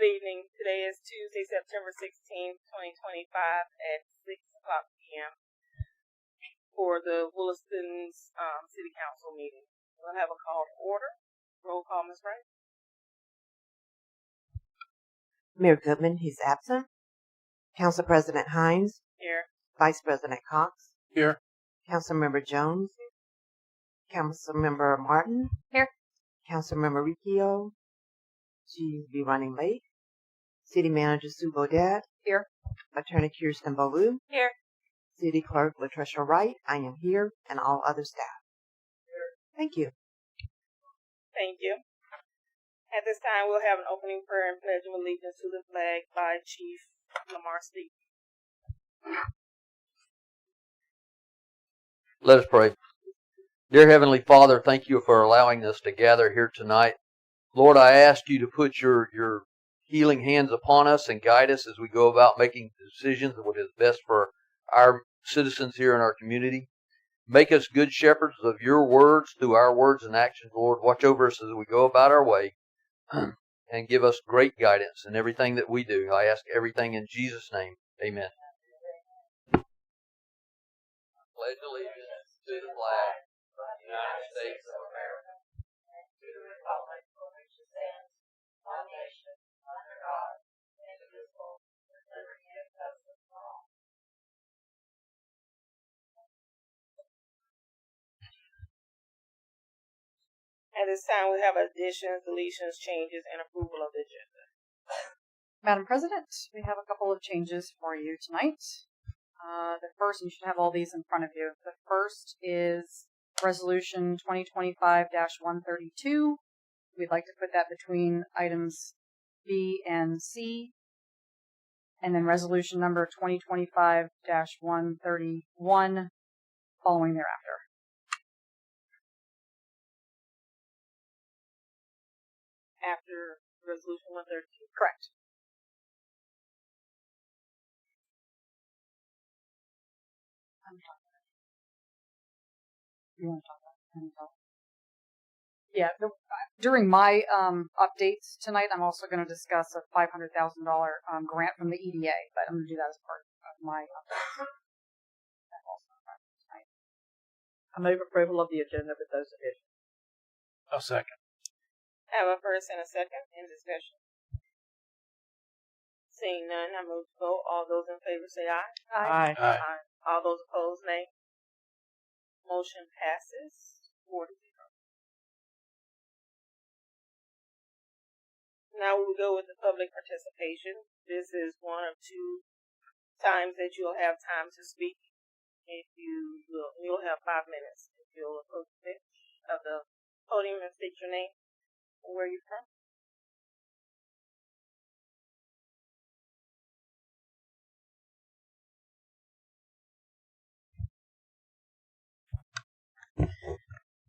Good evening. Today is Tuesday, September 16th, 2025 at 6 o'clock p.m. for the Williston's City Council meeting. We'll have a call to order. Roll call, Ms. Wright. Mayor Goodman, he's absent. Council President Hinds. Here. Vice President Cox. Here. Councilmember Jones. Councilmember Martin. Here. Councilmember Riccio. She'll be running late. City Manager Sue Beaudet. Here. Attorney Kiersten Ballou. Here. City Clerk Latricia Wright. I am here, and all other staff. Here. Thank you. Thank you. At this time, we'll have an opening prayer and pledge of allegiance to the flag by Chief Lamar Steve. Let us pray. Dear Heavenly Father, thank you for allowing us to gather here tonight. Lord, I ask you to put your healing hands upon us and guide us as we go about making decisions of what is best for our citizens here in our community. Make us good shepherds of your words through our words and actions, Lord. Watch over us as we go about our way and give us great guidance in everything that we do. I ask everything in Jesus' name. Amen. Pledge allegiance to the flag of the United States of America, to the republic for which it stands, one nation, under God, indivisible, with liberty and justice for all. At this time, we have additions, deletions, changes, and approval of the agenda. Madam President, we have a couple of changes for you tonight. The first, you should have all these in front of you. The first is Resolution 2025-132. We'd like to put that between items B and C. And then Resolution number 2025-131 following thereafter. After Resolution 132. Correct. You want to talk about it? Yeah, during my updates tonight, I'm also going to discuss a $500,000 grant from the EDA, but I'm going to do that as part of my updates. I move approval of the agenda with those additions. I'll second. I have a first and a second in discussion. Seeing none, I move to vote. All those in favor say aye. Aye. Aye. All those opposed, nay. Motion passes 4-0. Now we will go with the public participation. This is one of two times that you'll have time to speak. If you'll have 5 minutes. If you'll approach the bench of the podium and state your name and where you're from.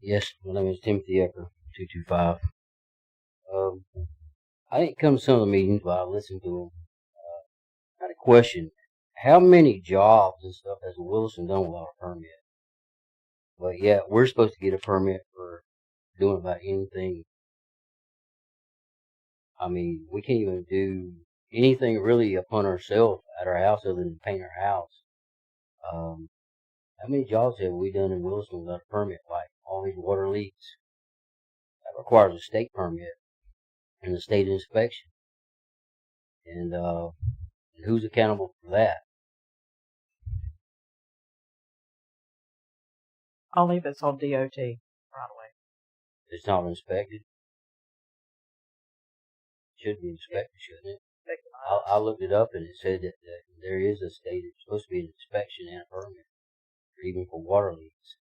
Yes, my name is Timothy Ecker, 225. I didn't come to some of the meetings, but I listened to them. I had a question. How many jobs and stuff has Williston done without a permit? But yeah, we're supposed to get a permit for doing about anything. I mean, we can't even do anything really upon ourselves at our house other than paint our house. How many jobs have we done in Williston without a permit? Like all these water leaks. That requires a state permit and a state inspection. And who's accountable for that? Only if it's on DOT right away. It's not inspected. It should be inspected, shouldn't it? I looked it up and it said that there is a state. It's supposed to be an inspection and a permit, even for water leaks.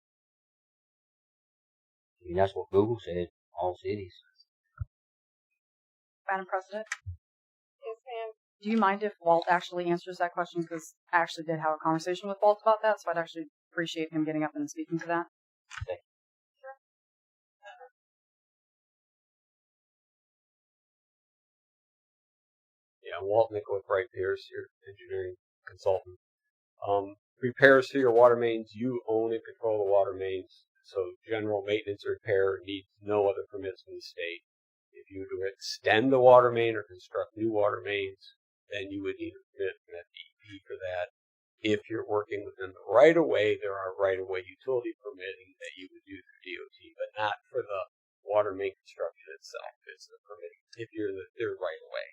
I mean, that's what Google said. All cities. Madam President, Yes, ma'am. do you mind if Walt actually answers that question? Because I actually did have a conversation with Walt about that, so I'd actually appreciate him getting up and speaking to that. Okay. Yeah, I'm Walt Nick with Wright, your engineering consultant. Repairs to your water mains, you own and control the water mains, so general maintenance or repair needs no other permits from the state. If you were to extend the water main or construct new water mains, then you would need a permit from DEP for that. If you're working within the right-of-way, there are right-of-way utility permitting that you would do through DOT, but not for the water main construction itself. It's the permitting. If you're in the third right-of-way,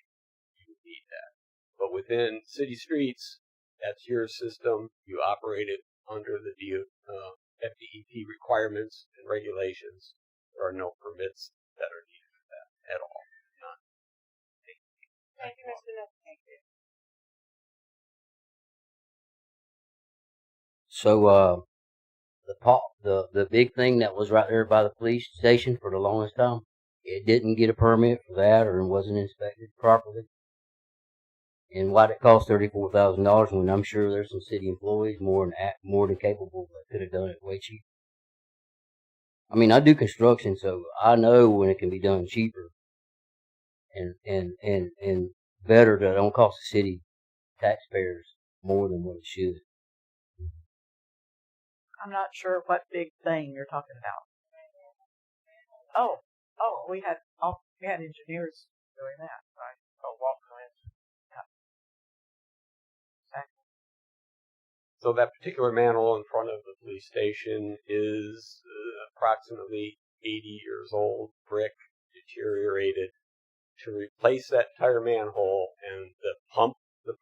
you would need that. But within city streets, that's your system. You operate it under the FDEP requirements and regulations. There are no permits that are needed for that at all. None. Thank you, Mr. Nutt. Thank you. So, the big thing that was right there by the police station for the longest time, it didn't get a permit for that, or it wasn't inspected properly. And why'd it cost $34,000 when I'm sure there's some city employees more than capable that could have done it way cheaper? I mean, I do construction, so I know when it can be done cheaper and better that don't cost the city taxpayers more than what it should. I'm not sure what big thing you're talking about. Oh, we had engineers doing that, right? Oh, walkways. Yeah. So that particular manhole in front of the police station is approximately 80 years old, brick, deteriorated. To replace that entire manhole and the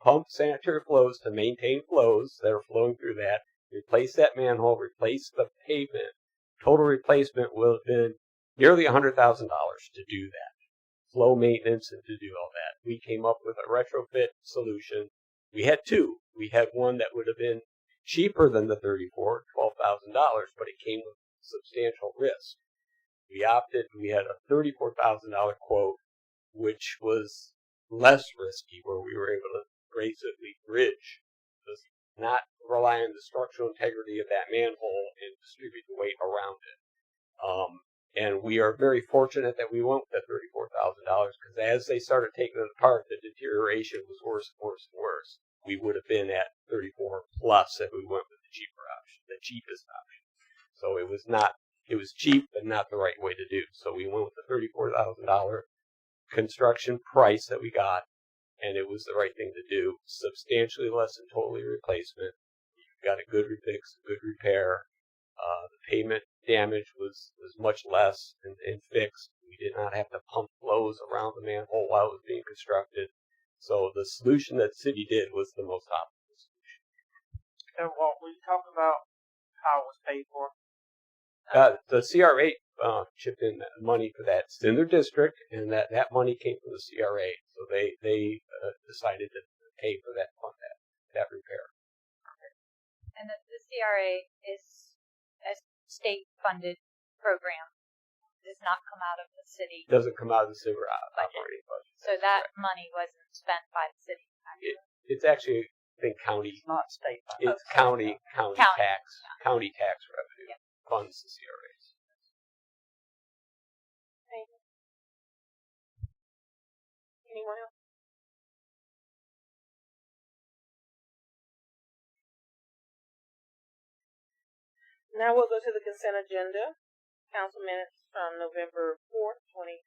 pump sanitary flows to maintain flows that are flowing through that, replace that manhole, replace the pavement. Total replacement will have been nearly $100,000 to do that. Flow maintenance and to do all that. We came up with a retrofit solution. We had two. We had one that would have been cheaper than the $12,000, but it came with substantial risk. We had a $34,000 quote, which was less risky, where we were able to basically bridge, not rely on the structural integrity of that manhole and distribute the weight around it. And we are very fortunate that we went with the $34,000, because as they started taking it apart, the deterioration was worse and worse and worse. We would have been at 34 plus if we went with the cheaper option, the cheapest option. So it was cheap, but not the right way to do. So we went with the $34,000 construction price that we got, and it was the right thing to do. Substantially less than totally replacement. You got a good refix, a good repair. The pavement damage was much less and fixed. We did not have to pump flows around the manhole while it was being constructed. So the solution that the city did was the most optimal solution. So, Walt, will you talk about how it was paid for? The CRA chipped in money for that. It's in their district, and that money came from the CRA. So they decided to pay for that repair. And the CRA is a state-funded program. It does not come out of the city. It doesn't come out of the sewer operating budget. So that money wasn't spent by the city. It's actually, I think, county. It's not state funded. It's county tax. County tax revenue funds the CRAs. Anyone else? Now we'll go to the consent agenda. Council minutes from November 4th, 2025.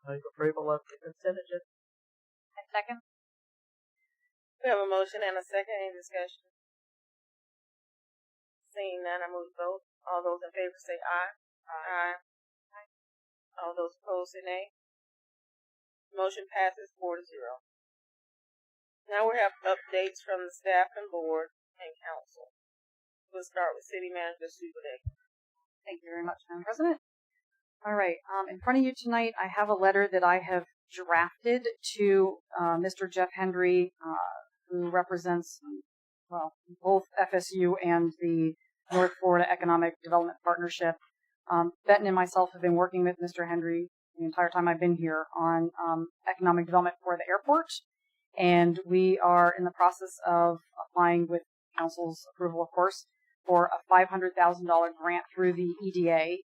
Move approval of the consent agenda. A second? We have a motion and a second. Any discussion? Seeing none, I move to vote. All those in favor say aye. Aye. All those opposed say nay. Motion passes 4-0. Now we have updates from the staff and board and council. We'll start with City Manager Beaudet. Thank you very much, Madam President. All right, in front of you tonight, I have a letter that I have drafted to Mr. Jeff Hendry, who represents, well, both FSU and the North Florida Economic Development Partnership. Benton and myself have been working with Mr. Hendry the entire time I've been here on economic development for the airport, and we are in the process of applying, with council's approval, of course, for a $500,000 grant through the EDA,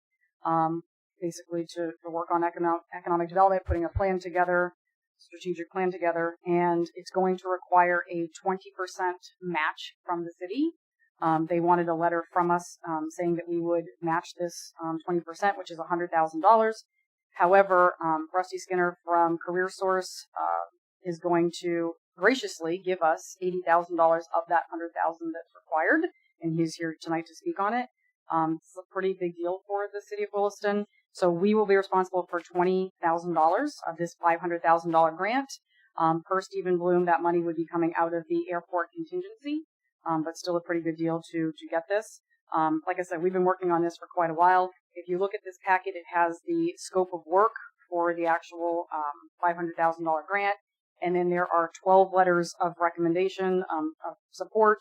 basically to work on economic development, putting a plan together strategic plan together, and it's going to require a 20% match from the city. They wanted a letter from us saying that we would match this 20%, which is $100,000. However, Rusty Skinner from Career Source is going to graciously give us $80,000 of that $100,000 that's required, and he's here tonight to speak on it. It's a pretty big deal for the city of Williston. So we will be responsible for $20,000 of this $500,000 grant. Per Stephen Bloom, that money would be coming out of the airport contingency, but still a pretty good deal to get this. Like I said, we've been working on this for quite a while. If you look at this packet, it has the scope of work for the actual $500,000 grant, and then there are 12 letters of recommendation, of support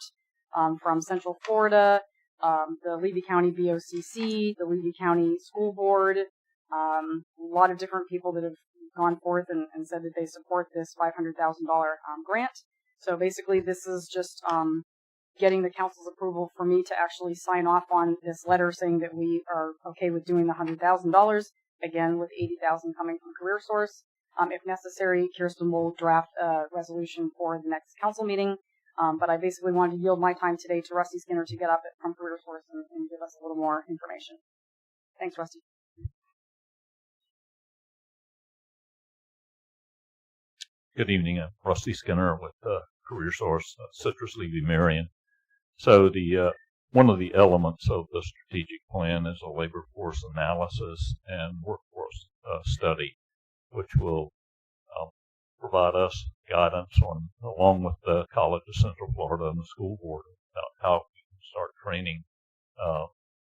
from Central Florida, the Levy County BOCC, the Levy County School Board, a lot of different people that have gone forth and said that they support this $500,000 grant. So basically, this is just getting the council's approval for me to actually sign off on this letter saying that we are okay with doing the $100,000, again, with $80,000 coming from Career Source. If necessary, Kiersten will draft a resolution for the next council meeting. But I basically wanted to yield my time today to Rusty Skinner to get up from Career Source and give us a little more information. Thanks, Rusty. Good evening. I'm Rusty Skinner with Career Source, Citrus Levy Marion. So the one of the elements of the strategic plan is a labor force analysis and workforce study, which will provide us guidance on, along with the College of Central Florida and the school board, about how we can start training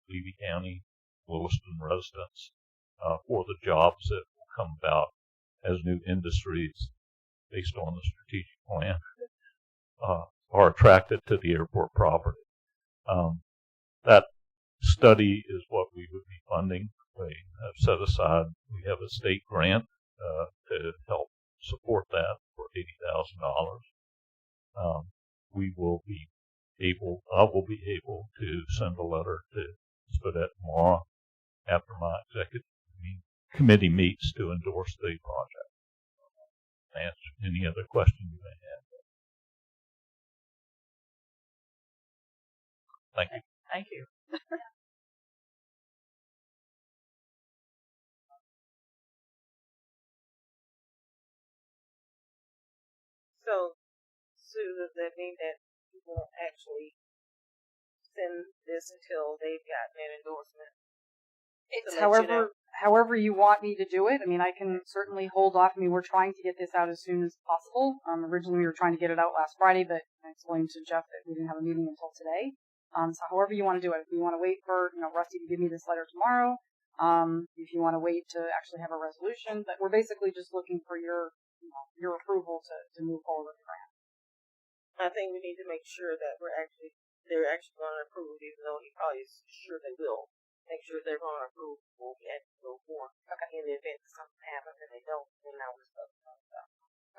Levy County, Williston residents for the jobs that will come about as new industries based on the strategic plan are attracted to the airport property. That study is what we would be funding. We have set aside, we have a state grant to help support that for $80,000. We will be able, I will be able to send a letter to Beaudet tomorrow after my executive committee meets to endorse the project. Answer any other question you may have. Thank you. Thank you. So, Sue, does that mean that you won't actually send this until they've gotten an endorsement? It's however you want me to do it. I mean, I can certainly hold off. I mean, we're trying to get this out as soon as possible. Originally, we were trying to get it out last Friday, but I explained to Jeff that we didn't have a meeting until today. So however you want to do it. If you want to wait for, Rusty to give me this letter tomorrow, if you want to wait to actually have a resolution, but we're basically just looking for your approval to move forward with the grant. I think we need to make sure that they're actually going to approve, even though he probably is sure they will. Make sure they're going to approve before we actually go forward. Okay. In the event that something happens and they don't, then now we're stuck.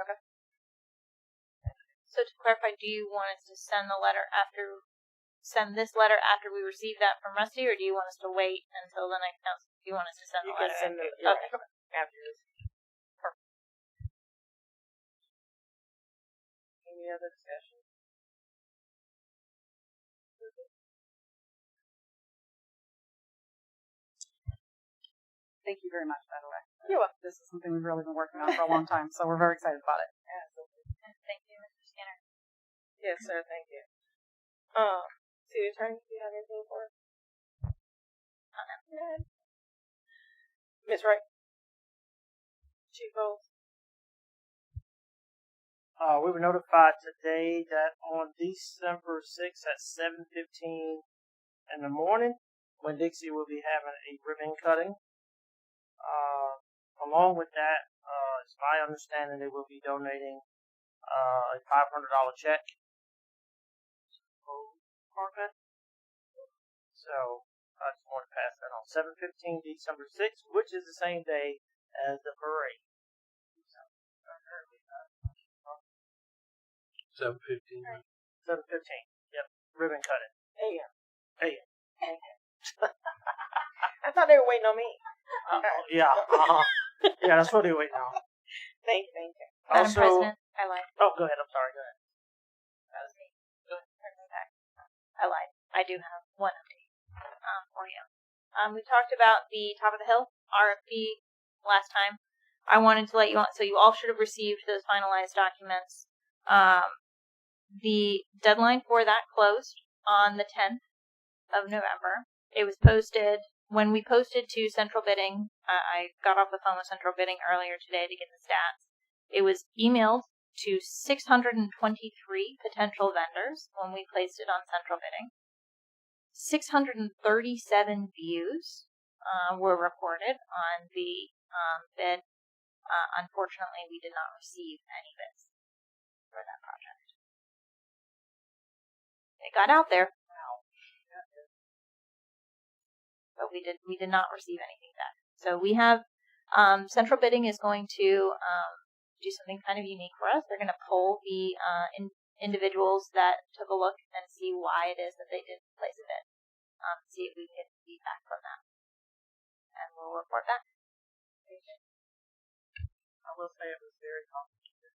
Okay. So to clarify, do you want us to send this letter after we receive that from Rusty, or do you want us to wait until the next council? Do you want us to send the letter? After this. Perfect. Any other discussion? Thank you very much, by the way. You're welcome. This is something we've really been working on for a long time, so we're very excited about it. Absolutely. Thank you, Mr. Skinner. Yes, sir. Thank you. City Attorney, do you have anything for us? Ms. Wright? Chief Rose? We were notified today that on December 6th at 7:15 in the morning, Winn-Dixie will be having a ribbon cutting. Along with that, it's my understanding they will be donating a $500 check to the department. So I just want to pass that on. 7:15 December 6th, which is the same day as the parade. 7:15. 7:15. Yep. Ribbon cutting. AM. I thought they were waiting on me. Yeah. Yeah, that's what they're waiting on. Thank you. Madam Also, President, I lied. oh, go ahead. I'm sorry. Go ahead. That was me. Turn me back. I lied. I do have one update for you. We talked about the top of the hill RFP last time. I wanted to let you on, so you all should have received those finalized documents. The deadline for that closed on the 10th of November. It was posted when we posted to Central Bidding. I got off the phone with Central Bidding earlier today to get the stats. It was emailed to 623 potential vendors when we placed it on Central Bidding. 637 views were reported on the bid. Unfortunately, we did not receive any bids for that project. It got out there, but we did not receive anything back. So we have Central Bidding is going to do something kind of unique for us. They're going to poll the individuals that took a look and see why it is that they didn't place a bid. See if we can get feedback from them, and we'll report back. I will say it was very complicated.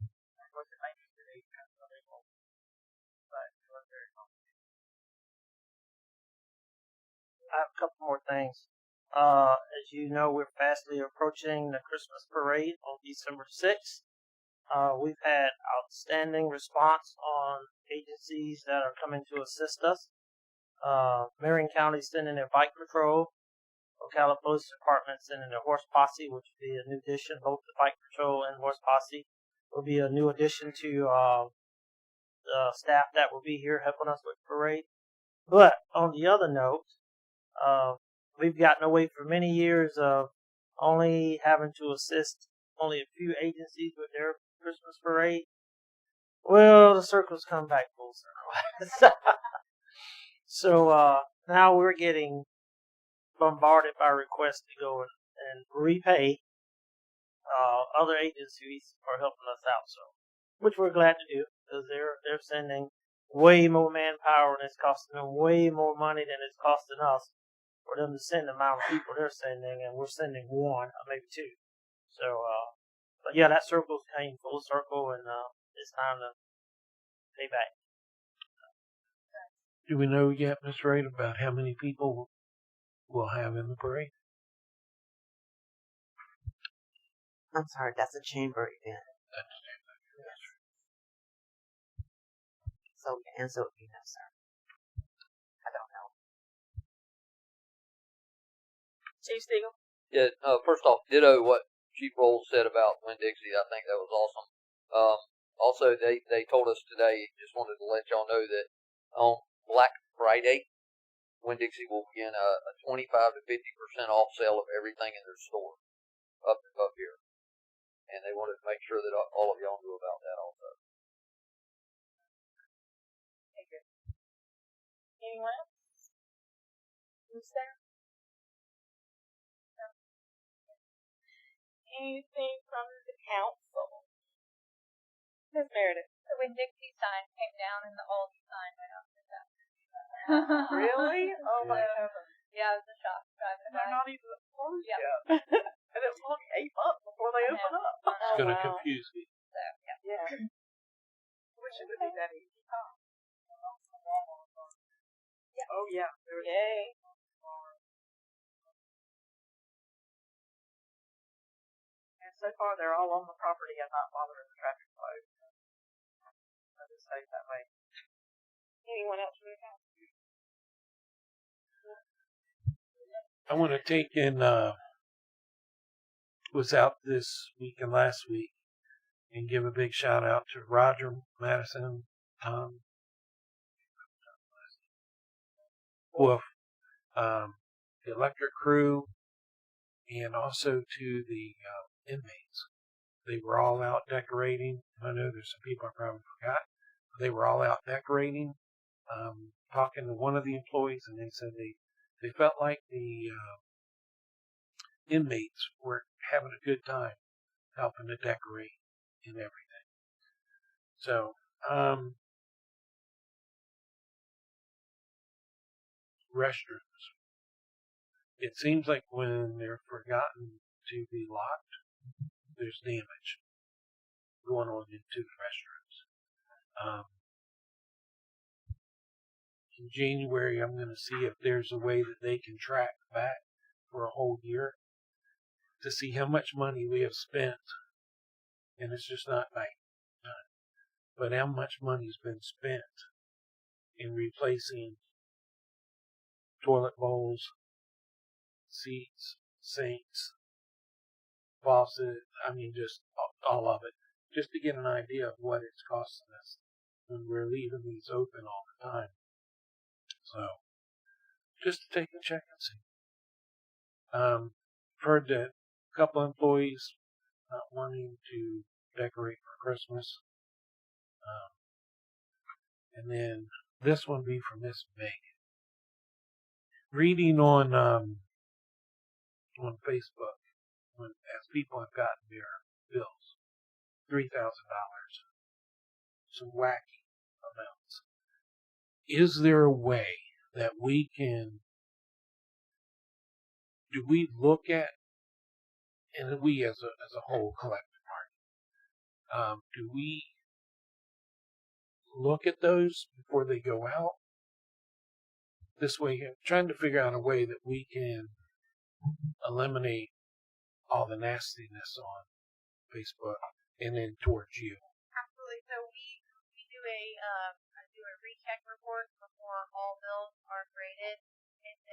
Of course, it might be today, but it was very complicated. I have a couple more things. As you know, we're fastly approaching the Christmas parade on December 6th. We've had outstanding response on agencies that are coming to assist us. Marion County sending their bike patrol. Ocala Police Department sending their horse posse, which will be a new addition. Both the bike patrol and horse posse will be a new addition to the staff that will be here helping us with the parade. But on the other note, we've gotten away for many years of only having to assist only a few agencies with their Christmas parade. Well, the circle's come back full circle. So now we're getting bombarded by requests to go and repay other agencies for helping us out. So, which we're glad to do because they're sending way more manpower and it's costing them way more money than it's costing us for them to send the amount of people they're sending, and we're sending one or maybe two. So, but yeah, that circle came full circle, and it's time to pay back. Do we know yet, Miss Wright, about how many people we'll have in the parade? I'm sorry, that's a chamber event. So the answer would be no, sir. I don't know. Chief Stegall? Yeah, first off, ditto what Chief Rolls said about Winn-Dixie. I think that was awesome. Also, they told us today, just wanted to let y'all know that on Black Friday, Winn-Dixie will begin a 25 to 50% off sale of everything in their store up here. And they wanted to make sure that all of y'all knew about that also. Thank you. Anyone else? Who's there? No. Anything from the council? Ms. Meredith. The Winn-Dixie sign came down and the Aldi sign went up this afternoon. Really? Oh my heavens. Yeah, it was a shock. They're not even closed Yep. yet. And it's only 8 months before they open up. It's going to confuse me. So, yeah. Yeah. Wish it would be that easy. Yeah. Oh yeah. Yay. And so far they're all on the property and not bothering the traffic flow. So just stay that way. Anyone else from the council? I want to take in, was out this week and last week, and give a big shout out to Roger, Madison, Tom, Wolf, the electric crew, and also to the inmates. They were all out decorating. I know there's some people I probably forgot. But they were all out decorating. Talking to one of the employees, and they said they felt like the inmates were having a good time helping to decorate and everything. So, restrooms. It seems like when they're forgotten to be locked, there's damage. going on into the restrooms. In January, I'm going to see if there's a way that they can track back for a whole year to see how much money we have spent. And it's just not like, but how much money's been spent in replacing toilet bowls, seats, sinks, faucets, I mean, just all of it, just to get an idea of what it's costing us when we're leaving these open all the time. So, just to take a check and see. Heard that a couple employees not wanting to decorate for Christmas. And then this one be from Miss Megan. Reading on Facebook, as people have gotten their bills, $3,000, some wacky amounts. Is there a way that we can, do we look at, and we as a whole collective party, do we look at those before they go out? This way, trying to figure out a way that we can eliminate all the nastiness on Facebook and then towards you. Absolutely. So we do a recheck report before all bills are graded. It's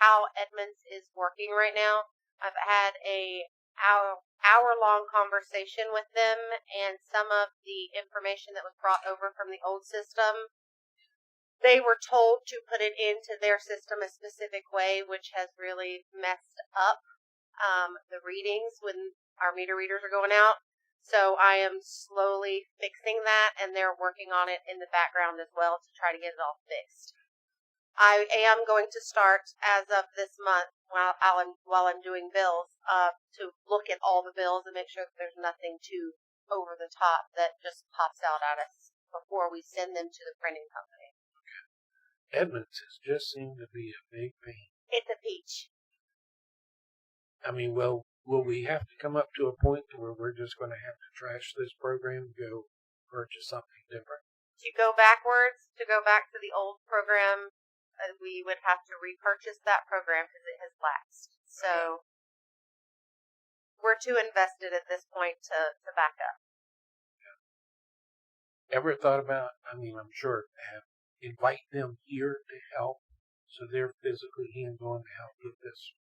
how Edmonds is working right now. I've had a hour-long conversation with them, and some of the information that was brought over from the old system, they were told to put it into their system a specific way, which has really messed up the readings when our meter readers are going out. So I am slowly fixing that, and they're working on it in the background as well to try to get it all fixed. I am going to start as of this month while I'm doing bills to look at all the bills and make sure that there's nothing too over the top that just pops out at us before we send them to the printing company. Edmonds has just seemed to be a big pain. It's a peach. I mean, will we have to come up to a point where we're just going to have to trash this program and go purchase something different? To go back to the old program, we would have to repurchase that program because it has lapsed. So we're too invested at this point to back up. Ever thought about, I mean, I'm sure, invite them here to help so they're physically hands-on to help with this?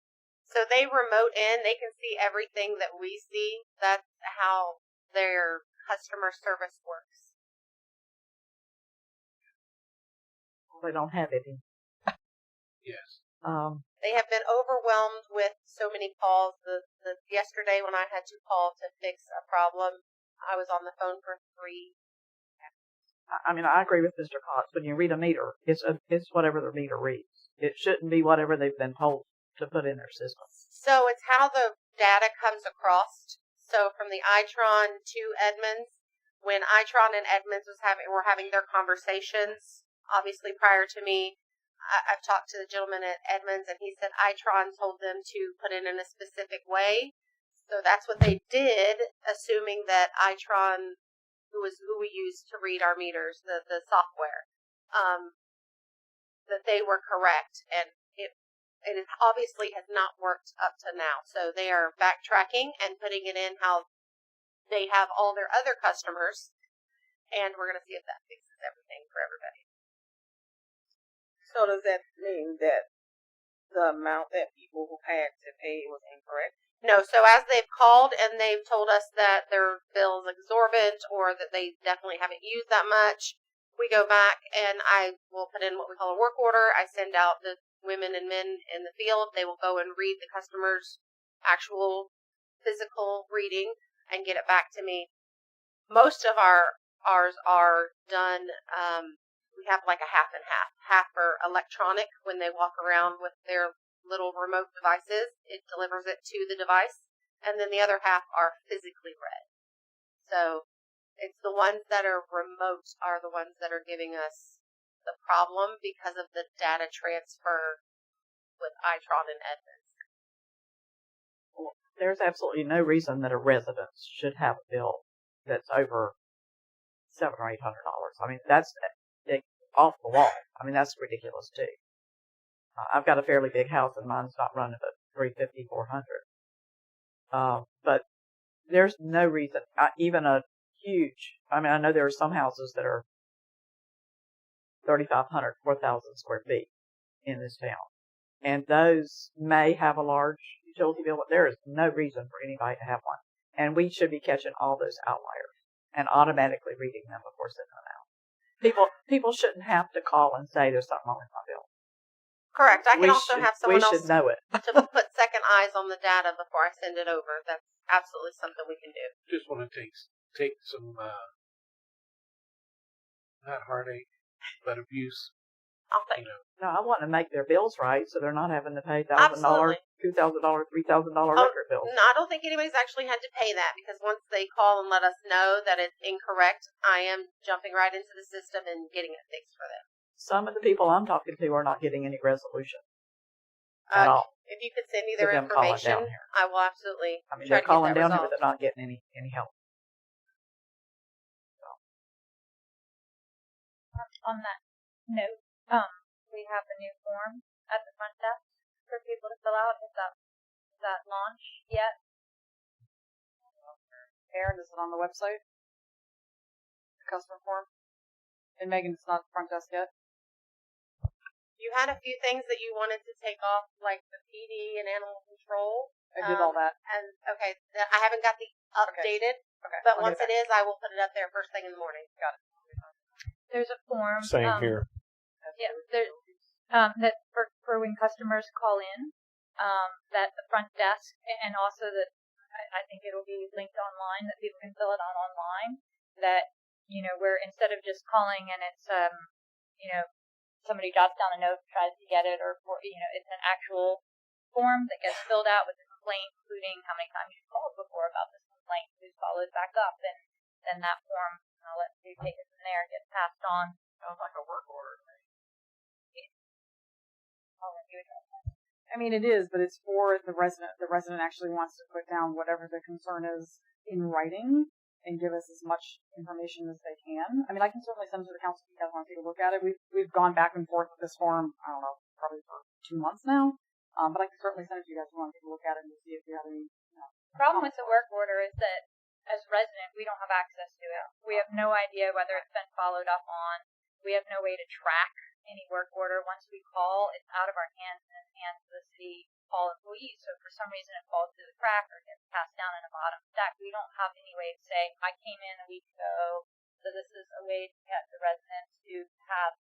So they remote in, they can see everything that we see. That's how their customer service works. They don't have any. Yes. They have been overwhelmed with so many calls. Yesterday when I had to call to fix a problem, I was on the phone for 3. I mean, I agree with Mr. Cox. When you read a meter, it's whatever the meter reads. It shouldn't be whatever they've been told to put in their system. So it's how the data comes across. So from the Itron to Edmonds, when Itron and Edmonds were having their conversations, obviously prior to me, I've talked to the gentleman at Edmonds, and he said Itron told them to put it in a specific way. So that's what they did, assuming that Itron, who we use to read our meters, the software, that they were correct, and it obviously has not worked up to now. So they are backtracking and putting it in how they have all their other customers, and we're going to see if that fixes everything for everybody. So does that mean that the amount that people who had to pay was incorrect? No, so as they've called and they've told us that their bill's exorbitant or that they definitely haven't used that much, we go back and I will put in what we call a work order. I send out the women and men in the field. They will go and read the customer's actual physical reading and get it back to me. Most of ours are done, we have like a half and half. Half are electronic when they walk around with their little remote devices. It delivers it to the device. And then the other half are physically read. So it's the ones that are remote are the ones that are giving us the problem because of the data transfer with Itron and Edmonds. Well, there's absolutely no reason that a residence should have a bill that's over $700 or $800. I mean, that's off the wall. I mean, that's ridiculous too. I've got a fairly big house and mine's not running but 350, 400. But there's no reason, even a huge, I mean, I know there are some houses that are 3,500, 4,000 square feet in this town. And those may have a large utility bill, but there is no reason for anybody to have one. And we should be catching all those outliers and automatically reading them before sending them out. People shouldn't have to call and say there's something wrong with my bill. Correct. I can also have someone else should know it. to put second eyes on the data before I send it over. That's absolutely something we can do. Just want to take some, not heartache, but abuse. I'll think. No, I want to make their bills right so they're not having to pay $1,000, Absolutely. $2,000, $3,000 record bills. No, I don't think anybody's actually had to pay that because once they call and let us know that it's incorrect, I am jumping right into the system and getting it fixed for them. Some of the people I'm talking to are not getting any resolution at all. If you could send me their them calling information, down here. I will absolutely I mean, try they're to get calling that down here, resolved. but they're not getting any help. On that note, we have the new form at the front desk for people to fill out. Is that launched yet? Aaron, is it on the website? The customer form? And Megan, it's not at the front desk yet? You had a few things that you wanted to take off, like the PD and animal control. I did all that. And okay, I haven't got the updated, Okay. but I'll once get it is, I will put it up there first thing in the morning. Got it. There's a form. Same here. Yeah, there, that for when customers call in, that the front desk, and also that I think it'll be linked online, that people can fill it out online, that, where instead of just calling and it's, somebody jots down a note, tries to get it, or, it's an actual form that gets filled out with a complaint, including how many times you've called before about this complaint, who's followed back up, and then that form, I'll let you take it from there, gets passed on. Sounds like a work order to me. I'll let you address that. I mean, it is, but it's for the resident. The resident actually wants to put down whatever the concern is in writing and give us as much information as they can. I mean, I can certainly send it to the council if you guys want to take a look at it. We've gone back and forth with this form, I don't know, probably for 2 months now. But I can certainly send it to you guys if you want to take a look at it and see if you have any. The problem with the work order is that as a resident, we don't have access to it. We have no idea whether it's been followed up on. We have no way to track any work order. Once we call, it's out of our hands and in the hands of the city hall employees. So if for some reason it falls through the crack or gets passed down in a bottom stack, we don't have any way to say, I came in a week ago, so this is a way to get the residents to have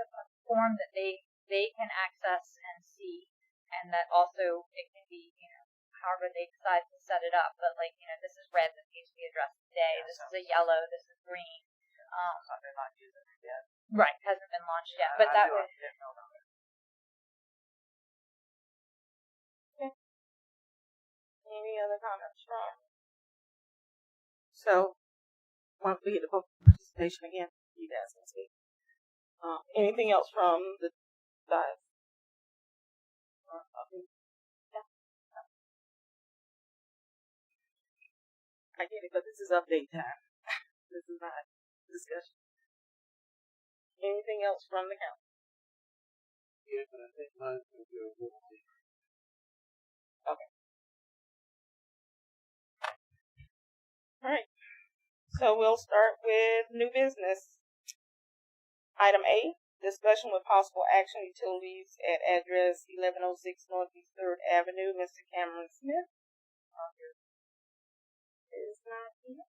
a form that they can access and see, and that also it can be, however they decide to set it up. But this is red, this needs to be addressed today. This is a yellow, this is green. They're not using it yet. Right, hasn't been launched yet, but that would. Okay. Any other comments from? So, once we get the public participation again, you guys can speak. Anything else from the guys? I get it, but this is update time. This is not discussion. Anything else from the council? Yeah, but I think mine's going to go a little deeper. Okay. All right. So we'll start with new business. Item A, discussion with possible action utilities at address 1106 Northeast 3rd Avenue. Mr. Cameron Smith is not here.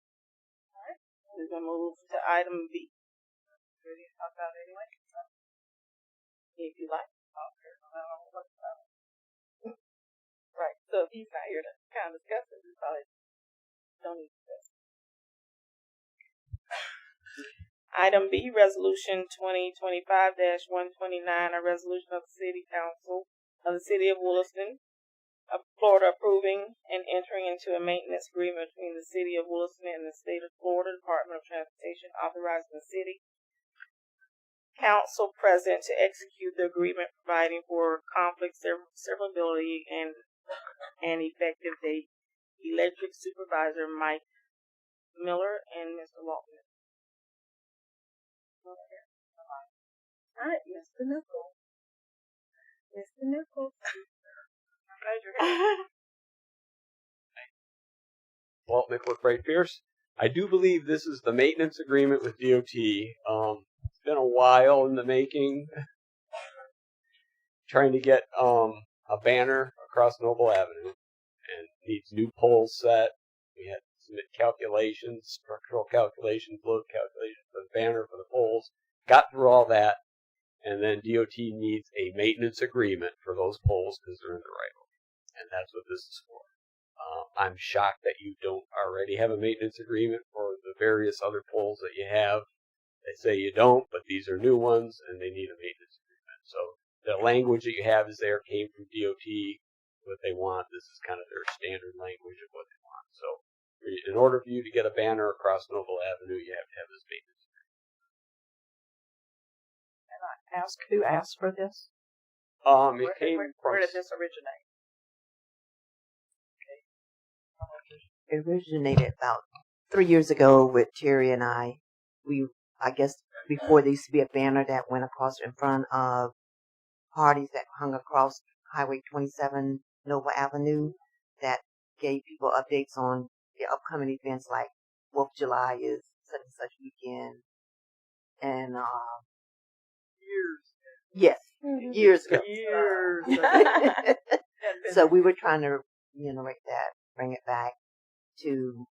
All right. We're going to move to item B. Ready to talk about it anyway? If you like. Right. So if he's not here to kind of discuss it, we probably don't need to discuss it. Item B, Resolution 2025-129, a resolution of the City Council of the City of Williston, of Florida, approving and entering into a maintenance agreement between the City of Williston and the State of Florida Department of Transportation, authorizing the City Council President to execute the agreement, providing for conflict severability and an effective date. Electric Supervisor Mike Miller and Mr. Walton. All right, Mr. Nichols. Mr. Nichols. Raise your hand. Walt Nicholas Wright Pierce. I do believe this is the maintenance agreement with DOT. It's been a while in the making. Trying to get a banner across Noble Avenue, and needs new poles set. We had to submit calculations, structural calculations, load calculations for the banner for the poles. Got through all that, and then DOT needs a maintenance agreement for those poles because they're in the right of way, and that's what this is for. I'm shocked that you don't already have a maintenance agreement for the various other poles that you have. They say you don't, but these are new ones, and they need a maintenance agreement. So the language that you have is there came from DOT, what they want. This is kind of their standard language of what they want. So in order for you to get a banner across Noble Avenue, you have to have this maintenance agreement. And I ask who asked for this? Where did this originate? It originated about 3 years ago with Terry and I. I guess before there used to be a banner that went across in front of parties that hung across Highway 27 Noble Avenue that gave people updates on the upcoming events like 4th of July is such and such weekend. And, years ago. So we were trying to reiterate that, bring it back to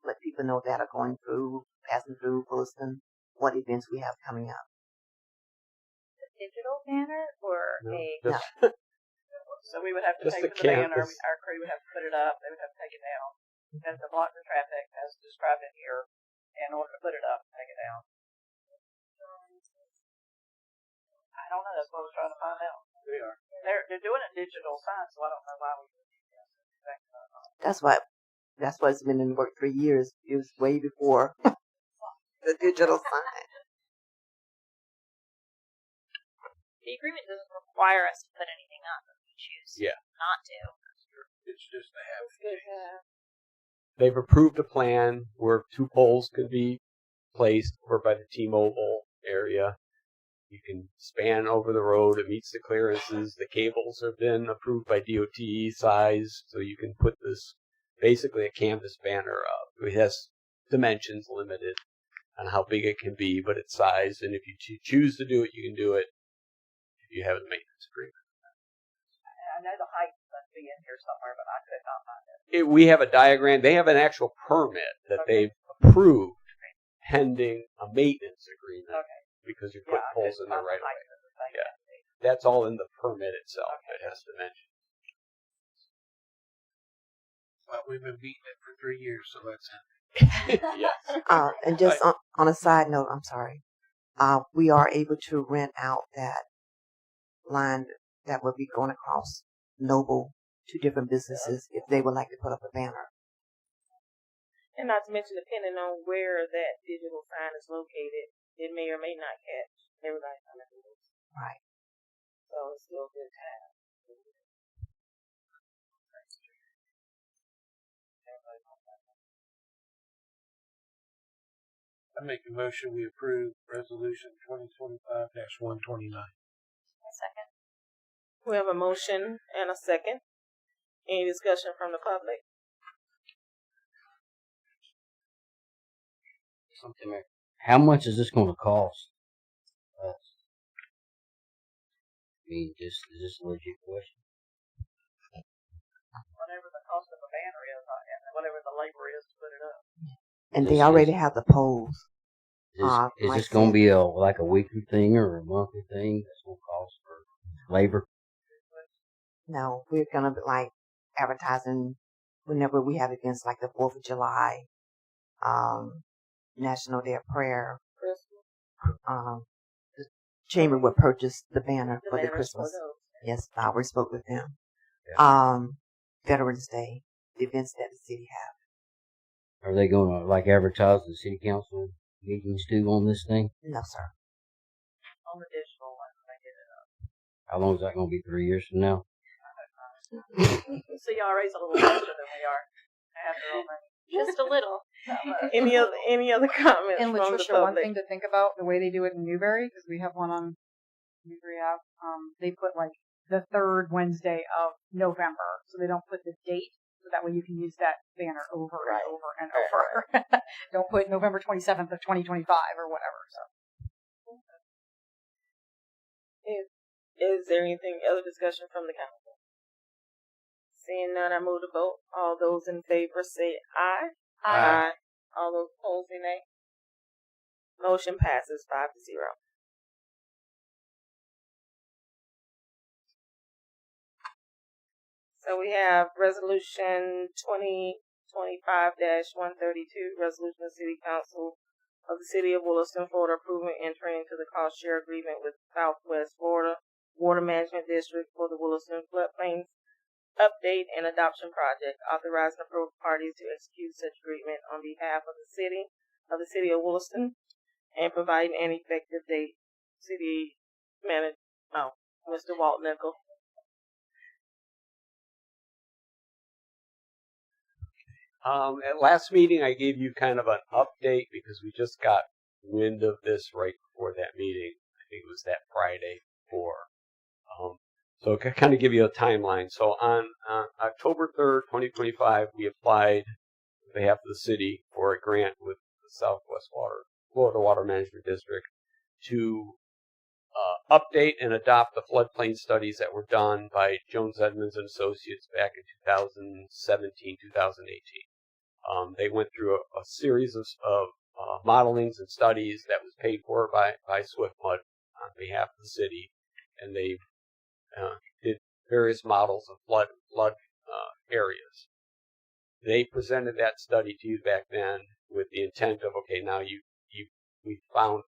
let people know that are passing through Williston, what events we have coming up. A digital banner or No. So we would have to Just pay the for the banner. campus. Our crew would have to put it up. They would have to take it down. We have to block the traffic as described in here in order to put it up and take it down. I don't know. That's what I was trying to find out. We are. They're doing it digital sign, so I don't know why we would do that. That's why it's been in work 3 years. It was way before the digital sign. the agreement doesn't require us to put anything up if we choose not to. It's just a habit. They've approved a plan where 2 poles could be placed over by the T-Mobile area. You can span over the road. It meets the clearances. The cables have been approved by DOT size, so you can put this basically a canvas banner up. It has dimensions limited on how big it can be, but it's sized, and if you choose to do it, you can do it if you have a maintenance agreement. I know the height must be in here somewhere, but I could not find it. We have a diagram. They have an actual permit that they've approved pending a maintenance agreement. Okay. Because you put poles in there right away. Yeah. That's all in the permit itself. It has dimensions. Well, we've been beating it for 3 years, so let's end it. Yes. And just on a side note, I'm sorry. We are able to rent out that line that will be going across Noble to different businesses if they would like to put up a banner. And not to mention, depending on where that digital sign is located, it may or may not catch everybody's on the news. Right. So it's still a good time. I make a motion we approve resolution 2025-129. Second. We have a motion and a second. Any discussion from the public? Something there. How much is this going to cost us? I mean, is this a legit question? Whatever the cost of a banner is, and whatever the labor is to put it up. And they already have the poles. Is this going to be like a weekly thing or a monthly thing that's going to cost for labor? No, we're going to be like advertising whenever we have events like the 4th of July, National Day of Prayer. The chamber would purchase the banner for the Christmas. Yes, we spoke with them. Yeah. Veterans Day, the events that the city have. Are they going to like advertise the city council meetings too on this thing? No, sir. On the digital one, they get it up. How long is that going to be? 3 years from now? So y'all raise a little faster than we are. After all that. Just a little. Any other comments And from the Latricia, one public? thing to think about, the way they do it in Newberry, because we have one on Newberry Ave, they put like the third Wednesday of November, so they don't put the date, so that way you can use that banner over and over and over. Don't put November 27th of 2025 or whatever. So. Is there anything other discussion from the council? Seeing none, I move to vote. All those in favor say aye. Aye. All those opposed say nay. Motion passes 5-0. So we have resolution 2025-132, resolution of City Council of the City of Williston, Florida, approving entering into the cost share agreement with Southwest Florida Water Management District for the Williston floodplains update and adoption project, authorizing appropriate parties to execute such agreement on behalf of the city of Williston, and providing an effective date. City manager, Mr. Walt Nickel. At last meeting, I gave you kind of an update because we just got wind of this right before that meeting. I think it was that Friday before. So I kind of give you a timeline. So on October 3rd, 2025, we applied on behalf of the city for a grant with the Southwest Florida Water Management District to update and adopt the floodplain studies that were done by Jones Edmonds and Associates back in 2017, 2018. They went through a series of modelings and studies that was paid for by SwiftMud on behalf of the city, and they did various models of flood areas. They presented that study to you back then with the intent of, okay, now we found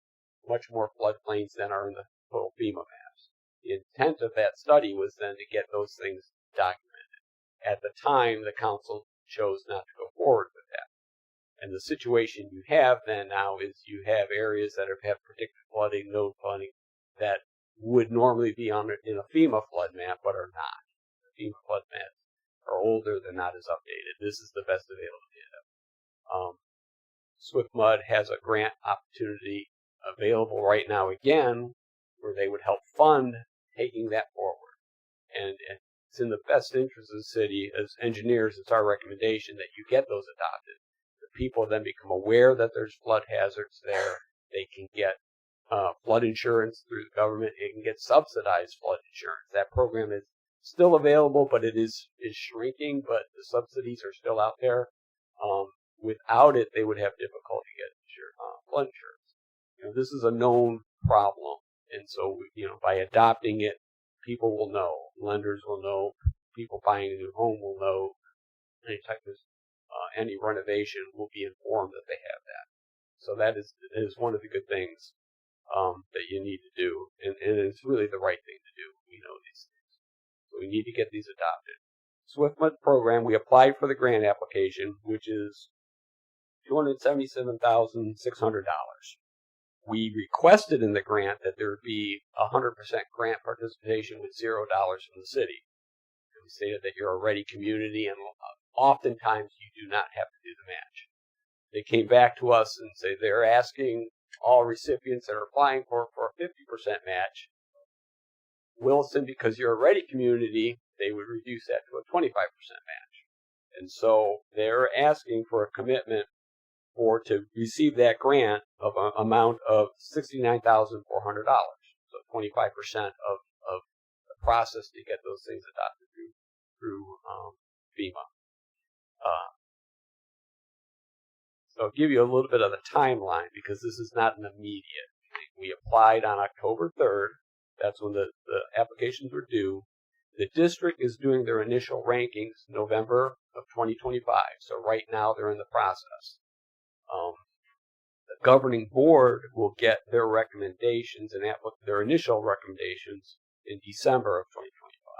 much more floodplains than are in the total FEMA maps. The intent of that study was then to get those things documented. At the time, the council chose not to go forward with that. And the situation you have then now is you have areas that have predicted flooding, node flooding, that would normally be in a FEMA flood map, but are not. The FEMA flood maps are older, they're not as updated. This is the best available data. SwiftMud has a grant opportunity available right now again, where they would help fund taking that forward. And it's in the best interest of the city. As engineers, it's our recommendation that you get those adopted. The people then become aware that there's flood hazards there. They can get flood insurance through the government. It can get subsidized flood insurance. That program is still available, but it is shrinking, but the subsidies are still out there. Without it, they would have difficulty getting flood insurance. This is a known problem, and so by adopting it, people will know, lenders will know, people buying a new home will know, any renovation will be informed that they have that. So that is one of the good things that you need to do, and it's really the right thing to do. We know these things, so we need to get these adopted. SwiftMud program, we applied for the grant application, which is $277,600. We requested in the grant that there be 100% grant participation with $0 from the city. We stated that you're a ready community, and oftentimes you do not have to do the match. They came back to us and say they're asking all recipients that are applying for a 50% match. Williston, because you're a ready community, they would reduce that to a 25% match. And so they're asking for a commitment to receive that grant of an amount of $69,400. So 25% of the process to get those things adopted through FEMA. So I'll give you a little bit of the timeline, because this is not an immediate thing. We applied on October 3rd. That's when the applications were due. The district is doing their initial rankings November of 2025. So right now they're in the process. The governing board will get their recommendations and their initial recommendations in December of 2025.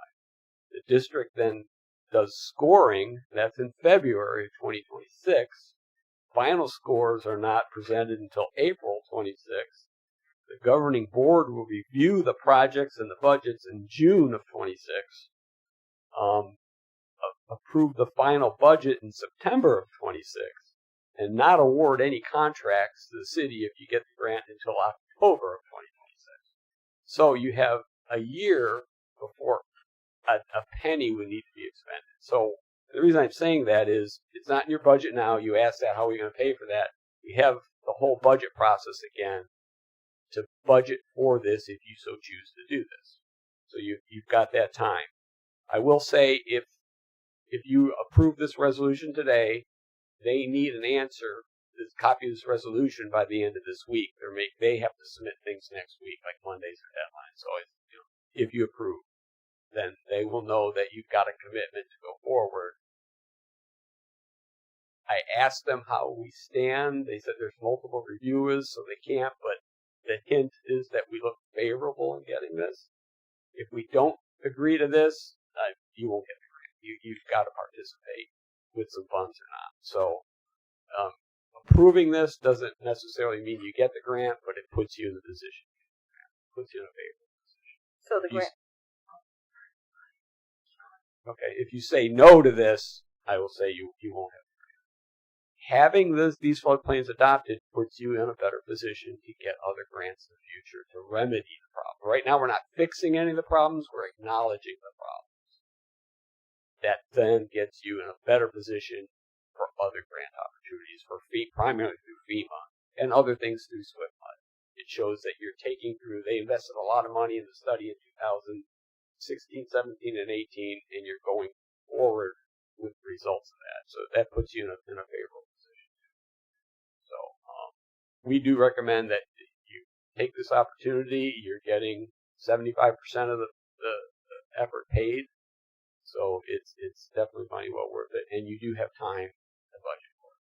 The district then does scoring. That's in February of 2026. Final scores are not presented until April 26th. The governing board will review the projects and the budgets in June of 26. Approve the final budget in September of 26. and not award any contracts to the city if you get the grant until October of 2026. So you have a year before a penny would need to be expended. So the reason I'm saying that is it's not in your budget now. You asked that, how are we going to pay for that? We have the whole budget process again to budget for this if you so choose to do this. So you've got that time. I will say if you approve this resolution today, they need an answer, this copy of this resolution by the end of this week. They have to submit things next week, like Monday's their deadline. So if you approve, then they will know that you've got a commitment to go forward. I asked them how we stand. They said there's multiple reviewers, so they can't, but the hint is that we look favorable in getting this. If we don't agree to this, you won't get the grant. You've got to participate with some funds or not. So approving this doesn't necessarily mean you get the grant, but it puts you in the position. It puts you in a favorable position. So the grant. Okay, if you say no to this, I will say you won't have the grant. Having these floodplains adopted puts you in a better position to get other grants in the future to remedy the problem. Right now, we're not fixing any of the problems, we're acknowledging the problems. That then gets you in a better position for other grant opportunities, primarily through FEMA, and other things through SwiftMud. It shows that you're taking through, they invested a lot of money in the study in 2016, 17, and 18, and you're going forward with the results of that. So that puts you in a favorable position. So we do recommend that you take this opportunity. You're getting 75% of the effort paid. So it's definitely money well worth it, and you do have time to budget for it.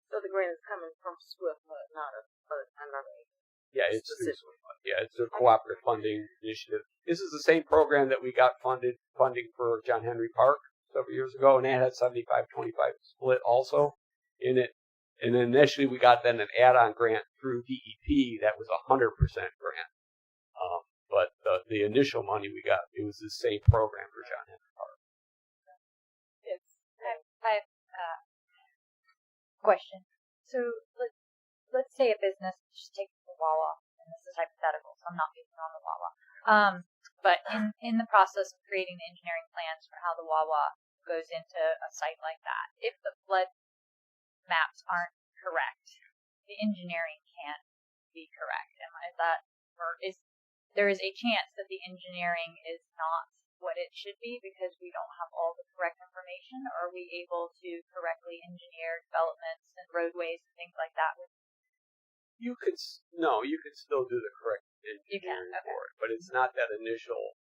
So the grant is coming from SwiftMud, not another agency. Yeah, it's through SwiftMud. Yeah, it's a cooperative funding initiative. This is the same program that we got funding for John Henry Park several years ago, and that had 75-25 split also in it. And then initially we got then an add-on grant through DEP that was 100% grant. But the initial money we got, it was the same program for John Henry Park. I have a question. So let's say a business, just take the Wawa, and this is hypothetical, so I'm not picking on the Wawa. But in the process of creating the engineering plans for how the Wawa goes into a site like that, if the flood maps aren't correct, the engineering can't be correct. There is a chance that the engineering is not what it should be because we don't have all the correct information? Or are we able to correctly engineer developments and roadways and things like that? You could still do the correct engineering for it, but it's not that initial.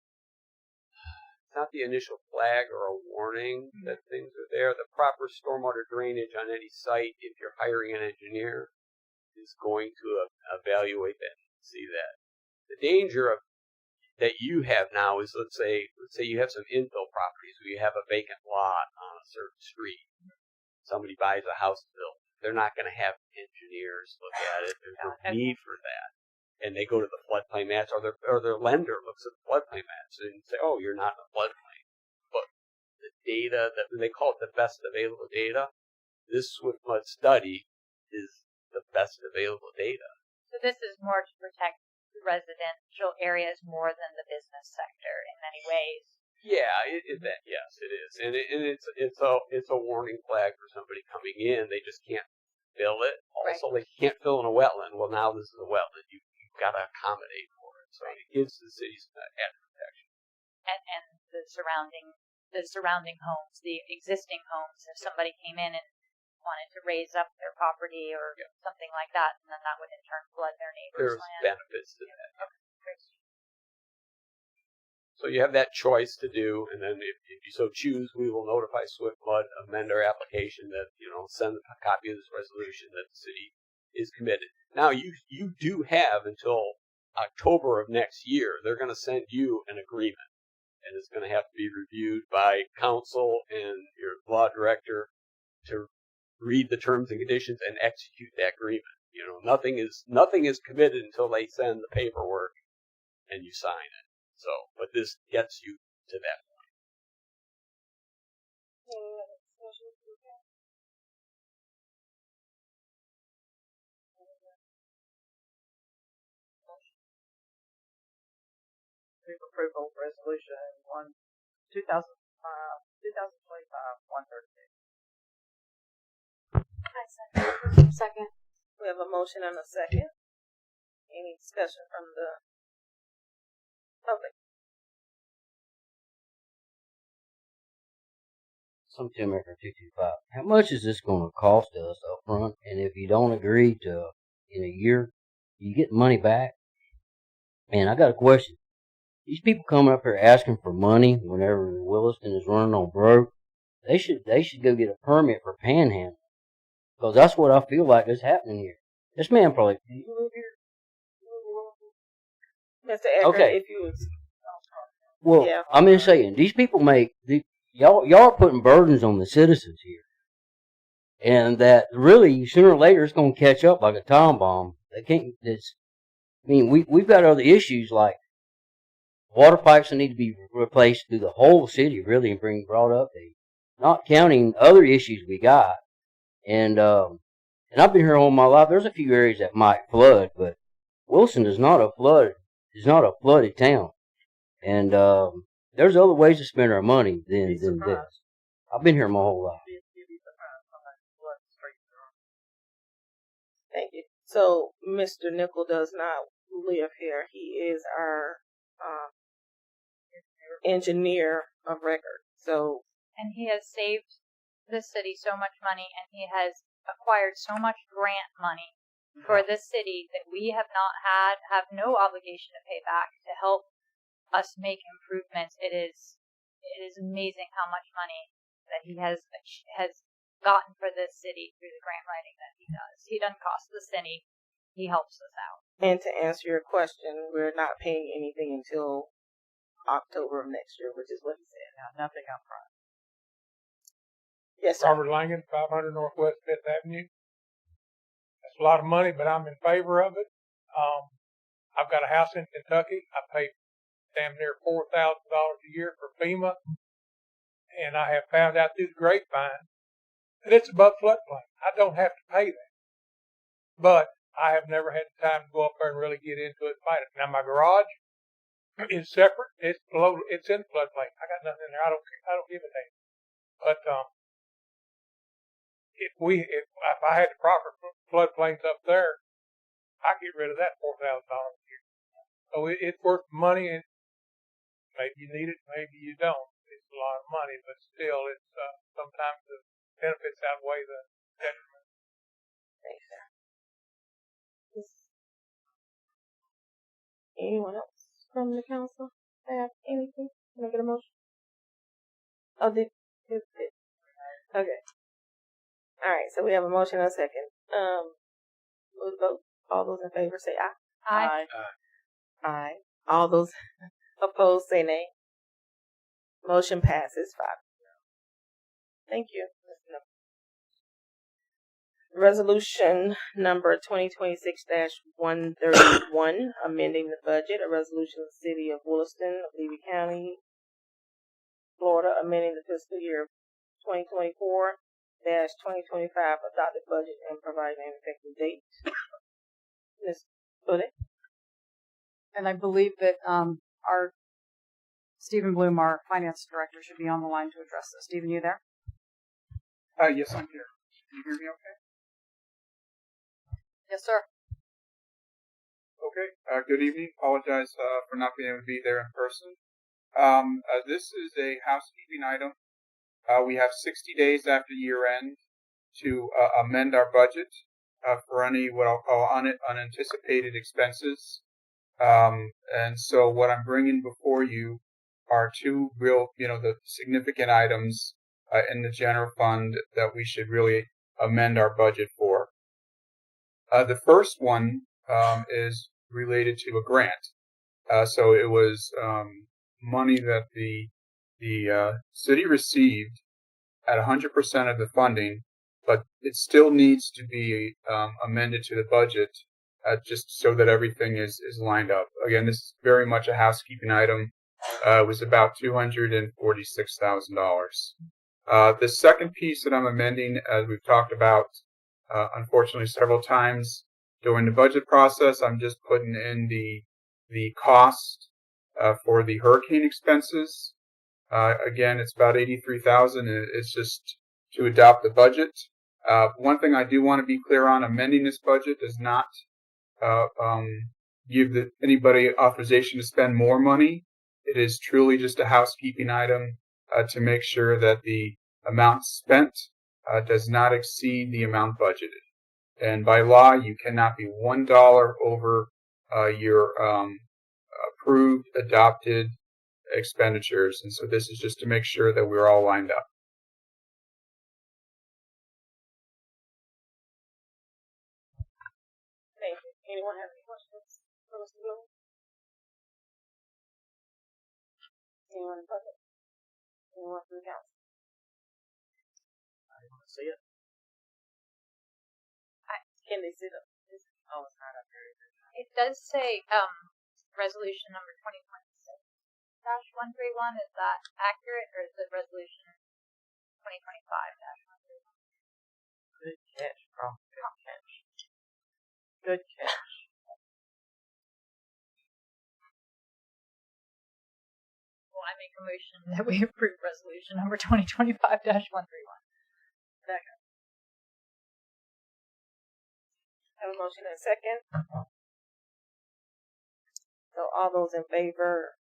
It's not the initial flag or a warning that things are there. The proper stormwater drainage on any site, if you're hiring an engineer, is going to evaluate that and see that. The danger that you have now is, let's say you have some infill properties where you have a vacant lot on a certain street. Somebody buys a house built. They're not going to have engineers look at it. There's no need for that. And they go to the floodplain maps, or their lender looks at the floodplain maps and say, "Oh, you're not in a floodplain." But the data that they call it the best available data. This SwiftMud study is the best available data. So this is more to protect residential areas more than the business sector in many ways. Yeah, yes, it is, and it's a warning flag for somebody coming in. They just can't fill it. Also, They can't fill in a wetland. Well, now this is a wetland. You've got to accommodate for it. So it gives the city some added protection. And the surrounding homes, the existing homes. If somebody came in and wanted to raise up their property or something like that, and then that would in turn flood their neighbor's There's land. benefits to that. Okay, great. So you have that choice to do, and then if you so choose, we will notify SwiftMud, amend our application that, send a copy of this resolution that the city is committed. Now, you do have until October of next year. They're going to send you an agreement, and it's going to have to be reviewed by council and your law director to read the terms and conditions and execute that agreement. Nothing is committed until they send the paperwork and you sign it. So, but this gets you to that point. move approval of resolution 2025-132. Second. We have a motion and a second. Any discussion from the public? Some 225. How much is this going to cost us up front? And if you don't agree to in a year, you get money back? Man, I got a question. These people coming up here asking for money whenever Williston is running on broke, they should go get a permit for panhandling. Because that's what I feel like is happening here. This man probably, do you live here? Mr. Edgar, Okay. if you was, Well, yeah. I'm just saying, these people y'all are putting burdens on the citizens here. And that really, sooner or later, it's going to catch up like a time bomb. We've got other issues like water pipes that need to be replaced through the whole city, really, and brought up to, not counting other issues we got. And I've been here all my life. There's a few areas that might flood, but Williston is not a flooded town. And there's other ways to spend our money than this. I've been here my whole life. Thank you. So, Mr. Nickel does not live here. He is our engineer of record. So, And he has saved the city so much money, and he has acquired so much grant money for this city that we have no obligation to pay back to help us make improvements. It is amazing how much money that he has gotten for this city through the grant writing that he does. He doesn't cost the city. He helps us out. and to answer your question, we're not paying anything until October of next year, which is what he said. Yeah, nothing up front. Yes, sir. Robert Langan, 500 Northwest 5th Avenue. That's a lot of money, but I'm in favor of it. I've got a house in Kentucky. I pay damn near $4,000 a year for FEMA, and I have found out through the grapevine that it's above floodplain. I don't have to pay that, but I have never had the time to go up there and really get into it and fight it. Now my garage is separate. It's below. It's in floodplain. I got nothing in there. I don't give a damn. But if I had the proper floodplains up there, I get rid of that $4,000 a year. So it's worth the money, and maybe you need it, maybe you don't. It's a lot of money, but still, it's sometimes the benefits outweigh the detriment. Thanks, sir. Anyone else from the council have anything? Can I get a motion? Oh, did. Okay. All right, so we have a motion and a second. We'll vote. All those in favor say aye. Aye. Aye. All those opposed say nay. Motion passes 5-0. Thank you. Resolution number 2026-131, amending the budget. A resolution of the City of Williston, Levy County, Florida, amending the fiscal year 2024-2025 adopted budget and providing an effective date. Ms. Beaudet? And I believe that our Stephen Bloom, our finance director, should be on the line to address this. Stephen, you there? Yes, I'm here. Can you hear me okay? Yes, sir. Okay. Good evening. Apologize for not being able to be there in person. This is a housekeeping item. We have 60 days after year end to amend our budget for any what I'll call unanticipated expenses. And so what I'm bringing before you are two real, the significant items in the general fund that we should really amend our budget for. The first one is related to a grant. So it was money that the city received at 100% of the funding, but it still needs to be amended to the budget just so that everything is lined up. Again, this is very much a housekeeping item. It was about $246,000. The second piece that I'm amending, as we've talked about, unfortunately several times during the budget process, I'm just putting in the cost for the hurricane expenses. Again, it's about $83,000. It's just to adopt the budget. One thing I do want to be clear on: amending this budget does not give anybody authorization to spend more money. It is truly just a housekeeping item to make sure that the amount spent does not exceed the amount budgeted. And by law, you cannot be $1 over your approved, adopted expenditures. And so this is just to make sure that we're all lined up. Thank you. Anyone have any questions for Mr. Blue? Anyone public? Anyone from the council? I want to see it. Can they sit up? Oh, it's not up there. It does say resolution number 2026-131. Is that accurate, or is it resolution 2025-131? Good catch, bro. Good catch. Good catch. Well, I make a motion that we approve resolution number 2025-131. Second. Have a motion and a second. So all those in favor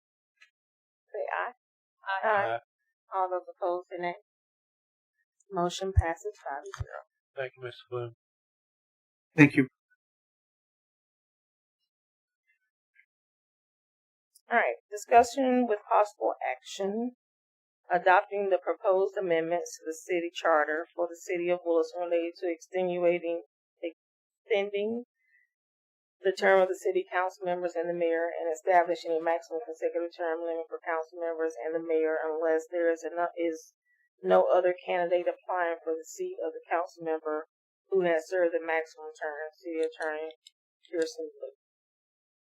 say aye. Aye. All those opposed say nay. Motion passes 5-0. Thank you, Mr. Bloom. Thank you. All right. Discussion with possible action adopting the proposed amendments to the city charter for the city of Williston related to extending the term of the city council members and the mayor, and establishing a maximum consecutive term limit for council members and the mayor unless there is no other candidate applying for the seat of the council member who has served the maximum term. City Attorney Kiersten.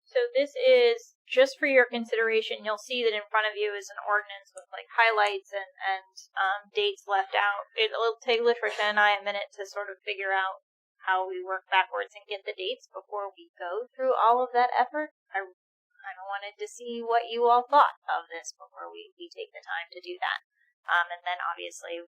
So this is just for your consideration. You'll see that in front of you is an ordinance with like highlights and dates left out. It'll take Latricia and I a minute to sort of figure out how we work backwards and get the dates before we go through all of that effort. I kind of wanted to see what you all thought of this before we take the time to do that. And then obviously,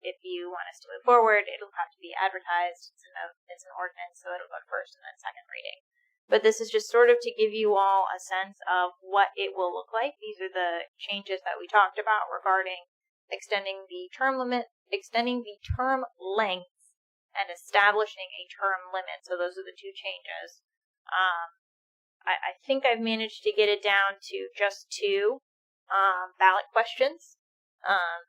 if you want us to move forward, it'll have to be advertised. It's an ordinance, so it'll go first and then second reading. But this is just sort of to give you all a sense of what it will look like. These are the changes that we talked about regarding extending the term limit, extending the term length, and establishing a term limit. So those are the two changes. I think I've managed to get it down to just 2 ballot questions.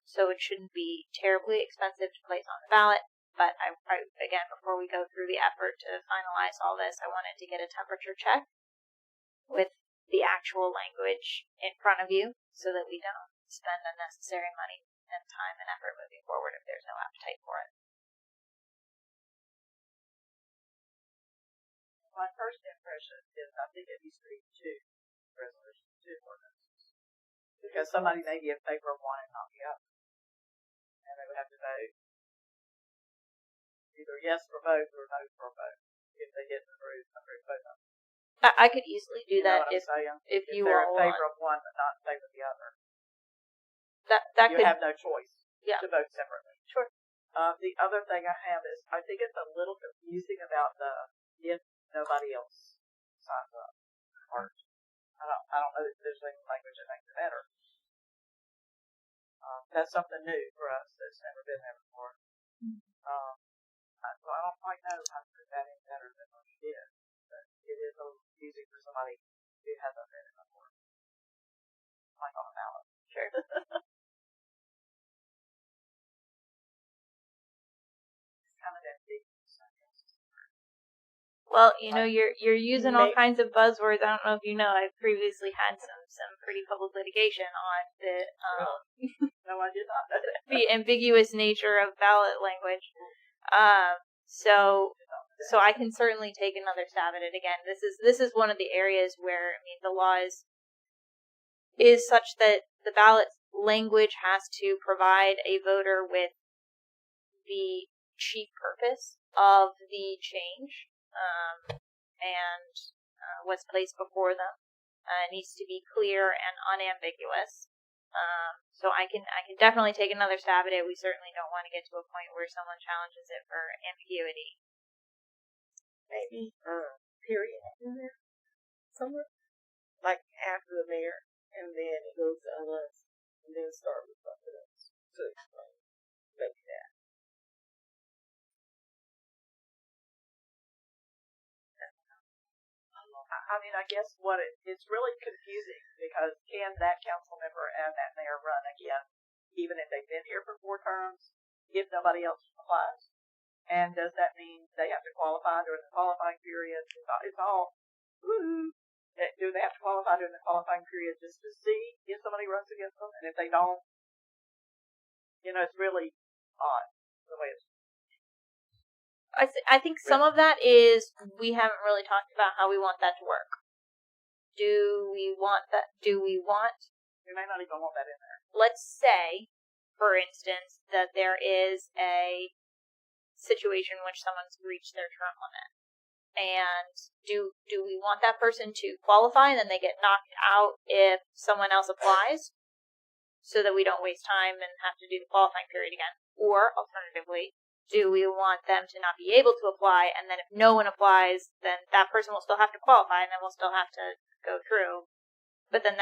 So it shouldn't be terribly expensive to place on the ballot. But I again, before we go through the effort to finalize all this, I wanted to get a temperature check with the actual language in front of you so that we don't spend unnecessary money and time and effort moving forward if there's no appetite for it. My first impression is I think it needs to be 2 resolutions, 2 ordinances. Because somebody may be in favor of one and not the other. And they would have to vote either yes for both or no for both if they didn't approve both of them. I could easily do that if you they're all in favor want. of one but not in favor of the other. That You could have no choice yeah. to vote separately. Sure. The other thing I have is I think it's a little confusing about the if nobody else signs up part. I don't know if there's any language that makes it better. That's something new for us that's never been there before. So I don't quite know how to put that in better than what you did. But it is a little confusing for somebody who hasn't read it before. Like on a ballot. Sure. It's kind of ambiguous, I guess. Well, you're using all kinds of buzzwords. I don't know if you know, I've previously had some pretty public litigation on the No, I did not know that. the ambiguous nature of ballot language. So I can certainly take another stab at it again. This is one of the areas where the law is such that the ballot language has to provide a voter with the chief purpose of the change and what's placed before them. It needs to be clear and unambiguous. So I can definitely take another stab at it. We certainly don't want to get to a point where someone challenges it for ambiguity. Maybe period in there somewhere, like after the mayor, and then it goes to us, and then start with something else to explain. Maybe that. I mean, I guess it's really confusing because can that council member and that mayor run again, even if they've been here for 4 terms, if nobody else applies? And does that mean they have to qualify during the qualifying period? It's all, woo-hoo. Do they have to qualify during the qualifying period just to see if somebody runs against them? And if they don't, it's really odd the way it's. I think some of that is we haven't really talked about how we want that to work. Do we want that? We may not even want that in there. Let's say, for instance, that there is a situation in which someone's reached their term limit. And do we want that person to qualify and then they get knocked out if someone else applies? So that we don't waste time and have to do the qualifying period again. Or, alternatively, do we want them to not be able to apply, and then if no one applies, then that person will still have to qualify, and then we'll still have to go through. But then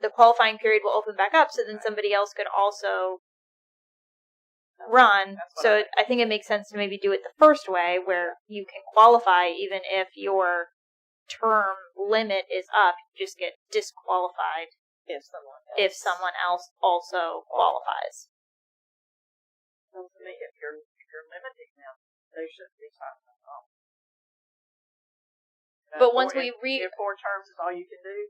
the qualifying period will open back up, so then somebody else could also run. So I think it makes sense to maybe do it the first way, where you can qualify even if your term limit is up, you just get disqualified if someone else also qualifies. So to me, if you're limiting them, they shouldn't be signing up. But once if 4 terms is all you can do,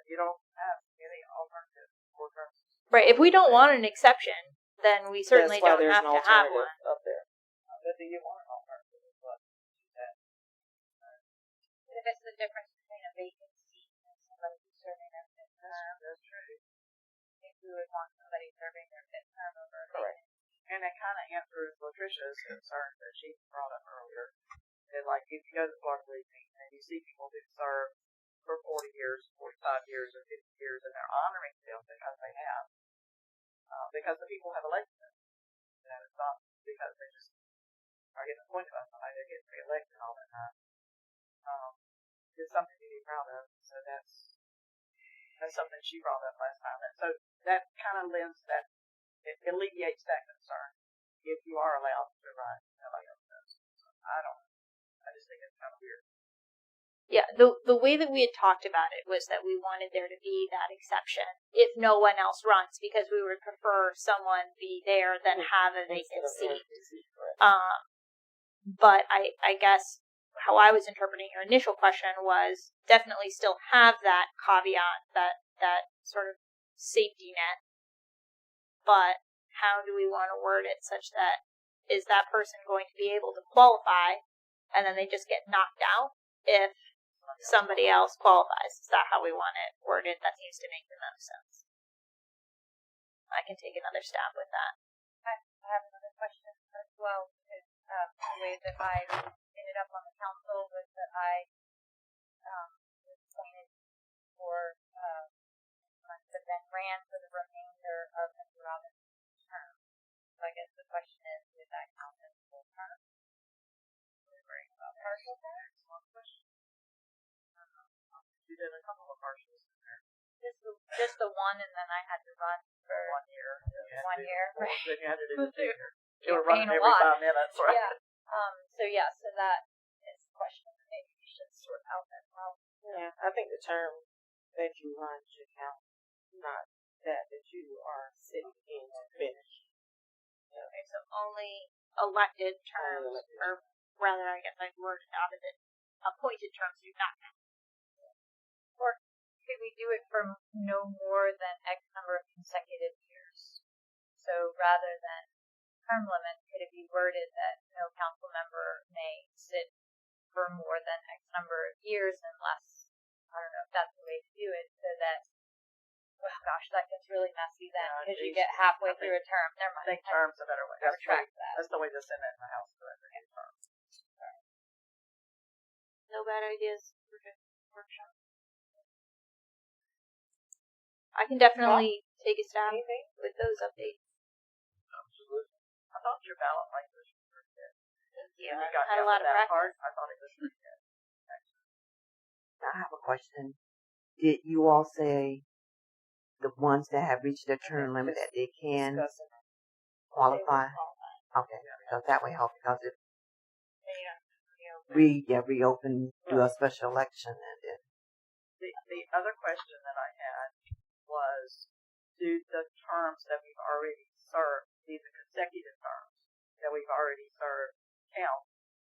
you don't have any alternative 4 terms. Right. If we don't want an exception, then we certainly don't have to have one. Up there. But do you want an alternative? If it's the difference between a vacant seat and somebody who's serving their 5th term, that's true. If we would want somebody serving their 5th term over a Correct. vacant. And that kind of answers Latricia's concern that she brought up earlier. That, like, if you go to the Florida League and you see people who serve for 40 years, 45 years, or 50 years, and they're honoring them because they have, because the people have elected them. It's not because they just are getting appointed by somebody, they're getting re-elected all the time. It's something to be proud of. So that's something she brought up last time. And so that kind of lends that. It alleviates that concern if you are allowed to run. Nobody else does. So I just think it's kind of weird. Yeah, the way that we had talked about it was that we wanted there to be that exception if no one else runs, because we would prefer someone be there than have a vacant seat. But I guess how I was interpreting your initial question was definitely still have that caveat, that sort of safety net. But how do we want to word it such that is that person going to be able to qualify and then they just get knocked out if somebody else qualifies? Is that how we want it worded? That seems to make the most sense. I can take another stab with that. I have another question as well, because the way that I ended up on the council was that I was appointed for but then ran for the remainder of Mr. Robinson's term. So I guess the question is, did that count as full term? Partial term? You did a couple of partials in there. Just the one, and then I had to run for 1 year. 1 year. Right. Then you had to do the 2 year. You were Campaign running every 5 minutes, right? Yeah. So that is the question that maybe we should sort out as well. Yeah, I think the term that you run should count, not that you are sitting in to finish. Okay, so only elected terms, or rather, I guess I'd word it out of it, appointed terms do not count. Or could we do it for no more than X number of consecutive years? So rather than term limit, could it be worded that no council member may sit for more than X number of years unless, I don't know if that's the way to do it, so that, oh gosh, that gets really messy then, because you get halfway through a term. Never mind. I think term's a better way. I retract that. That's the way to send it in the House. In terms. No bad ideas for the workshop. I can definitely take a stab with those updates. Absolutely. I thought your ballot language was pretty good. Thank you. I Had a lot of practice. part. I thought it was pretty good. I have a question. Did you all say the ones that have reached their term limit that they can qualify? Okay, because that would help. Because if we reopen, do a special election, and then The other question that I had was, do the terms that we've already served, these are consecutive terms that we've already served, count,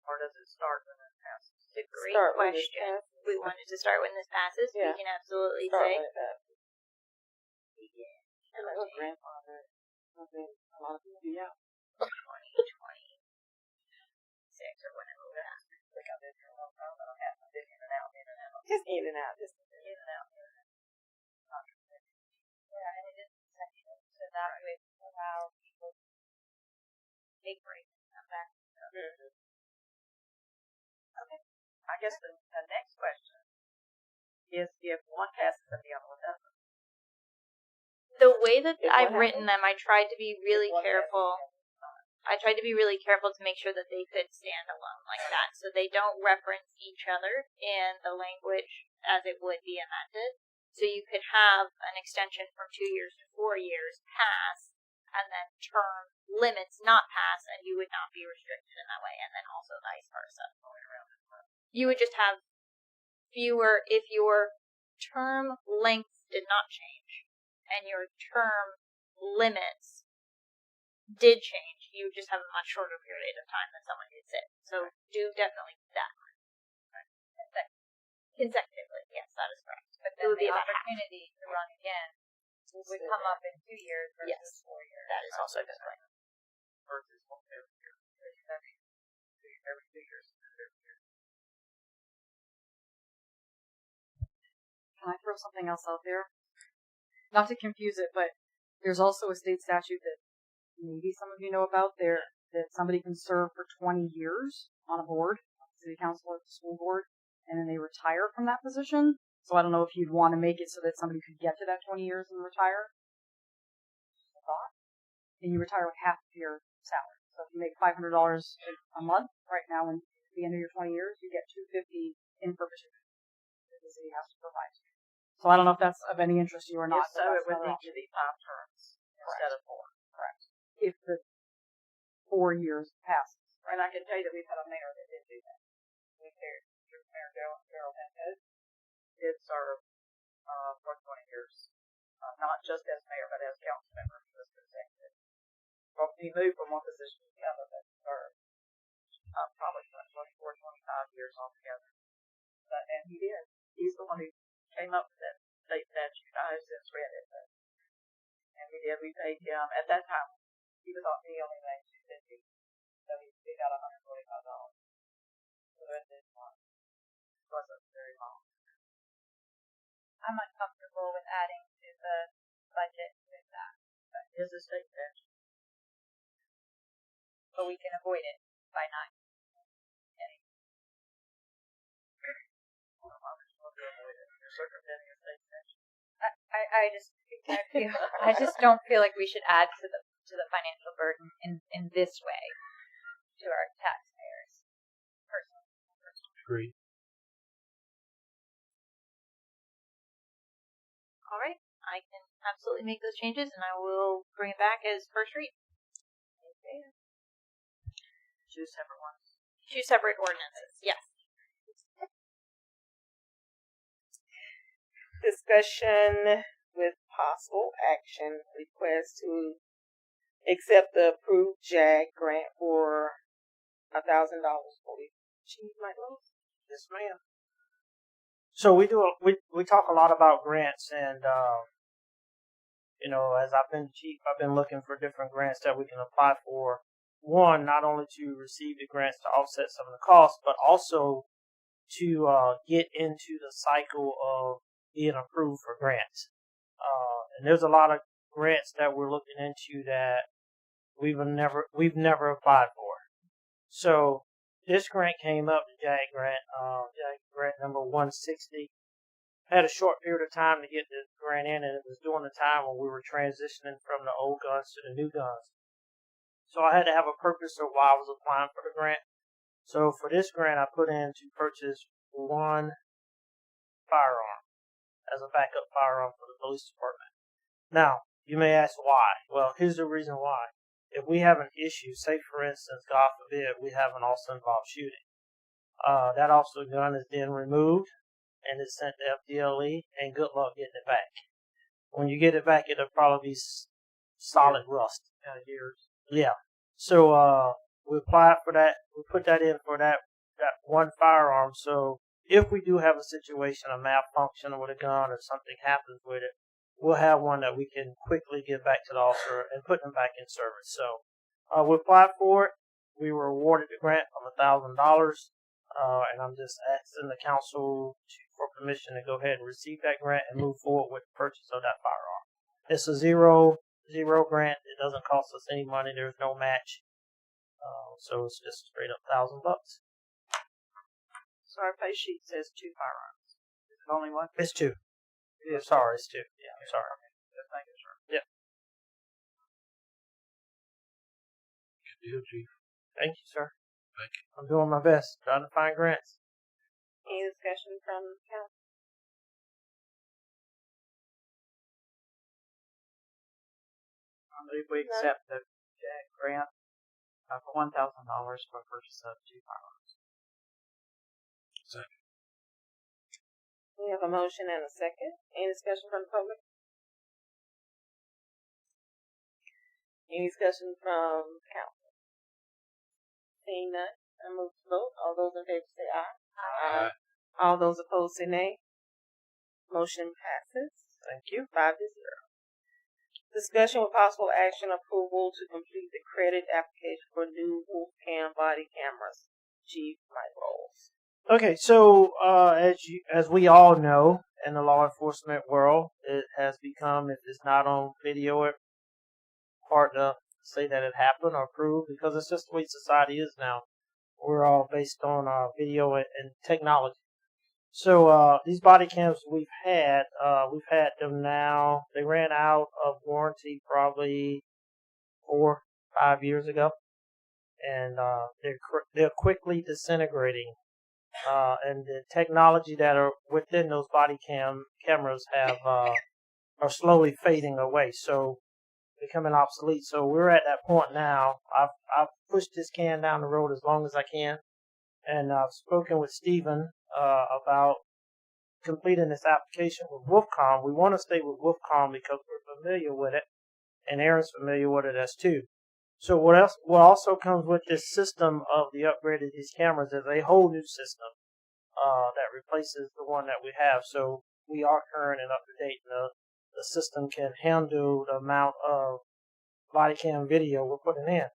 or does it start when it passes? It's a great question. We wanted to start when this passes. Yeah. We can absolutely Start say. with that. And my grandfather, a lot of people, yeah. 2026 or whenever we ask. I think I've been here a long time, but I haven't been in and out, in and out. Just in and out. Just In and out, in and out. Not consecutive. Yeah, and it is consecutive, so that would allow people to take breaks and come back. Okay. I guess the next question is if one passes and the other one doesn't. The way that If I've what written them, I tried to be really One careful. passes and the other doesn't. I tried to be really careful to make sure that they could stand alone like that, so they don't reference each other in the language as it would be amended. So you could have an extension from 2 years to 4 years pass, and then term limits not pass, and you would not be restricted in that way, and then also vice versa. You would just have fewer if your term lengths did not change, and your term limits did change. You would just have a much shorter period of time that someone could sit. So do definitely that. Consecutively, yes, that is correct. But It then would be the about half. opportunity to run again would come up in 2 years versus Yes. 4 years. That is also a good point. Versus one every year. Every 2 years. Every year. Can I throw something else out there? Not to confuse it, but there's also a state statute that maybe some of you know about there that somebody can serve for 20 years on a board, city council or the school board, and then they retire from that position. So I don't know if you'd want to make it so that somebody could get to that 20 years and retire. Just a thought. And you retire with half of your salary. So if you make $500 a month right now, and at the end of your 20 years, you get $250 in perpetuity that the city has to provide to you. So I don't know if that's of any interest to you or not. If so, but it would that's need to be 5 terms instead of 4. correct. If the 4 years passes. And I can tell you that we've had a mayor that did do that. Mayor Darrell did serve for 20 years, not just as mayor, but as council member. He was consecutive. Well, he moved from one position to the other, but served probably 24, 25 years altogether. And he did. He's the one who came up with that state statute. I have since read it. And we did. We paid him, at that time, he only made $250. So he got $145. So that didn't work. It wasn't very long. I'm uncomfortable with adding to the budget with that. That is a state statute. But we can avoid it by not getting. You're circumventing a state statute. I just don't feel like we should add to the financial burden in this way to our taxpayers. Personally. Agreed. All right, I can absolutely make those changes, and I will bring it back as first read. Okay. 2 separate ones. 2 separate ordinances, yes. Discussion with possible action request to accept the approved JAG grant for $1,000 for Chief Michael. Yes, ma'am. So we talk a lot about grants, and as I've been chief, I've been looking for different grants that we can apply for. One, not only to receive the grants to offset some of the costs, but also to get into the cycle of being approved for grants. And there's a lot of grants that we're looking into that we've never applied for. So this grant came up, the JAG grant number 160, had a short period of time to get this grant in, and it was during the time when we were transitioning from the old guns to the new guns. So I had to have a purpose of why I was applying for the grant. So for this grant, I put in to purchase one firearm as a backup firearm for the police department. Now, you may ask why. Well, here's the reason why. If we have an issue, say for instance, God forbid, we have an also involved shooting, that also gun is then removed and is sent to FDLE, and good luck getting it back. When you get it back, it'll probably be solid rust. Years. Yeah. So we applied for that. We put that in for that one firearm. So if we do have a situation, a malfunction with a gun, or something happens with it, we'll have one that we can quickly give back to the officer and put them back in service. So we applied for it. We were awarded the grant of $1,000, and I'm just asking the council for permission to go ahead and receive that grant and move forward with the purchase of that firearm. It's a zero grant. It doesn't cost us any money. There's no match. So it's just straight up $1,000. So our pay sheet says 2 firearms. Is it only one? It's 2. Yeah, sorry, it's 2. Yeah, I'm sorry. Just making sure. Yep. Good deal, Chief. Thank you, sir. Thank you. I'm doing my best, trying to find grants. Any discussion from the council? I move we accept the grant for $1,000 for purchase of 2 firearms. Second. We have a motion and a second. Any discussion from the public? Any discussion from council? Seeing none, I move to vote. All those in favor say aye. Aye. All those opposed say nay. Motion passes. Thank you. 5-0. Discussion with possible action approval to complete the credit application for new Wolfcam body cameras. Chief Mike Rolls. Okay, so as we all know, in the law enforcement world, it has become, if it's not on video, it's hard to say that it happened or prove, because it's just the way society is now. We're all based on video and technology. So these body cams we've had them now. They ran out of warranty probably 4 or 5 years ago, and they're quickly disintegrating. And the technology that are within those body cameras are slowly fading away, so becoming obsolete. So we're at that point now. I've pushed this can down the road as long as I can, and I've spoken with Stephen about completing this application with Wolfcom. We want to stay with Wolfcom because we're familiar with it, and Aaron's familiar with it as too. So what also comes with this system of the upgrade of these cameras is a whole new system that replaces the one that we have. So we are current and up to date. The system can handle the amount of body cam video we're putting in.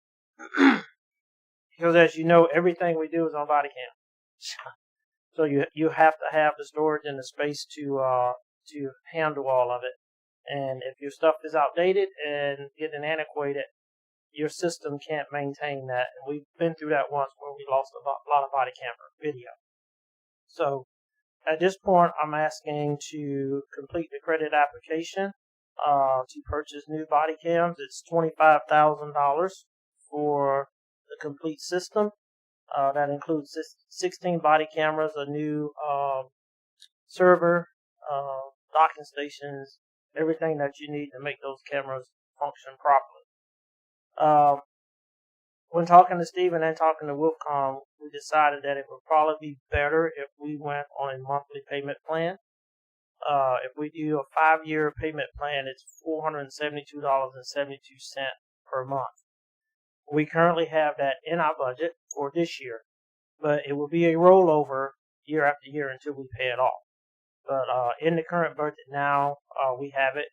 Because as you know, everything we do is on body cam. So you have to have the storage and the space to handle all of it. And if your stuff is outdated and getting antiquated, your system can't maintain that. And we've been through that once where we lost a lot of body camera video. So at this point, I'm asking to complete the credit application to purchase new body cams. It's $25,000 for the complete system. That includes 16 body cameras, a new server, docking stations, everything that you need to make those cameras function properly. When talking to Stephen and talking to Wolfcom, we decided that it would probably be better if we went on a monthly payment plan. If we do a 5-year payment plan, it's $472.72 per month. We currently have that in our budget for this year, but it will be a rollover year after year until we pay it off. But in the current budget now, we have it.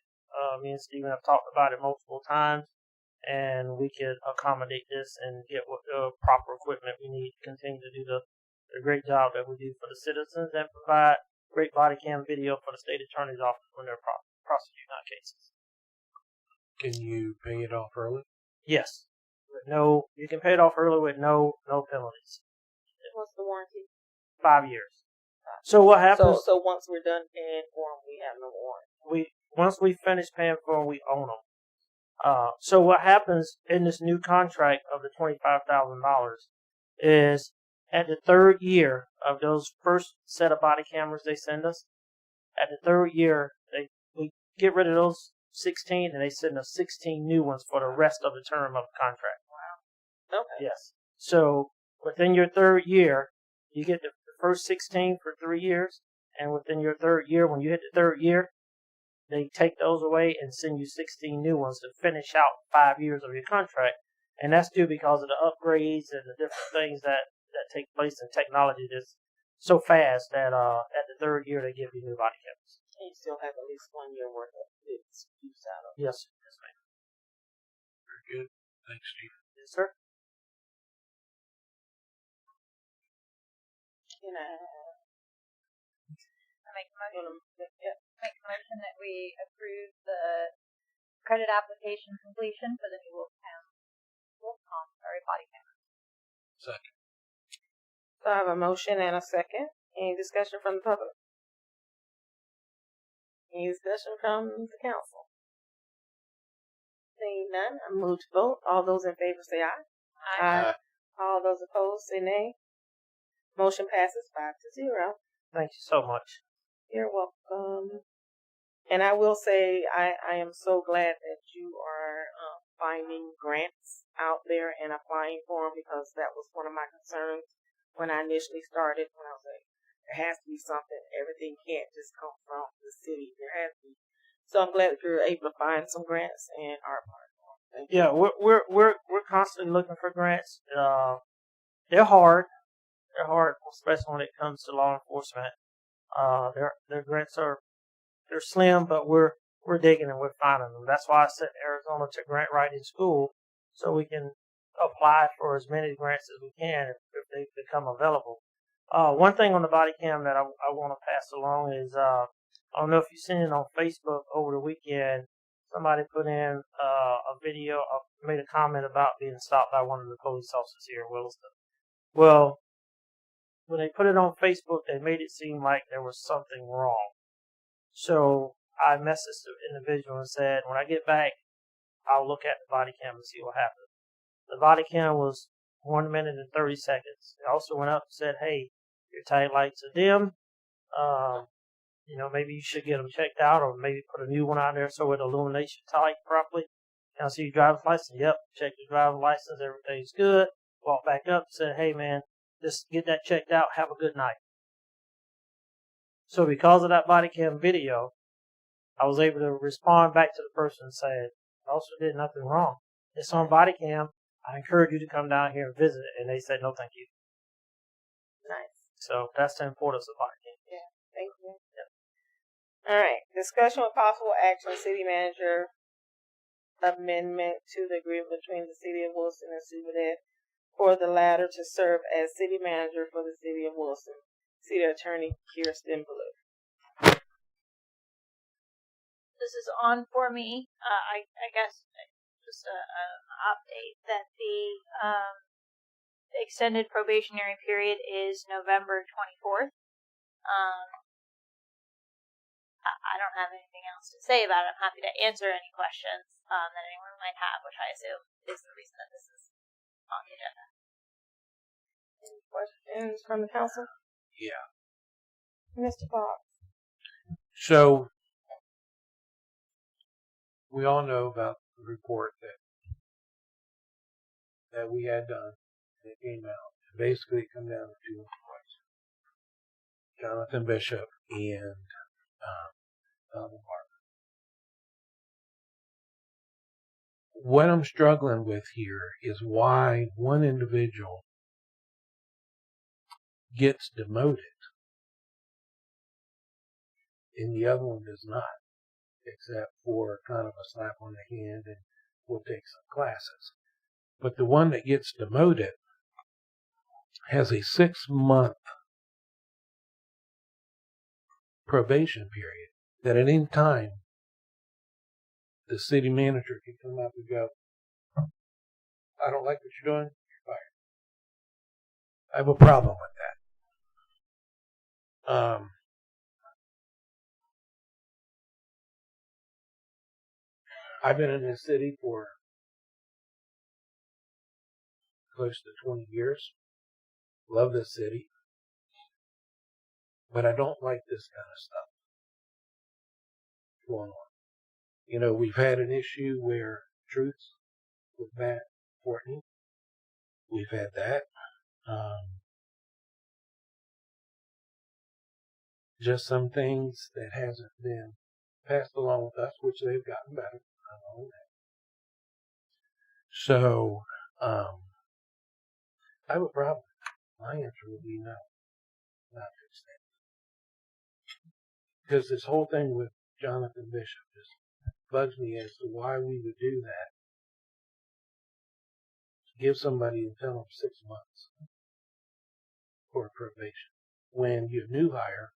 Me and Stephen have talked about it multiple times, and we could accommodate this and get what the proper equipment we need to continue to do the great job that we do for the citizens and provide great body cam video for the state attorney's office when they're prosecuting our cases. Can you pay it off early? Yes. You can pay it off early with no penalties. What's the warranty? 5 years. So what happens? So once we're done paying for them, we have no warranty. Once we finish paying for them, we own them. So what happens in this new contract of the $25,000 is at the third year of those first set of body cameras they send us, at the third year we get rid of those 16 and they send us 16 new ones for the rest of the term of the contract. Wow. Okay. Yes. So within your third year, you get the first 16 for 3 years, and within your third year, when you hit the third year, they take those away and send you 16 new ones to finish out 5 years of your contract. And that's due because of the upgrades and the different things that take place in technology that's so fast that at the third year they give you new body cameras. And you still have at least 1 year worth of use out of it. Yes, yes, ma'am. Very good. Thanks, Steve. Yes, sir. Can I make a motion? Yeah. Make a motion that we approve the credit application completion for the new Wolftown body camera. Second. So I have a motion and a second. Any discussion from the public? Any discussion from the council? Seeing none, I move to vote. All those in favor say aye. Aye. All those opposed say nay. Motion passes 5-0. Thank you so much. You're welcome. And I will say I am so glad that you are finding grants out there and applying for them, because that was one of my concerns when I initially started, when I was like, there has to be something. Everything can't just come from the city. There has to be. So I'm glad that you're able to find some grants and are applying for them. Yeah, we're constantly looking for grants. They're hard. They're hard, especially when it comes to law enforcement. Their grants they're slim, but we're digging and we're finding them. That's why I sent Arizona to grant writing school, so we can apply for as many grants as we can if they become available. One thing on the body cam that I want to pass along is I don't know if you've seen it on Facebook over the weekend. Somebody put in a video, made a comment about being stopped by one of the police officers here in Williston. Well, when they put it on Facebook, they made it seem like there was something wrong. So I messaged the individual and said, when I get back, I'll look at the body cam and see what happened. The body cam was 1 minute and 30 seconds. They also went up and said, hey, your tail lights are dim. Maybe you should get them checked out, or maybe put a new one on there so it illuminates your tail properly. Can I see your driver's license? Yep. Check your driver's license. Everything's good. Walked back up and said, hey, man, just get that checked out. Have a good night. So because of that body cam video, I was able to respond back to the person and say, I also did nothing wrong. It's on body cam. I encourage you to come down here and visit it. And they said, no, thank you. Nice. So that's the importance of body cam. Yeah, thank you. Yeah. All right. Discussion with possible action, city manager amendment to the agreement between the city of Williston and Beaudet for the latter to serve as city manager for the city of Williston. City Attorney Kiersten, Ballou. This is on for me. I guess just an update that the extended probationary period is November 24th. I don't have anything else to say about it. I'm happy to answer any questions that anyone might have, which I assume is the reason that this is on the agenda. Any questions from the council? Yeah. Mr. Fox. So, we all know about the report that we had done, and it came out. Basically, it come down to two points: Jonathan Bishop and Donald Barber. What I'm struggling with here is why one individual gets demoted and the other one does not, except for kind of a slap on the hand and we'll take some classes. But the one that gets demoted has a 6-month probation period that at any time the city manager can come up and go, I don't like what you're doing, you're fired. I have a problem with I've been in this city for close to 20 years. Love this city. But I don't like this kind of stuff going on. You know, we've had an issue where Truths with Matt Courtney. We've had that. Just some things that hasn't been passed along with us, which they've gotten better. I know that. So, I have a problem. My answer would be no, not to extend. Because this whole thing with Jonathan Bishop just bugs me as to why we would do that. Give somebody and tell them 6 months for probation. When your new hire,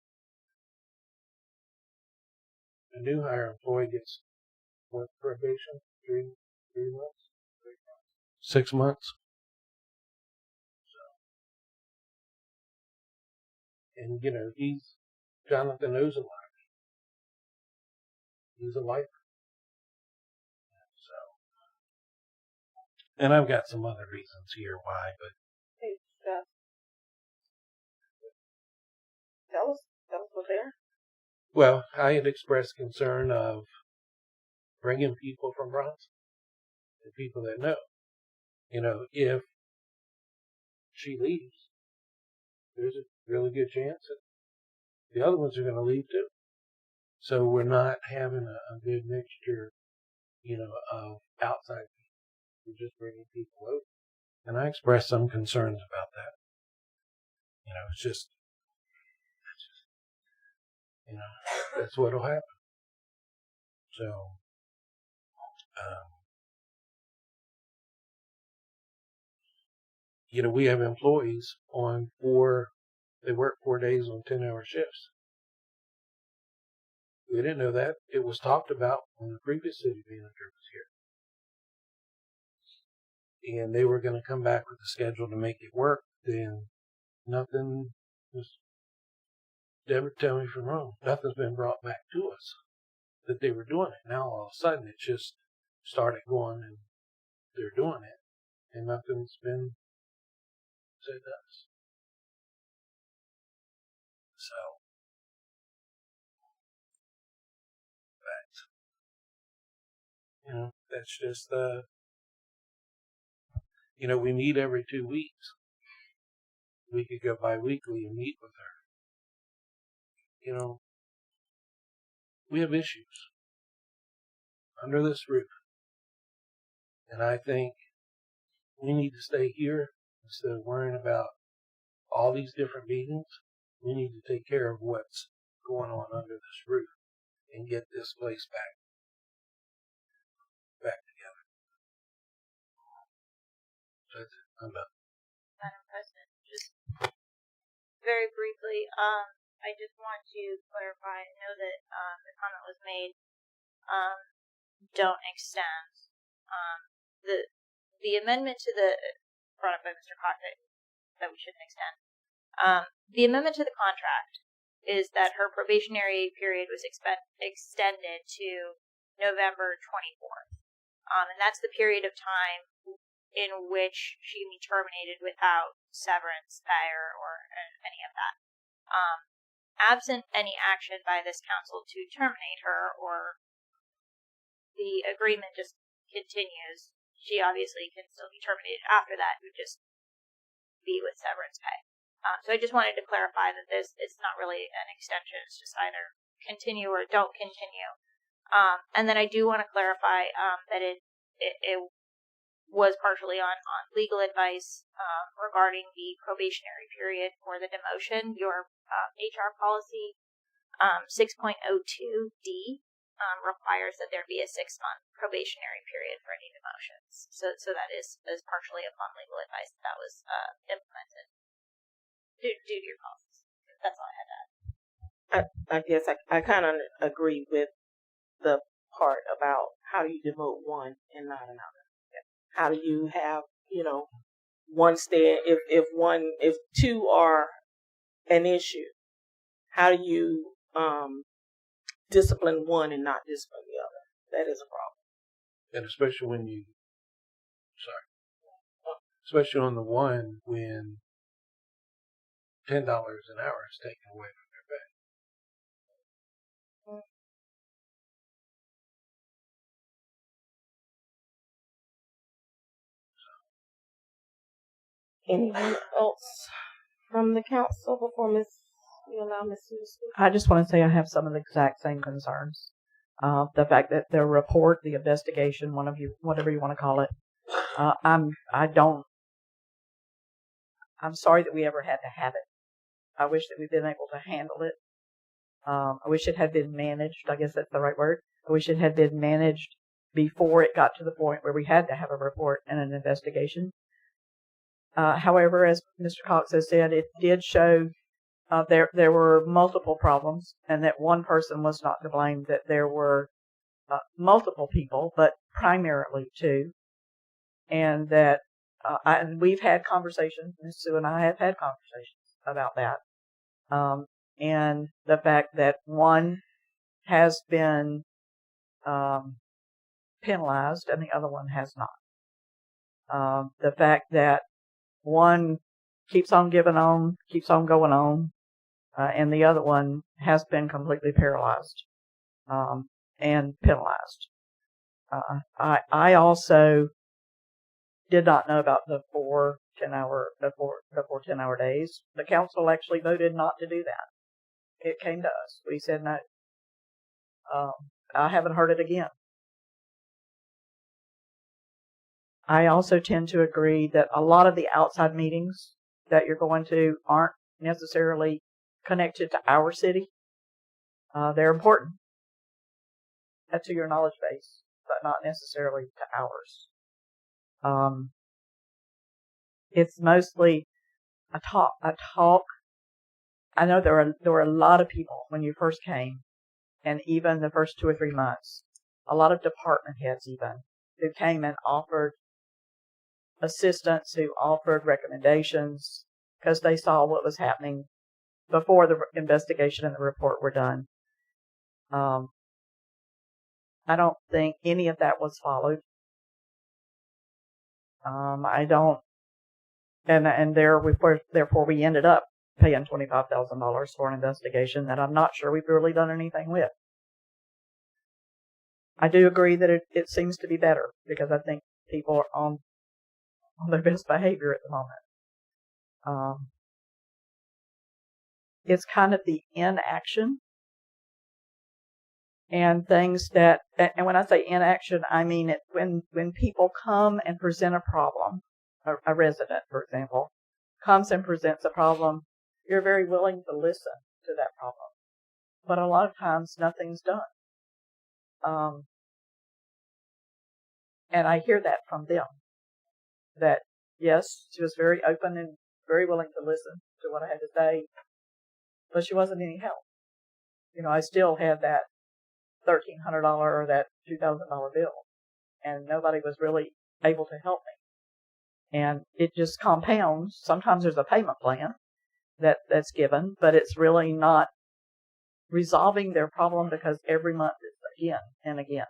a new hire employee gets what probation? 3 months? 6 months? So, and you know, Jonathan knows a lot. He's a lifer. So, and I've got some other reasons here why, but. Hey, Steph. Tell us what there. Well, I had expressed concern of bringing people from Bronx, the people that know. You know, if she leaves, there's a really good chance that the other ones are going to leave too. So we're not having a good mixture, you know, of outside people. We're just bringing people over. And I expressed some concerns about that. You know, it's just you know, that's what'll happen. So, you know, we have employees they work 4 days on 10-hour shifts. We didn't know that. It was talked about when the previous city manager was here. And they were going to come back with a schedule to make it work. Then nothing was, Debra, tell me if I'm wrong, nothing's been brought back to us that they were doing it. Now all of a sudden it just started going and they're doing it. And nothing's been said to us. So, but, you know, that's just, you know, we meet every 2 weeks. We could go bi-weekly and meet with her. You know, we have issues under this roof. And I think we need to stay here instead of worrying about all these different meetings. We need to take care of what's going on under this roof and get this place back together. So that's it. I'm done. Madam President, just very briefly, I just want to clarify. I know that the comment was made. Don't extend. The amendment to the brought up by Mr. Cockett that we shouldn't extend. The amendment to the contract is that her probationary period was extended to November 24th. And that's the period of time in which she can be terminated without severance pay or any of that. Absent any action by this council to terminate her, or the agreement just continues, she obviously can still be terminated after that. It would just be with severance pay. So I just wanted to clarify that it's not really an extension. It's just either continue or don't continue. And then I do want to clarify that it was partially on legal advice regarding the probationary period for the demotion. Your HR policy 6.02D requires that there be a 6-month probationary period for any demotions. So that is partially upon legal advice that was implemented due to your policies. That's all I had to add. I guess I kind of agree with the part about how you demote one and not another. How do you have, you know, one stand if two are an issue, how do you discipline one and not discipline the other? That is a problem. And especially especially on the one when $10 an hour is taken away from their pay. Anyone else from the council before we allow Ms. Sue to speak? I just want to say I have some of the exact same concerns. The fact that the report, the investigation, whatever you want to call it, I'm sorry that we ever had to have it. I wish that we'd been able to handle it. I wish it had been managed. I guess that's the right word. I wish it had been managed before it got to the point where we had to have a report and an investigation. However, as Mr. Cox has said, it did show there were multiple problems, and that one person was not to blame, that there were multiple people, but primarily two, and that we've had conversations, Ms. Sue and I have had conversations about that, and the fact that one has been penalized and the other one has not. The fact that one keeps on giving on, keeps on going on, and the other one has been completely paralyzed and penalized. I also did not know about the 4 10-hour days. The council actually voted not to do that. It came to us. We said no. I haven't heard it again. I also tend to agree that a lot of the outside meetings that you're going to aren't necessarily connected to our city. They're important to your knowledge base, but not necessarily to ours. It's mostly a talk. I know there were a lot of people when you first came, and even the first 2 or 3 months, a lot of department heads even, who came and offered assistance, who offered recommendations, because they saw what was happening before the investigation and the report were done. I don't think any of that was followed. I don't, and therefore we ended up paying $25,000 for an investigation that I'm not sure we've really done anything with. I do agree that it seems to be better, because I think people are on their best behavior at the moment. It's kind of the inaction and things that, and when I say inaction, I mean it when people come and present a problem, a resident, for example, comes and presents a problem, you're very willing to listen to that problem. But a lot of times nothing's done. And I hear that from them. That, yes, she was very open and very willing to listen to what I had to say, but she wasn't any help. You know, I still had that $1,300 or that $2,000 bill, and nobody was really able to help me. And it just compounds. Sometimes there's a payment plan that's given, but it's really not resolving their problem, because every month it's again and again.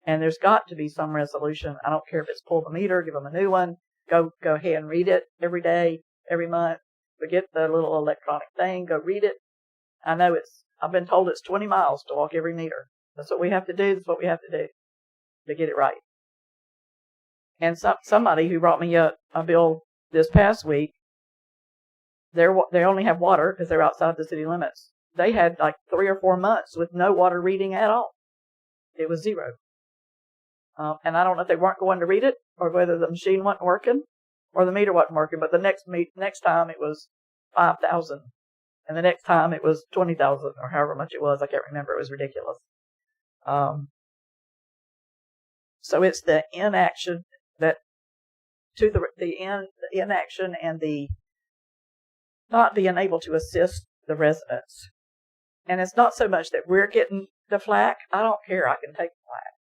And there's got to be some resolution. I don't care if it's pull the meter, give them a new one, go ahead and read it every day, every month. Forget the little electronic thing, go read it. I know I've been told it's 20 miles to walk every meter. That's what we have to do. That's what we have to do to get it right. And somebody who brought me a bill this past week, they only have water because they're outside the city limits. They had like 3 or 4 months with no water reading at all. It was zero. And I don't know if they weren't going to read it, or whether the machine wasn't working, or the meter wasn't working. But the next time it was 5,000, and the next time it was 20,000, or however much it was. I can't remember. It was ridiculous. So it's the inaction the inaction and the not being able to assist the residents. And it's not so much that we're getting the flack. I don't care. I can take the flack.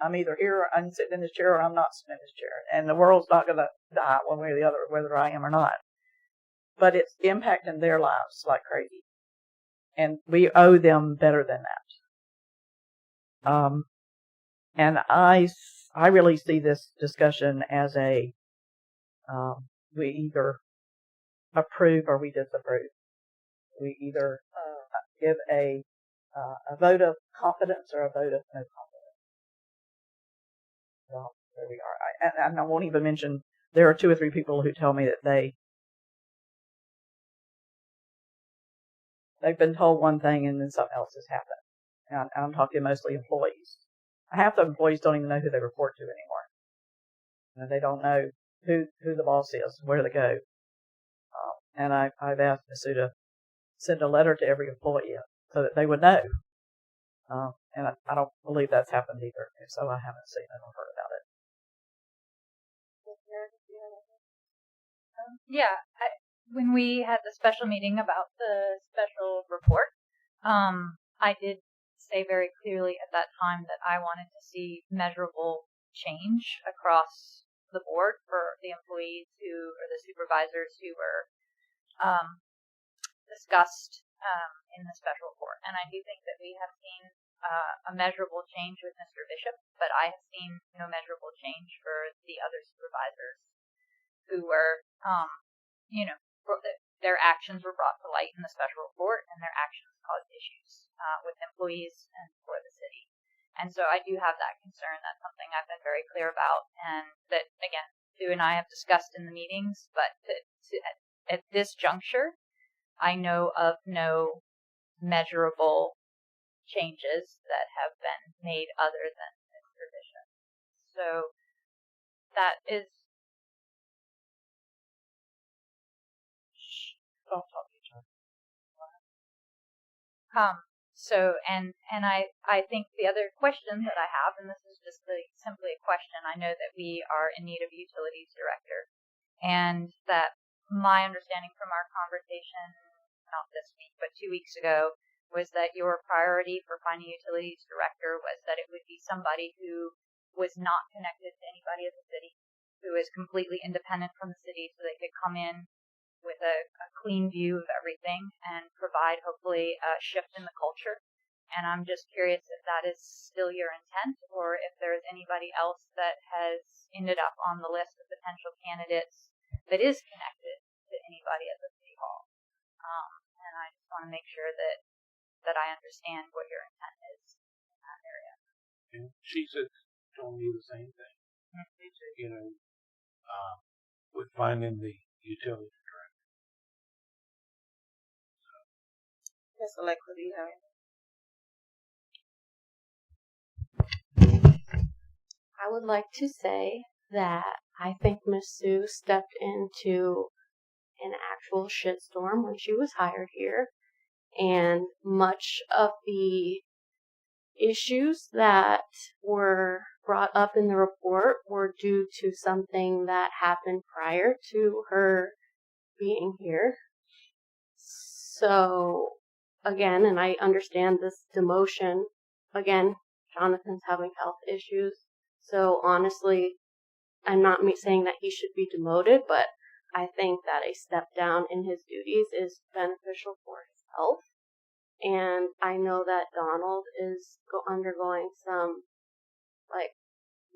I'm either here, or I'm sitting in this chair, or I'm not sitting in this chair. And the world's not going to die one way or the other, whether I am or not. But it's impacting their lives like crazy. and we owe them better than that. And I really see this discussion as we either approve or we disapprove. We either give a vote of confidence or a vote of no confidence. Well, there we are. And I won't even mention, there are 2 or 3 people who tell me that they've been told one thing and then something else has happened. And I'm talking mostly employees. Half the employees don't even know who they report to anymore. They don't know who the boss is, where to go. And I've asked Ms. Sue to send a letter to every employee so that they would know. And I don't believe that's happened either. If so, I haven't seen it or heard about it. Yeah, when we had the special meeting about the special report, I did say very clearly at that time that I wanted to see measurable change across the board for the employees or the supervisors who were discussed in the special report. And I do think that we have seen a measurable change with Mr. Bishop, but I have seen no measurable change for the other supervisors who were, their actions were brought to light in the special report, and their actions caused issues with employees and for the city. And so I do have that concern. That's something I've been very clear about, and that, again, Sue and I have discussed in the meetings, but at this juncture, I know of no measurable changes that have been made other than Mr. Bishop. So that is. Don't talk to each other. I think the other question that I have, and this is just simply a question, I know that we are in need of a utilities director, and that my understanding from our conversation, not this week, but 2 weeks ago, was that your priority for finding a utilities director was that it would be somebody who was not connected to anybody at the city, who is completely independent from the city, so they could come in with a clean view of everything and provide, hopefully, a shift in the culture. And I'm just curious if that is still your intent, or if there's anybody else that has ended up on the list of potential candidates that is connected to anybody at the city hall. And I just want to make sure that I understand what your intent is in that area. And she said, told me the same thing. With finding the utility director. Yes, Alexa, do you have anything? I would like to say that I think Miss Sue stepped into an actual shitstorm when she was hired here, and much of the issues that were brought up in the report were due to something that happened prior to her being here. So, again, and I understand this demotion, again, Jonathan's having health issues. So honestly, I'm not saying that he should be demoted, but I think that a step down in his duties is beneficial for his health. And I know that Donald is undergoing some,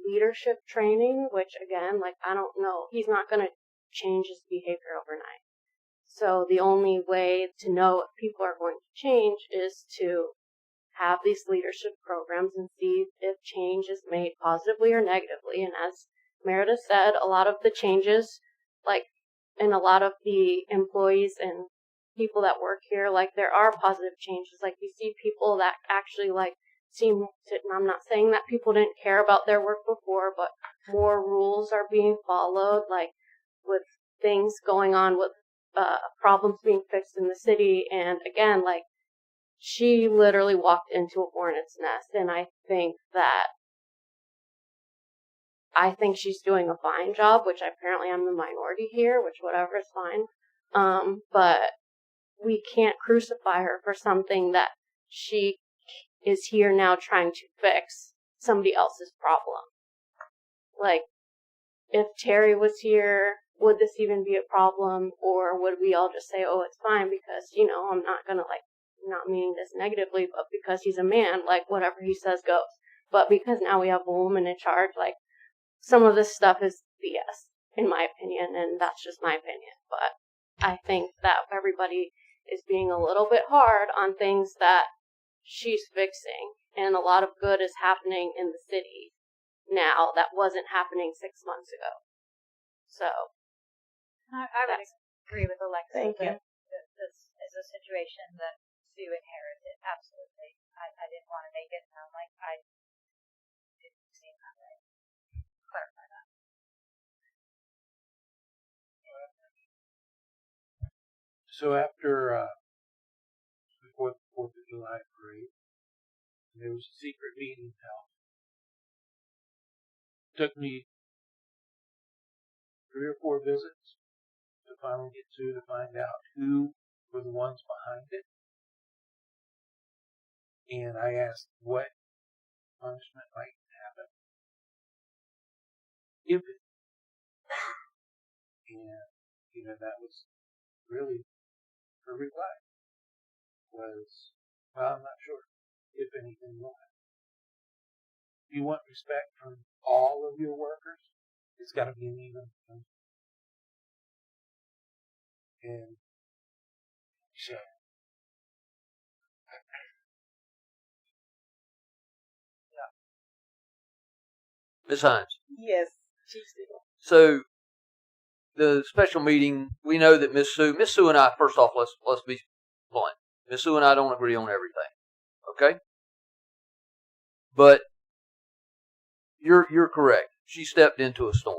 leadership training, which again, I don't know, he's not going to change his behavior overnight. So the only way to know if people are going to change is to have these leadership programs and see if change is made positively or negatively. And as Meredith said, a lot of the changes, and a lot of the employees and people that work here, there are positive changes. You see people that actually, seem to, and I'm not saying that people didn't care about their work before, but more rules are being followed, with things going on with problems being fixed in the city. And again, she literally walked into a hornet's nest, and I think she's doing a fine job, which apparently I'm the minority here, which whatever is fine. But we can't crucify her for something that she is here now trying to fix somebody else's problem. If Terry was here, would this even be a problem, or would we all just say, oh, it's fine because, I'm not going to not meaning this negatively, but because he's a man, like whatever he says goes. But because now we have a woman in charge, like some of this stuff is BS, in my opinion, and that's just my opinion. But I think that everybody is being a little bit hard on things that she's fixing, and a lot of good is happening in the city now that wasn't happening 6 months ago. So I would agree with Alexa. Thank you. That this is a situation that Sue inherited. Absolutely. I didn't want to make it sound like I didn't seem that way. Clarify that. So after, before the 4th of July parade, there was a secret meeting held. Took me 3 or 4 visits to finally get Sue to find out who were the ones behind it. And I asked what punishment might happen if it. And, that was really her reply was, well, I'm not sure if anything will happen. If you want respect from all of your workers, it's got to be an even. And so, Ms. Hinds. Yes, Chief Steele. So the special meeting, we know that Miss Sue and I, first off, let's be blunt. Miss Sue and I don't agree on everything. Okay? But you're correct. She stepped into a storm.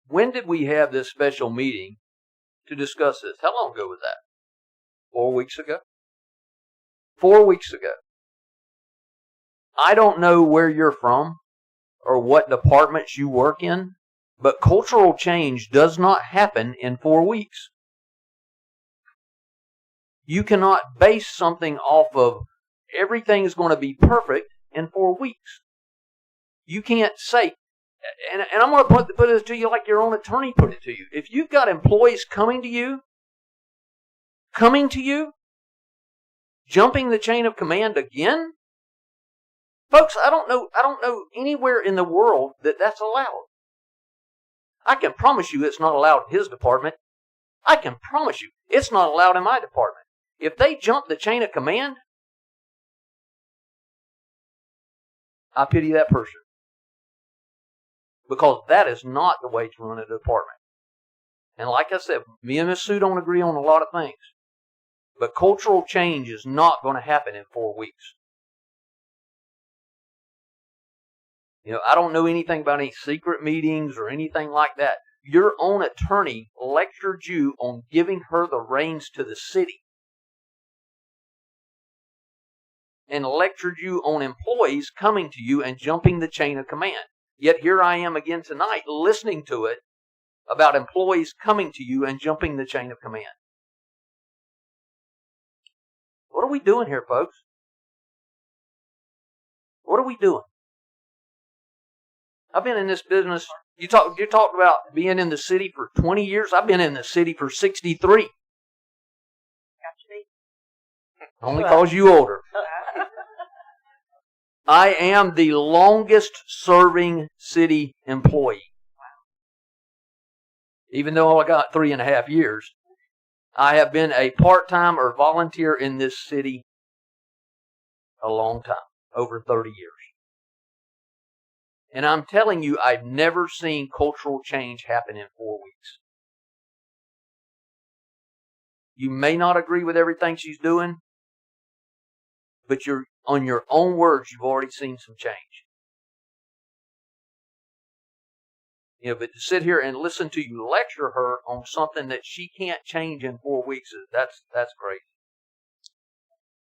When did we have this special meeting to discuss this? How long ago was that? 4 weeks ago? 4 weeks ago. I don't know where you're from or what departments you work in, but cultural change does not happen in 4 weeks. You cannot base something off of everything is going to be perfect in 4 weeks. You can't say, and I'm going to put it to you like your own attorney put it to you. If you've got employees coming to you, jumping the chain of command again, folks, I don't know anywhere in the world that that's allowed. I can promise you it's not allowed in his department. I can promise you it's not allowed in my department. If they jump the chain of command, I pity that person. Because that is not the way to run a department. And like I said, me and Miss Sue don't agree on a lot of things. But cultural change is not going to happen in 4 weeks. I don't know anything about any secret meetings or anything like that. Your own attorney lectured you on giving her the reins to the city. And lectured you on employees coming to you and jumping the chain of command. Yet here I am again tonight listening to it about employees coming to you and jumping the chain of command. What are we doing here, folks? What are we doing? I've been in this business. You talked about being in the city for 20 years. I've been in the city for 63. Only because you older. I am the longest serving city employee. Even though I got 3.5 years, I have been a part-time or volunteer in this city a long time, over 30 years. And I'm telling you, I've never seen cultural change happen in 4 weeks. You may not agree with everything she's doing, but on your own words, you've already seen some change. But to sit here and listen to you lecture her on something that she can't change in 4 weeks, that's crazy.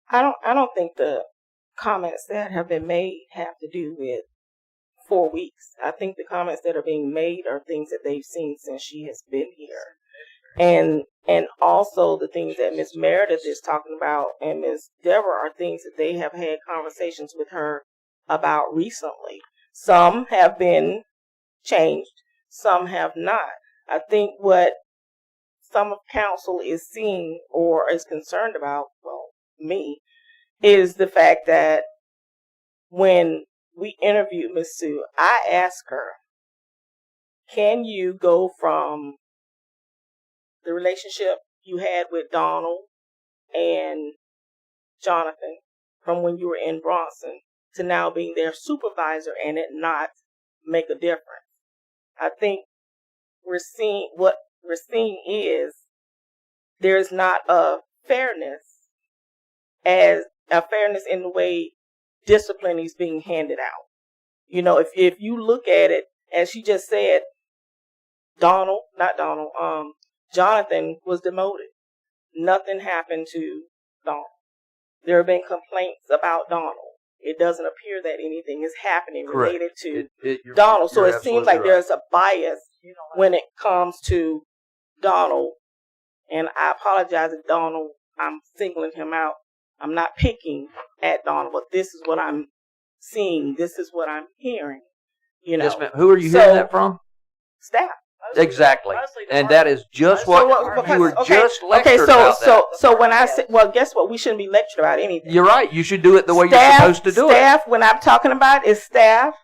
I don't think the comments that have been made have to do with 4 weeks. I think the comments that are being made are things that they've seen since she has been here. And also the things that Ms. Meredith is talking about and Ms. Debra are things that they have had conversations with her about recently. Some have been changed, some have not. I think what some of council is seeing or is concerned about, well, me, is the fact that when we interviewed Miss Sue, I asked her, can you go from the relationship you had with Donald and Jonathan from when you were in Bronson to now being their supervisor and it not make a difference? I think what we're seeing is there's not a fairness in the way discipline is being handed out. You know, if you look at it, as she just said, Jonathan was demoted. Nothing happened to Donald. There have been complaints about Donald. It doesn't appear that anything is happening related to Donald. So it seems like there's a bias when it comes to Donald. And I apologize if Donald, I'm singling him out. I'm not picking at Donald, but this is what I'm seeing. This is what I'm hearing. You know. Yes, ma'am. Who are you hearing that from? Staff. Exactly. And that is just what you were just lectured about. So when I say, well, guess what? We shouldn't be lectured about anything. You're right. You should do it the way you're supposed to do it. Staff, when I'm talking about, is staff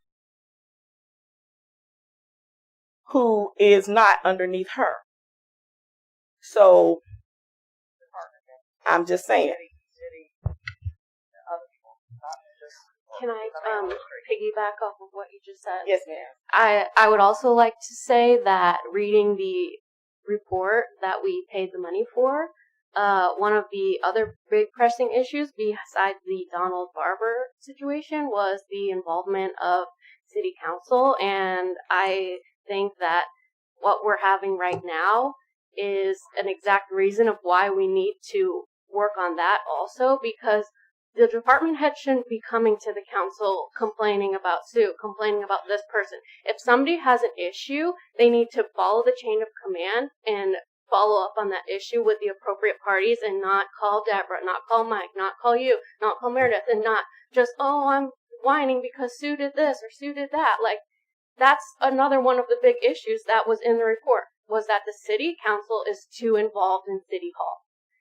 who is not underneath her. So I'm just saying. Can I piggyback off of what you just said? Yes, ma'am. I would also like to say that reading the report that we paid the money for, one of the other big pressing issues besides the Donald Barber situation was the involvement of city council, and I think that what we're having right now is an exact reason of why we need to work on that also, because the department head shouldn't be coming to the council complaining about Sue, complaining about this person. If somebody has an issue, they need to follow the chain of command and follow up on that issue with the appropriate parties and not call Debra, not call Mike, not call you, not call Meredith, and not just, oh, I'm whining because Sue did this or Sue did that. Like, that's another one of the big issues that was in the report, was that the city council is too involved in City Hall.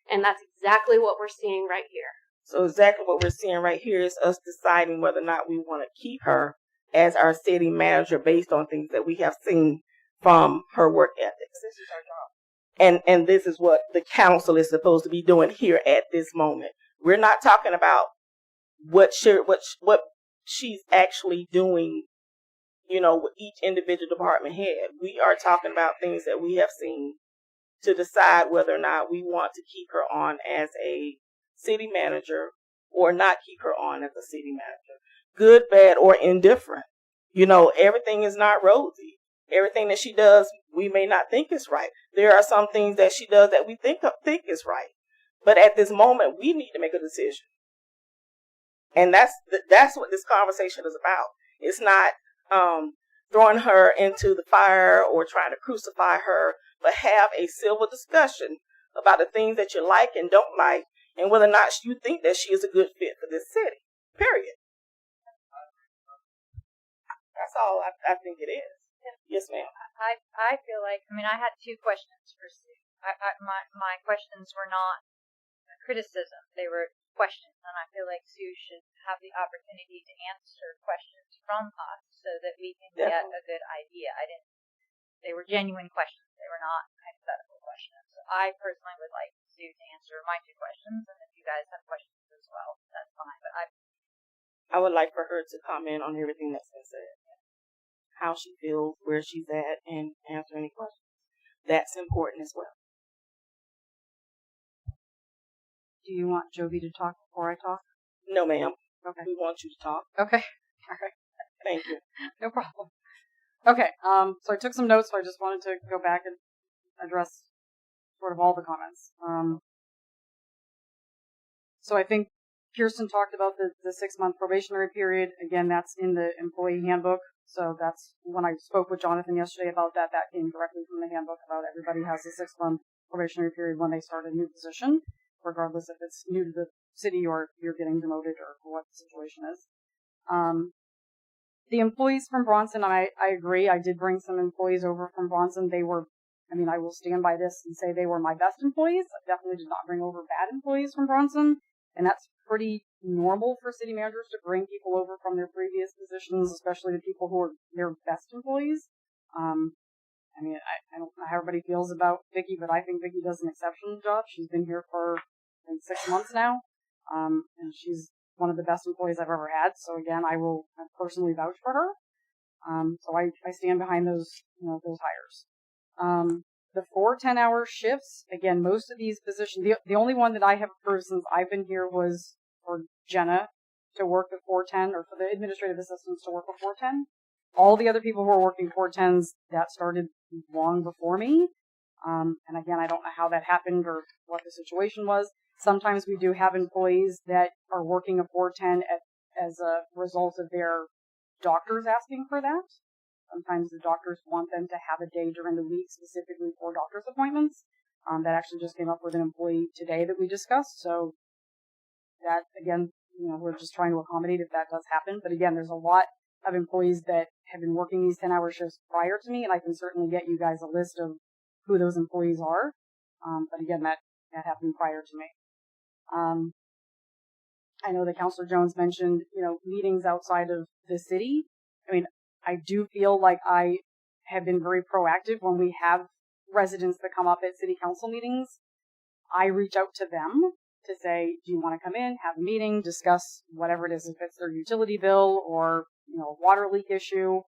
And that's exactly what we're seeing right here. So exactly what we're seeing right here is us deciding whether or not we want to keep her as our city manager based on things that we have seen from her work ethics. This is her job. And this is what the council is supposed to be doing here at this moment. We're not talking about what she's actually doing, you know, with each individual department head. We are talking about things that we have seen to decide whether or not we want to keep her on as a city manager or not keep her on as a city manager. Good, bad, or indifferent. You know, everything is not rosy. Everything that she does, we may not think is right. There are some things that she does that we think is right. But at this moment, we need to make a decision. And that's what this conversation is about. It's not throwing her into the fire or trying to crucify her, but have a civil discussion about the things that you like and don't like, and whether or not you think that she is a good fit for this city. Period. That's all I think it is. Yes, ma'am. I feel like, I mean, I had two questions for Sue. My questions were not criticism. They were questions, and I feel like Sue should have the opportunity to answer questions from us so that we can get a good idea. They were genuine questions. They were not hypothetical questions. So I personally would like Sue to answer my two questions, and if you guys have questions as well, that's fine. But I would like for her to comment on everything that's been said, how she feels, where she's at, and answer any questions. That's important as well. Do you want Jovi to talk before I talk? No, ma'am. Okay. We want you to talk. Okay. All right. Thank you. No problem. Okay. So I took some notes, so I just wanted to go back and address sort of all the comments. So I think Kiersten talked about the 6-month probationary period. Again, that's in the employee handbook. So that's when I spoke with Jonathan yesterday about that. That came directly from the handbook about everybody has a 6-month probationary period when they start a new position, regardless if it's new to the city or you're getting demoted or what the situation is. The employees from Bronson, I agree. I did bring some employees over from Bronson. They were I mean, I will stand by this and say they were my best employees. I definitely did not bring over bad employees from Bronson, and that's pretty normal for city managers to bring people over from their previous positions, especially the people who are their best employees. I mean, I don't know how everybody feels about Vicki, but I think Vicki does an exceptional job. She's been here for, I think, 6 months now, and she's one of the best employees I've ever had. So again, I will personally vouch for her. So I stand behind those, those hires. The 4 10-hour shifts, again, most of these positions, the only one that I have approved since I've been here was for Jenna to work the 410, or for the administrative assistants to work the 410. All the other people who are working 410s, that started long before me. And again, I don't know how that happened or what the situation was. Sometimes we do have employees that are working a 410 as a result of their doctors asking for that. Sometimes the doctors want them to have a day during the week specifically for doctor's appointments. That actually just came up with an employee today that we discussed. So that, again, we're just trying to accommodate if that does happen. But again, there's a lot of employees that have been working these 10-hour shifts prior to me, and I can certainly get you guys a list of who those employees are. But again, that happened prior to me. I know that Councilor Jones mentioned, meetings outside of the city. I mean, I do feel like I have been very proactive when we have residents that come up at city council meetings. I reach out to them to say, do you want to come in, have a meeting, discuss whatever it is, if it's their utility bill or, a water leak issue.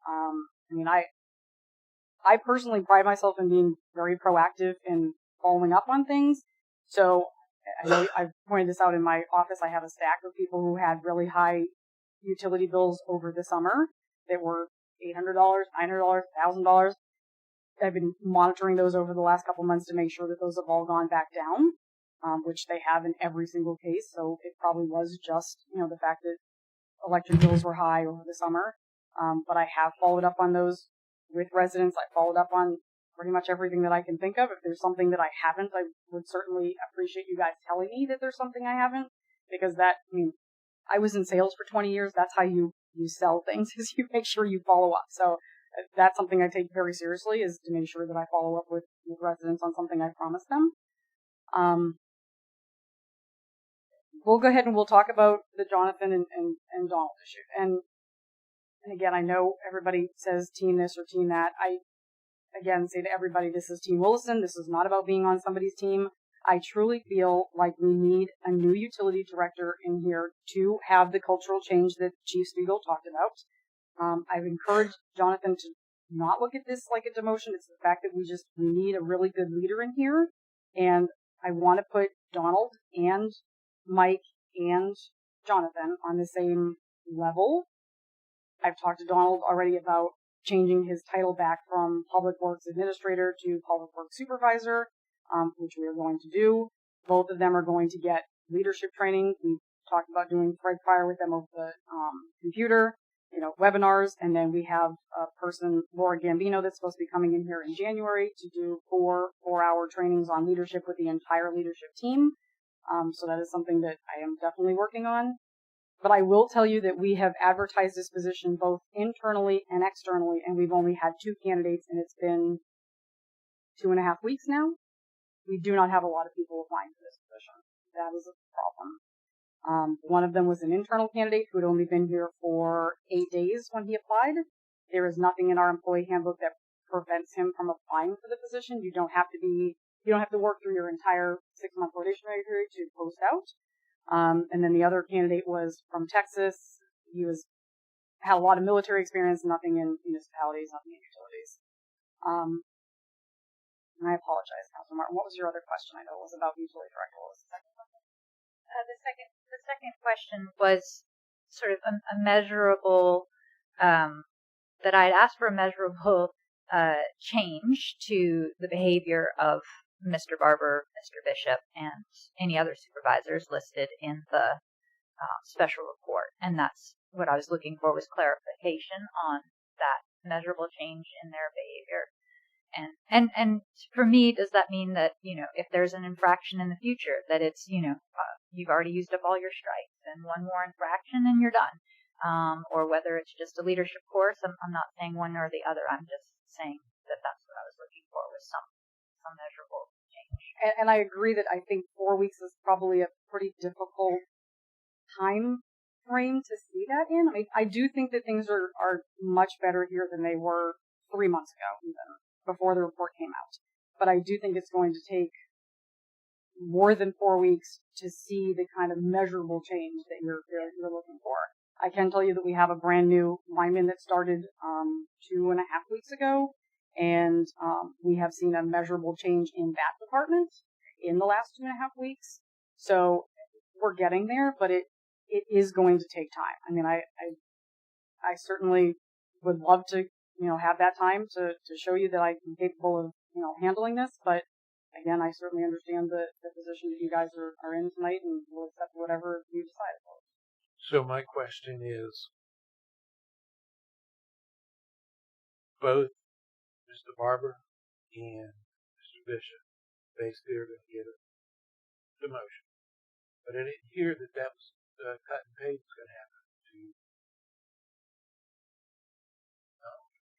I mean, I personally pride myself in being very proactive in following up on things. So I know I've pointed this out in my office. I have a stack of people who had really high utility bills over the summer that were $800, $900, $1,000. I've been monitoring those over the last couple months to make sure that those have all gone back down, which they have in every single case. So it probably was just, the fact that electric bills were high over the summer. But I have followed up on those with residents. I followed up on pretty much everything that I can think of. If there's something that I haven't, I would certainly appreciate you guys telling me that there's something I haven't, because I was in sales for 20 years. That's how you sell things, is you make sure you follow up. So that's something I take very seriously, is to make sure that I follow up with residents on something I promised them. We'll go ahead and we'll talk about the Jonathan and Donald issue. And again, I know everybody says team this or team that. I, again, say to everybody, this is Team Williston. This is not about being on somebody's team. I truly feel like we need a new utility director in here to have the cultural change that Chief Spiegel talked about. I've encouraged Jonathan to not look at this like a demotion. It's the fact that we need a really good leader in here. And I want to put Donald and Mike and Jonathan on the same level. I've talked to Donald already about changing his title back from Public Works Administrator to Public Works Supervisor, which we are going to do. Both of them are going to get leadership training. We talked about doing Fred Fire with them over the computer, webinars, and then we have a person, Laura Gambino, that's supposed to be coming in here in January to do four-hour trainings on leadership with the entire leadership team. So that is something that I am definitely working on. But I will tell you that we have advertised this position both internally and externally, and we've only had 2 candidates, and it's been 2.5 weeks now. We do not have a lot of people applying for this position. That is a problem. One of them was an internal candidate who had only been here for 8 days when he applied. There is nothing in our employee handbook that prevents him from applying for the position. You don't have to work through your entire 6-month probationary period to post out. And then the other candidate was from Texas. He had a lot of military experience, nothing in municipalities, nothing in utilities. And I apologize, Councilor Martin. What was your other question? I know it was about the utility director. What was the second question? The second question was sort of a measurable, that I'd asked for a measurable change to the behavior of Mr. Barber, Mr. Bishop, and any other supervisors listed in the special report. And that's what I was looking for, was clarification on that measurable change in their behavior. And for me, does that mean that, if there's an infraction in the future, that it's, you've already used up all your strikes and one more infraction and you're done? Or whether it's just a leadership course. I'm not saying one or the other. I'm just saying that that's what I was looking for. forward with some measurable change. And I agree that I think 4 weeks is probably a pretty difficult time frame to see that in. I mean, I do think that things are much better here than they were 3 months ago, even before the report came out. But I do think it's going to take more than 4 weeks to see the kind of measurable change that you're looking for. I can tell you that we have a brand new lineman that started 2.5 weeks ago, and we have seen a measurable change in that department in the last 2.5 weeks. So we're getting there, but it is going to take time. I mean, I certainly would love to, have that time to show you that I'm capable of, handling this, but again, I certainly understand the position that you guys are in tonight, and will accept whatever you decide. So my question is, both Mr. Barber and Mr. Bishop basically are going to get a demotion, but I didn't hear that was cut and pay was going to happen.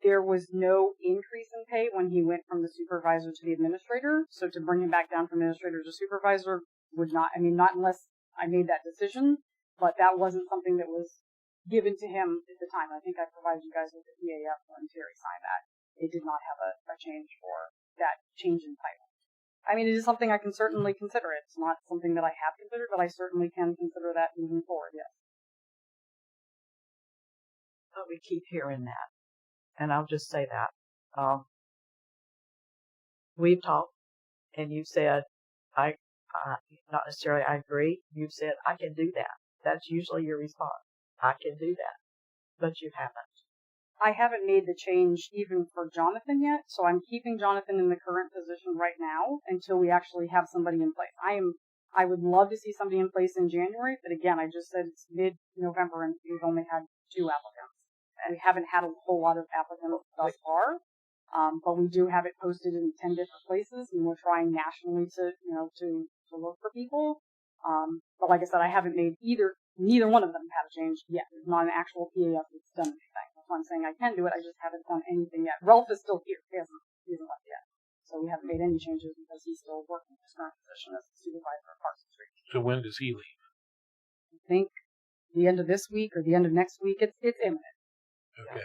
There was no increase in pay when he went from the supervisor to the administrator. So to bring him back down from administrator to supervisor would not, not unless I made that decision, but that wasn't something that was given to him at the time. I think I provided you guys with the EAF when Terry signed that. It did not have a change for that change in title. I mean, it is something I can certainly consider. It's not something that I have considered, but I certainly can consider that moving forward, yes. But we keep hearing that. And I'll just say that. We've talked, and you've said, not necessarily I agree. You've said, I can do that. That's usually your response. I can do that. But you haven't. I haven't made the change even for Jonathan yet, so I'm keeping Jonathan in the current position right now until we actually have somebody in place. I would love to see somebody in place in January, but again, I just said it's mid-November and we've only had 2 applicants. We haven't had a whole lot of applicants thus far, but we do have it posted in 10 different places, and we're trying nationally to look for people. But like I said, I haven't made neither one of them have changed yet. There's not an actual PAF that's done anything. That's why I'm saying I can do it. I just haven't done anything yet. Ralph is still here. He hasn't left yet. So we haven't made any changes because he's still working his current position as the supervisor of Parks and Street. So when does he leave? I think the end of this week or the end of next week. It's imminent. Okay.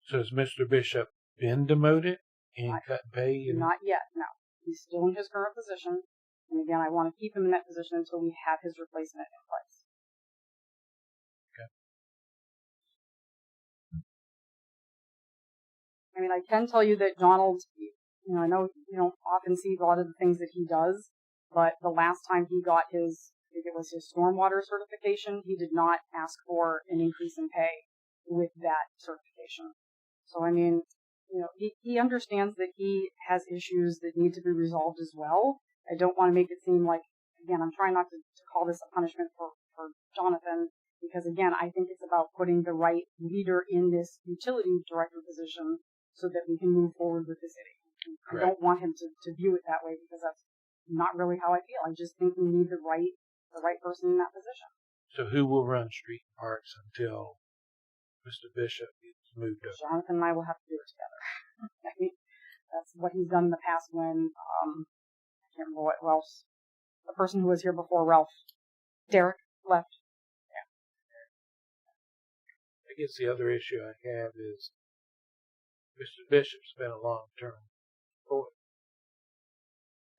So has Mr. Bishop been demoted and cut pay? Not yet, no. He's still in his current position. And again, I want to keep him in that position until we have his replacement in place. Okay. I mean, I can tell you that Donald, I know you don't often see a lot of the things that he does, but the last time he got I think it was his stormwater certification, he did not ask for an increase in pay with that certification. So, I mean, he understands that he has issues that need to be resolved as well. I don't want to make it seem like, again, I'm trying not to call this a punishment for Jonathan, because again, I think it's about putting the right leader in this utility director position so that we can move forward with the city. I don't want him to view it that way, because that's not really how I feel. I just think we need the right person in that position. So who will run street and parks until Mr. Bishop gets moved up? Jonathan and I will have to do it together. I mean, that's what he's done in the past when, I can't remember what the person who was here before Ralph, Derek, left. Yeah. I guess the other issue I have is Mr. Bishop's been a long-term employee.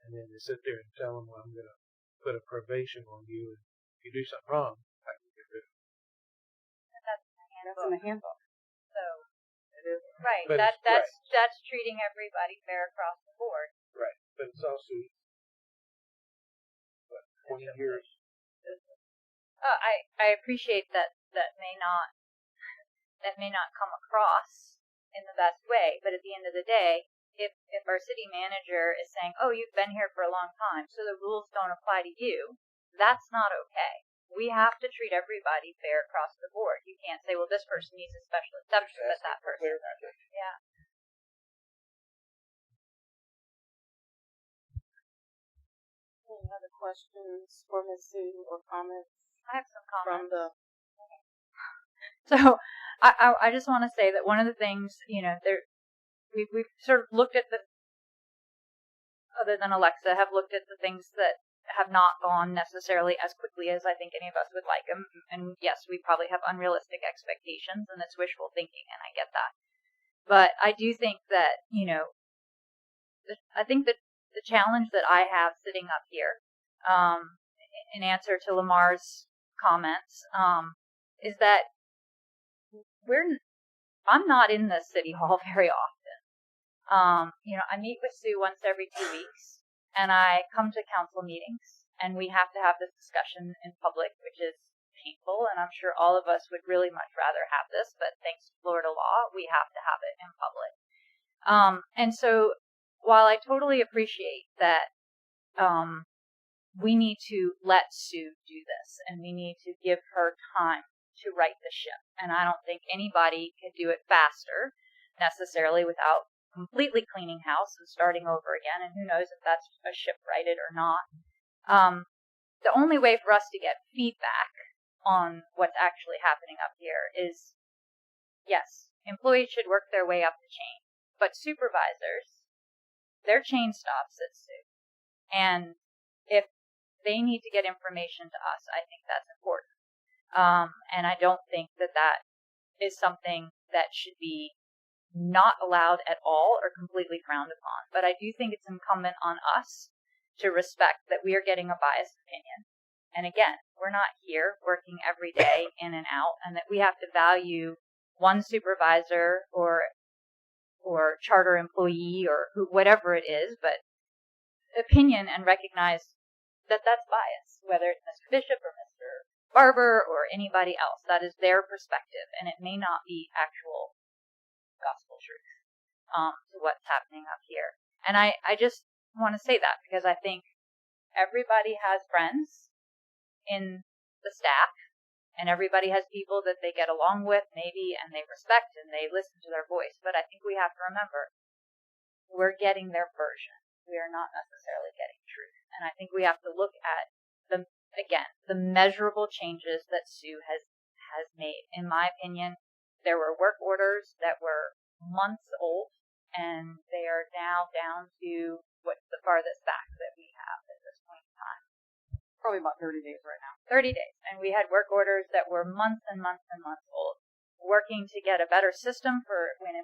And then they sit there and tell him, well, I'm going to put a probation on you, and if you do something wrong, I can get rid of you. That's in the handbook. So, it is. Right. But That's treating everybody fair across the board. Right. But it's also 20 years. I appreciate that may not come across in the best way, but at the end of the day, if our city manager is saying, oh, you've been here for a long time, so the rules don't apply to you, that's not okay. We have to treat everybody fair across the board. You can't say, well, this person needs a special exception, but that person doesn't. Yeah. Any other questions for Ms. Sue or comments? I have some comments. From the So I just want to say that one of the things, we've sort of looked at other than Alexa, have looked at the things that have not gone necessarily as quickly as I think any of us would like them. And yes, we probably have unrealistic expectations, and it's wishful thinking, and I get that. But I do think that, I think that the challenge that I have sitting up here, in answer to Lamar's comments, is that I'm not in the city hall very often. I meet with Sue once every 2 weeks, and I come to council meetings, and we have to have this discussion in public, which is painful, and I'm sure all of us would really much rather have this, but thanks to Florida law, we have to have it in public. And so while I totally appreciate that we need to let Sue do this, and we need to give her time to right the ship, and I don't think anybody could do it faster necessarily without completely cleaning house and starting over again, and who knows if that's a ship righted or not. The only way for us to get feedback on what's actually happening up here is, yes, employees should work their way up the chain, but supervisors, their chain stops at Sue. And if they need to get information to us, I think that's important. And I don't think that that is something that should be not allowed at all or completely frowned upon. But I do think it's incumbent on us to respect that we are getting a biased opinion. And again, we're not here working every day in and out, and that we have to value one supervisor or charter employee or whatever it is, but opinion, and recognize that that's bias, whether it's Mr. Bishop or Mr. Barber or anybody else. That is their perspective, and it may not be actual gospel truth to what's happening up here. And I just want to say that because I think everybody has friends in the staff, and everybody has people that they get along with maybe, and they respect, and they listen to their voice. But I think we have to remember, we're getting their version. We are not necessarily getting truth. And I think we have to look at the measurable changes that Sue has made. In my opinion, there were work orders that were months old, and they are now down to what's the farthest back that we have at this point in time. Probably about 30 days right now. 30 days. And we had work orders that were months and months and months old. Working to get a better system for when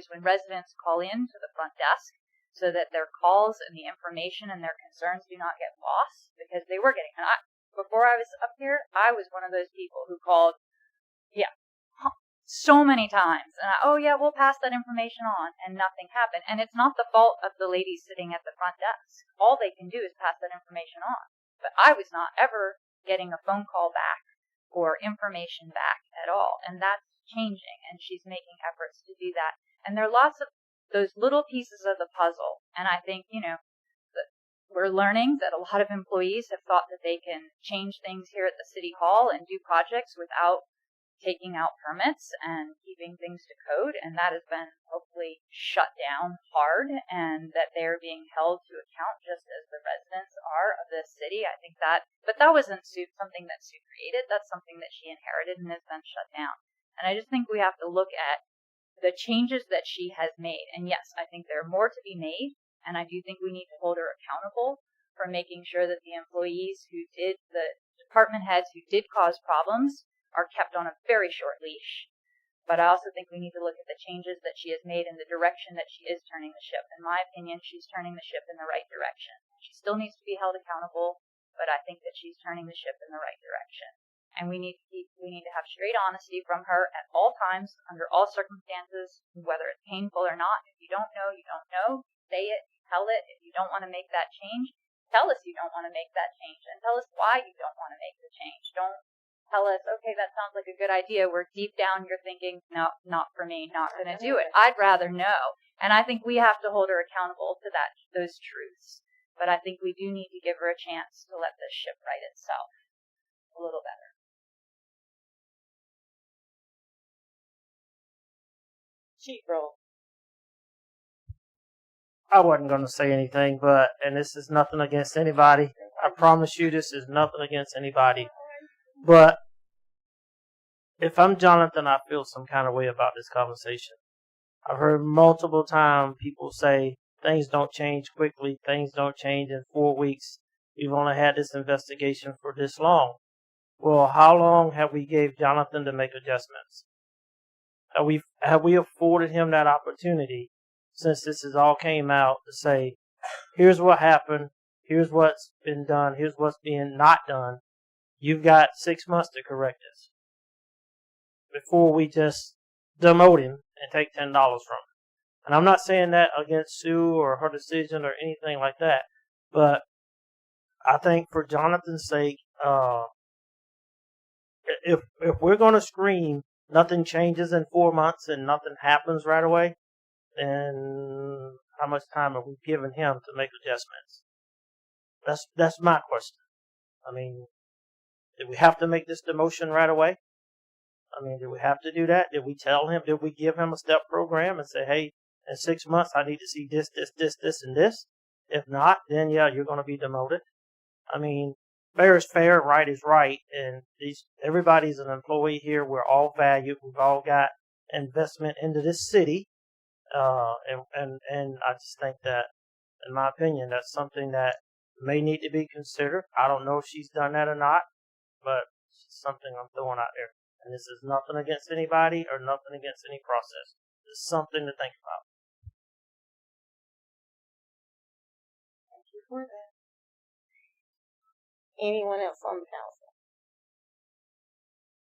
when residents call in to the front desk, so that their calls and the information and their concerns do not get lost, because they were getting. And before I was up here, I was one of those people who called, so many times, and we'll pass that information on, and nothing happened. And it's not the fault of the ladies sitting at the front desk. All they can do is pass that information on. But I was not ever getting a phone call back or information back at all, and that's changing, and she's making efforts to do that. And there are lots of those little pieces of the puzzle, and I think, that we're learning that a lot of employees have thought that they can change things here at the city hall and do projects without taking out permits and keeping things to code, and that has been hopefully shut down hard, and that they're being held to account just as the residents are of this city. I think but that wasn't something that Sue created. That's something that she inherited and has been shut down. And I just think we have to look at the changes that she has made. And yes, I think there are more to be made, and I do think we need to hold her accountable for making sure that the employees the department heads who did cause problems are kept on a very short leash. But I also think we need to look at the changes that she has made and the direction that she is turning the ship. In my opinion, she's turning the ship in the right direction. She still needs to be held accountable, but I think that she's turning the ship in the right direction. And we need to have straight honesty from her at all times, under all circumstances, whether it's painful or not. If you don't know, you don't know. Say it, tell it. If you don't want to make that change, tell us you don't want to make that change, and tell us why you don't want to make the change. Don't tell us, okay, that sounds like a good idea, where deep down you're thinking, no, not for me, not going to do it. I'd rather know. And I think we have to hold her accountable to those truths. But I think we do need to give her a chance to let this ship right itself a little better. Chief roll. I wasn't going to say anything, and this is nothing against anybody. I promise you this is nothing against anybody. But if I'm Jonathan, I feel some kind of way about this conversation. I've heard multiple times people say things don't change quickly. Things don't change in 4 weeks. We've only had this investigation for this long. Well, how long have we gave Jonathan to make adjustments? Have we afforded him that opportunity since this has all came out to say, here's what happened, here's what's been done, here's what's being not done. You've got 6 months to correct this before we just demote him and take $10 from him. And I'm not saying that against Sue or her decision or anything like that, but I think for Jonathan's sake, if we're going to scream nothing changes in 4 months and nothing happens right away, then how much time have we given him to make adjustments? That's my question. I mean, did we have to make this demotion right away? I mean, did we have to do that? Did we tell him? Did we give him a step program and say, hey, in 6 months I need to see this, and this? If not, then yeah, you're going to be demoted. I mean, fair is fair, right is right, and everybody's an employee here. We're all valued. We've all got investment into this city, and I just think that, in my opinion, that's something that may need to be considered. I don't know if she's done that or not, but it's something I'm throwing out there. And this is nothing against anybody or nothing against any process. It's something to think about. Thank you for that. Anyone else on the council?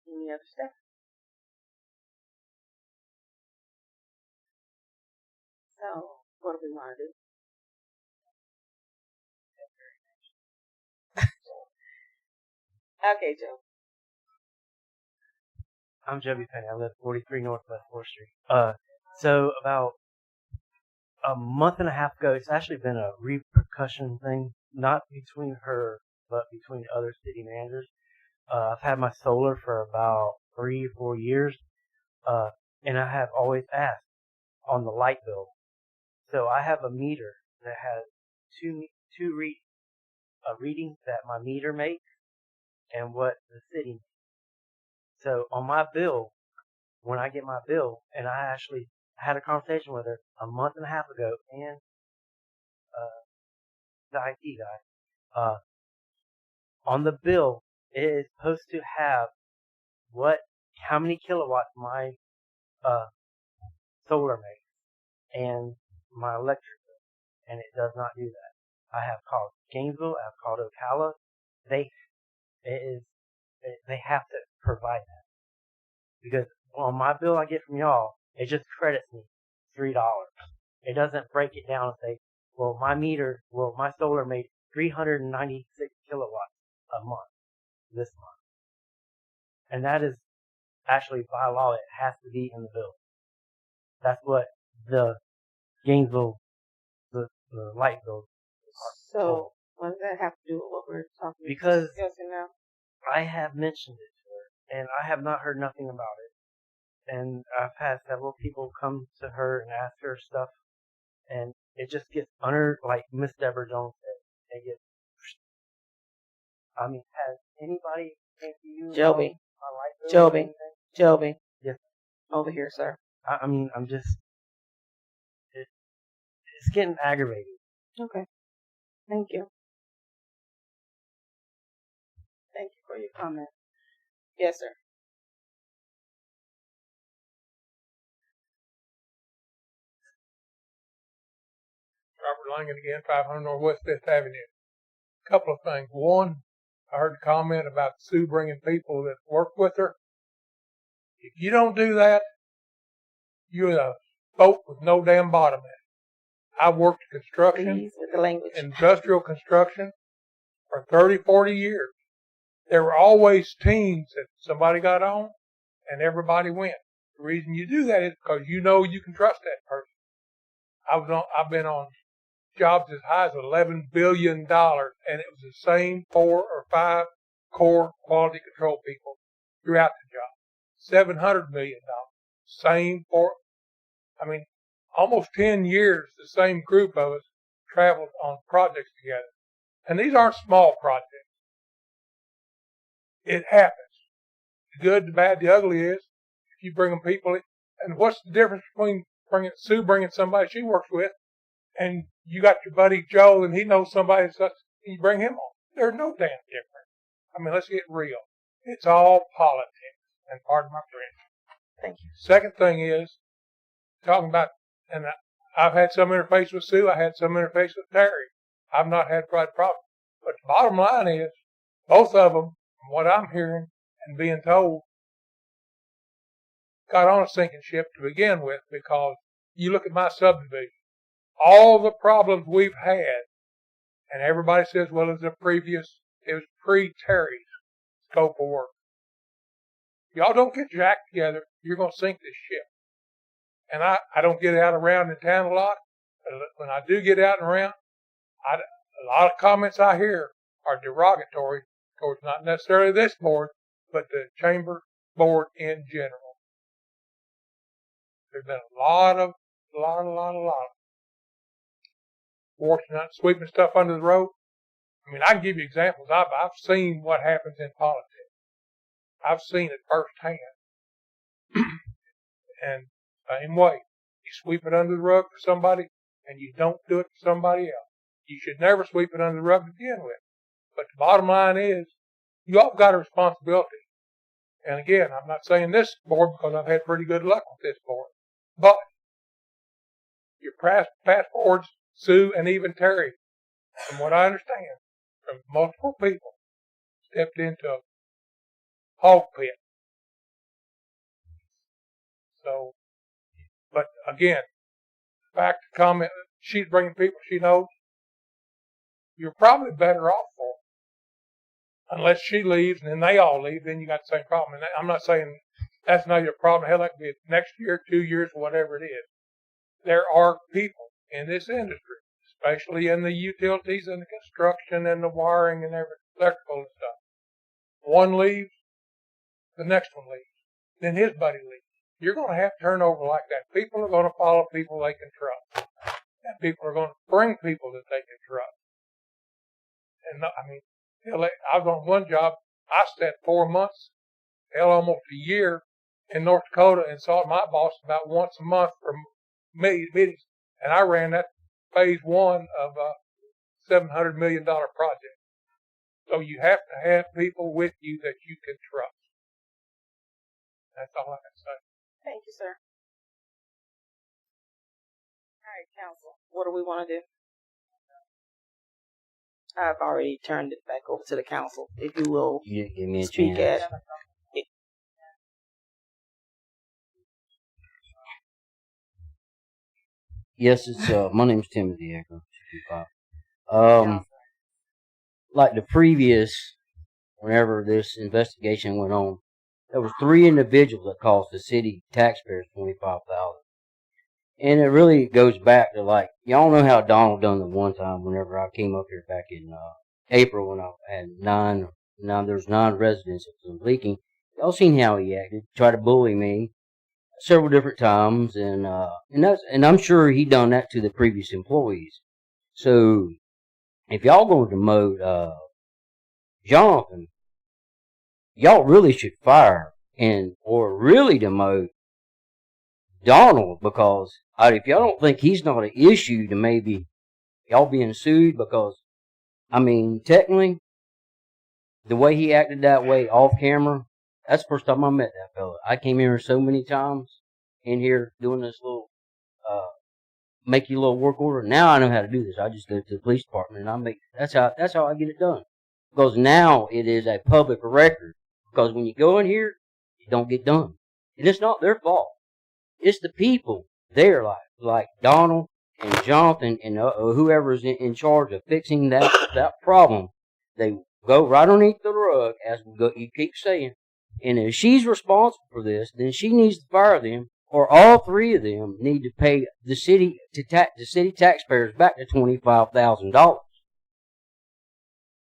Any other stuff? So, what do we want to do? Okay, Joe. I'm Joby Penny. I live 43 Northwest 4th Street. So about a month and a half ago, it's actually been a repercussion thing, not between her, but between other city managers. I've had my solar for about 3 or 4 years, and I have always asked on the light bill. So I have a meter that has two readings that my meter makes and what the city makes. So on my bill, when I get my bill, and I actually had a conversation with her a month and a half ago, and the IT guy, on the bill, it is supposed to have how many kilowatts my solar makes and my electric bill, and it does not do that. I have called Gainesville, I have called Ocala. They have to provide that, because on my bill I get from y'all, it just credits me $3. It doesn't break it down and say, well, my solar made 396 kilowatts a month this month. And that is actually by law, it has to be in the bill. That's what the Gainesville, the light bill. So, what does that have to do with what we're discussing now? I have mentioned it to her, and I have not heard nothing about it. And I've had several people come to her and ask her stuff, and it just gets like Miss Debra Jones said, it gets. I mean, has anybody came to you? Joby. Yes. Over here, sir. I mean, I'm just. It's getting aggravated. Okay. Thank you. Thank you for your comment. Yes, sir. Robert Langan again, 500 Northwest 5th Avenue. Couple of things. One, I heard a comment about Sue bringing people that work with her. If you don't do that, you're a boat with no damn bottom in it. I've worked construction, Please, with the language. Industrial construction for 30, 40 years. There were always teams that somebody got on and everybody went. The reason you do that is because you know you can trust that person. I've been on jobs as high as $11 billion, and it was the same 4 or 5 core quality control people throughout the job. $700 million, same almost 10 years, the same group of us traveled on projects together. And these aren't small projects. It happens. The good, the bad, the ugly is if you bring them people. And what's the difference between Sue bringing somebody she works with and you got your buddy Joe, and he knows somebody such, you bring him on. They're no damn different. I mean, let's get real. It's all politics, and pardon my French. Thank you. Second thing is, talking about, and I've had some interface with Sue, I had some interface with Terry. I've not had pride problems. But the bottom line is, both of them, from what I'm hearing and being told, got on a sinking ship to begin with, because you look at my subdivision, all the problems we've had, and everybody says, well, it was pre-Terry's scope of work. Y'all don't get your act together, you're going to sink this ship. And I don't get out around in town a lot, but when I do get out and around, a lot of comments I hear are derogatory towards not necessarily this board, but the chamber board in general. There's been a lot of fortunate sweeping stuff under the rug. I mean, I can give you examples. I've seen what happens in politics. I've seen it firsthand. And same way, you sweep it under the rug for somebody, and you don't do it for somebody else. You should never sweep it under the rug to begin with. But the bottom line is, you all got a responsibility. And again, I'm not saying this board because I've had pretty good luck with this board. But your past boards, Sue and even Terry, from what I understand, from multiple people, stepped into a hog pit. So, but again, back to comment, she's bringing people she knows. You're probably better off for her. Unless she leaves and then they all leave, then you got the same problem. And I'm not saying that's not your problem. Hell, that could be next year, 2 years, whatever it is. There are people in this industry, especially in the utilities and the construction and the wiring and everything, electrical and stuff. One leaves, the next one leaves, then his buddy leaves. You're going to have turnover like that. People are going to follow people they can trust. And people are going to bring people that they can trust. And I mean, I was on one job, I spent 4 months, almost a year in North Dakota and saw my boss about once a month for meetings. And I ran that phase 1 of a $700 million project. So you have to have people with you that you can trust. That's all I can say. Thank you, sir. All right, council. What do we want to do? I've already turned it back over to the council. If you will You give me a speak chance. at it. Yes, it's my name's Timothy Ecker, 225. Like the previous, whenever this investigation went on, there was 3 individuals that cost the city taxpayers $25,000. And it really goes back to, like, y'all know how Donald done the one time whenever I came up here back in April when I had there's 9 residents that was leaking. Y'all seen how he acted, tried to bully me several different times, and I'm sure he done that to the previous employees. So if y'all going to demote Jonathan, y'all really should fire or really demote Donald, because if y'all don't think he's not an issue to maybe y'all being sued, because I mean technically the way he acted that way off camera, that's the first time I met that fella. I came here so many times in here doing this little make you a little work order. Now I know how to do this. I just go to the police department and that's how I get it done. Because now it is a public record. Because when you go in here, it don't get done. And it's not their fault. It's the people there, like Donald and Jonathan and whoever's in charge of fixing that problem. They go right underneath the rug, as you keep saying. And if she's responsible for this, then she needs to fire them, or all 3 of them need to pay the city taxpayers back to $25,000.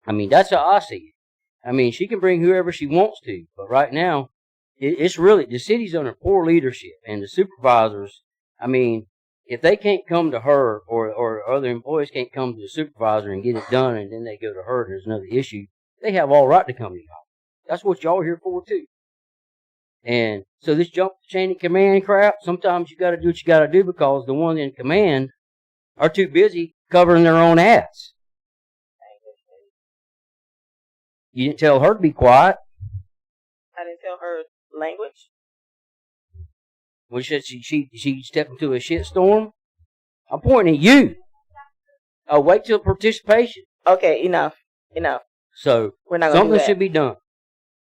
I mean, that's how I see it. I mean, she can bring whoever she wants to, but right now, it's really, the city's under poor leadership, and the supervisors, I mean, if they can't come to her, or other employees can't come to the supervisor and get it done, and then they go to her and there's another issue, they have all right to come to y'all. That's what y'all are here for, too. And so this jump chain of command crap, sometimes you got to do what you got to do, because the ones in command are too busy covering their own ass. You didn't tell her to be quiet. I didn't tell her language. Well, she stepped into a shitstorm. I'm pointing at you. Oh, wait till participation. Okay, enough. So We're not gonna do something that. should be done.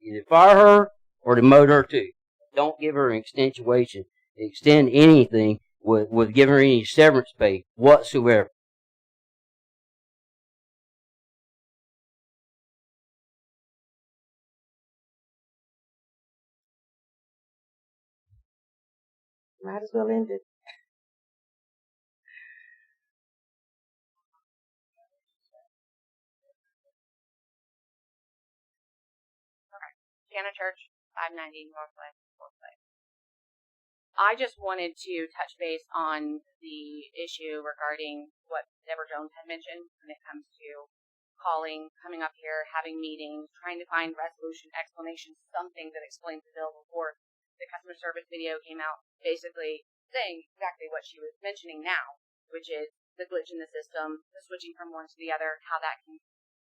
Either fire her or demote her too. Don't give her an extenuation. Extend anything with giving her any severance pay whatsoever. Might as well end it. Jana Church, 590 Northwest Fourthway. I just wanted to touch base on the issue regarding what Debra Jones had mentioned when it comes to calling, coming up here, having meetings, trying to find resolution, explanation, something that explains the bill before the customer service video came out, basically saying exactly what she was mentioning now, which is the glitch in the system, the switching from one to the other, how that can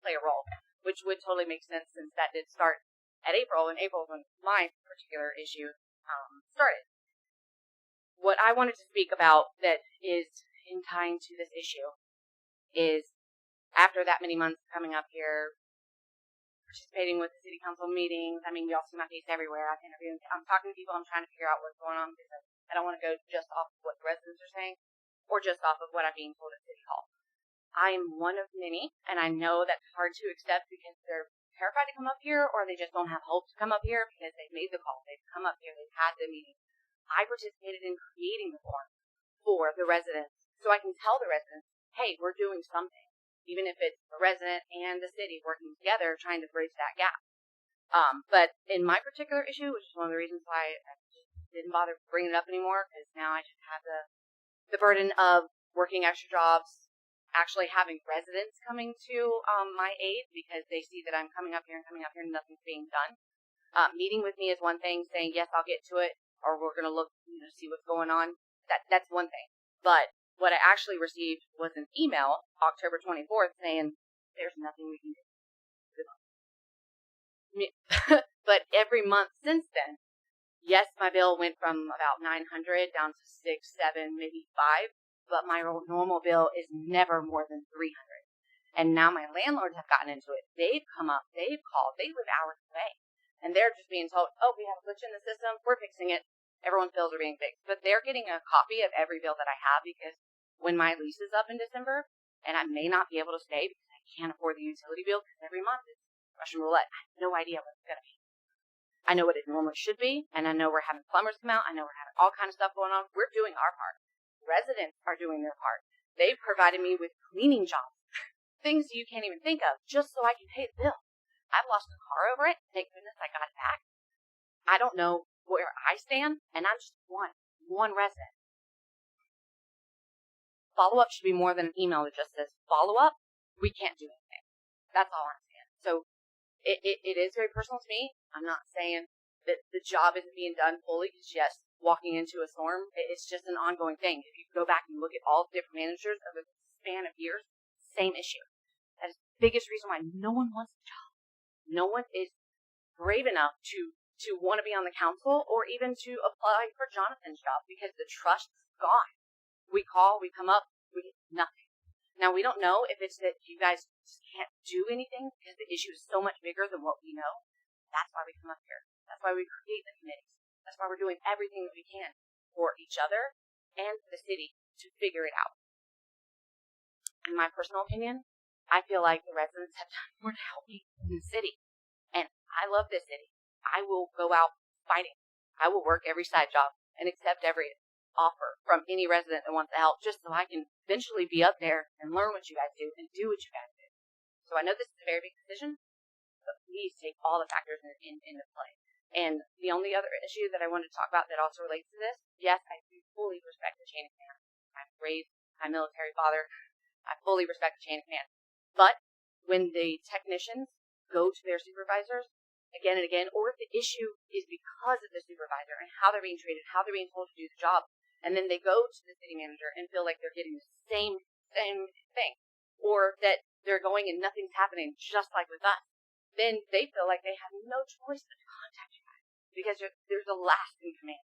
play a role, which would totally make sense since that did start at April, and April when my particular issue started. What I wanted to speak about that is in tying to this issue is after that many months coming up here, participating with the city council meetings. I mean, y'all see my face everywhere. I'm talking to people. I'm trying to figure out what's going on because I don't want to go just off of what the residents are saying or just off of what I'm being told at City Hall. I am one of many, and I know that's hard to accept because they're terrified to come up here or they just don't have hope to come up here because they've made the call. They've come up here. They've had the meeting. I participated in creating the form for the residents so I can tell the residents, hey, we're doing something, even if it's the resident and the city working together trying to bridge that gap. But in my particular issue, which is one of the reasons why I just didn't bother bringing it up anymore, because now I just have the burden of working extra jobs, actually having residents coming to my aid because they see that I'm coming up here and nothing's being done. Meeting with me is one thing, saying, yes, I'll get to it, or we're going to look, see what's going on. That's one thing. But what I actually received was an email, October 24th, saying, there's nothing we can do. But every month since then, yes, my bill went from about $900 down to $600, $700, maybe $500, but my normal bill is never more than $300. And now my landlords have gotten into it. They've come up, they've called, they live hours away. And they're just being told, oh, we have a glitch in the system, we're fixing it. Everyone's bills are being fixed. But they're getting a copy of every bill that I have because when my lease is up in December, and I may not be able to stay because I can't afford the utility bill because every month it's Russian roulette. I have no idea what it's going to be. I know what it normally should be, and I know we're having plumbers come out. I know we're having all kinds of stuff going on. We're doing our part. Residents are doing their part. They've provided me with cleaning jobs, things you can't even think of, just so I can pay the bill. I've lost a car over it. Thank goodness I got it back. I don't know where I stand, and I'm just one resident. Follow-up should be more than an email that just says, follow-up, we can't do anything. That's all I'm saying. So it is very personal to me. I'm not saying that the job isn't being done fully because, yes, walking into a storm, it's just an ongoing thing. If you go back and look at all the different managers over the span of years, same issue. That is the biggest reason why no one wants the job. No one is brave enough to want to be on the council or even to apply for Jonathan's job because the trust's gone. We call, we come up, we get nothing. Now, we don't know if it's that you guys just can't do anything because the issue is so much bigger than what we know. That's why we come up here. That's why we create the committees. That's why we're doing everything that we can for each other and for the city to figure it out. In my personal opinion, I feel like the residents have done more to help me in the city. And I love this city. I will go out fighting. I will work every side job and accept every offer from any resident that wants to help just so I can eventually be up there and learn what you guys do and do what you guys do. So I know this is a very big decision, but please take all the factors into play. And the only other issue that I wanted to talk about that also relates to this, yes, I do fully respect the chain of command. I'm raised by a military father. I fully respect the chain of command. But when the technicians go to their supervisors again and again, or if the issue is because of the supervisor and how they're being treated, how they're being told to do the job, and then they go to the city manager and feel like they're getting the same thing, or that they're going and nothing's happening, just like with us, then they feel like they have no choice but to contact you guys because there's a last in command.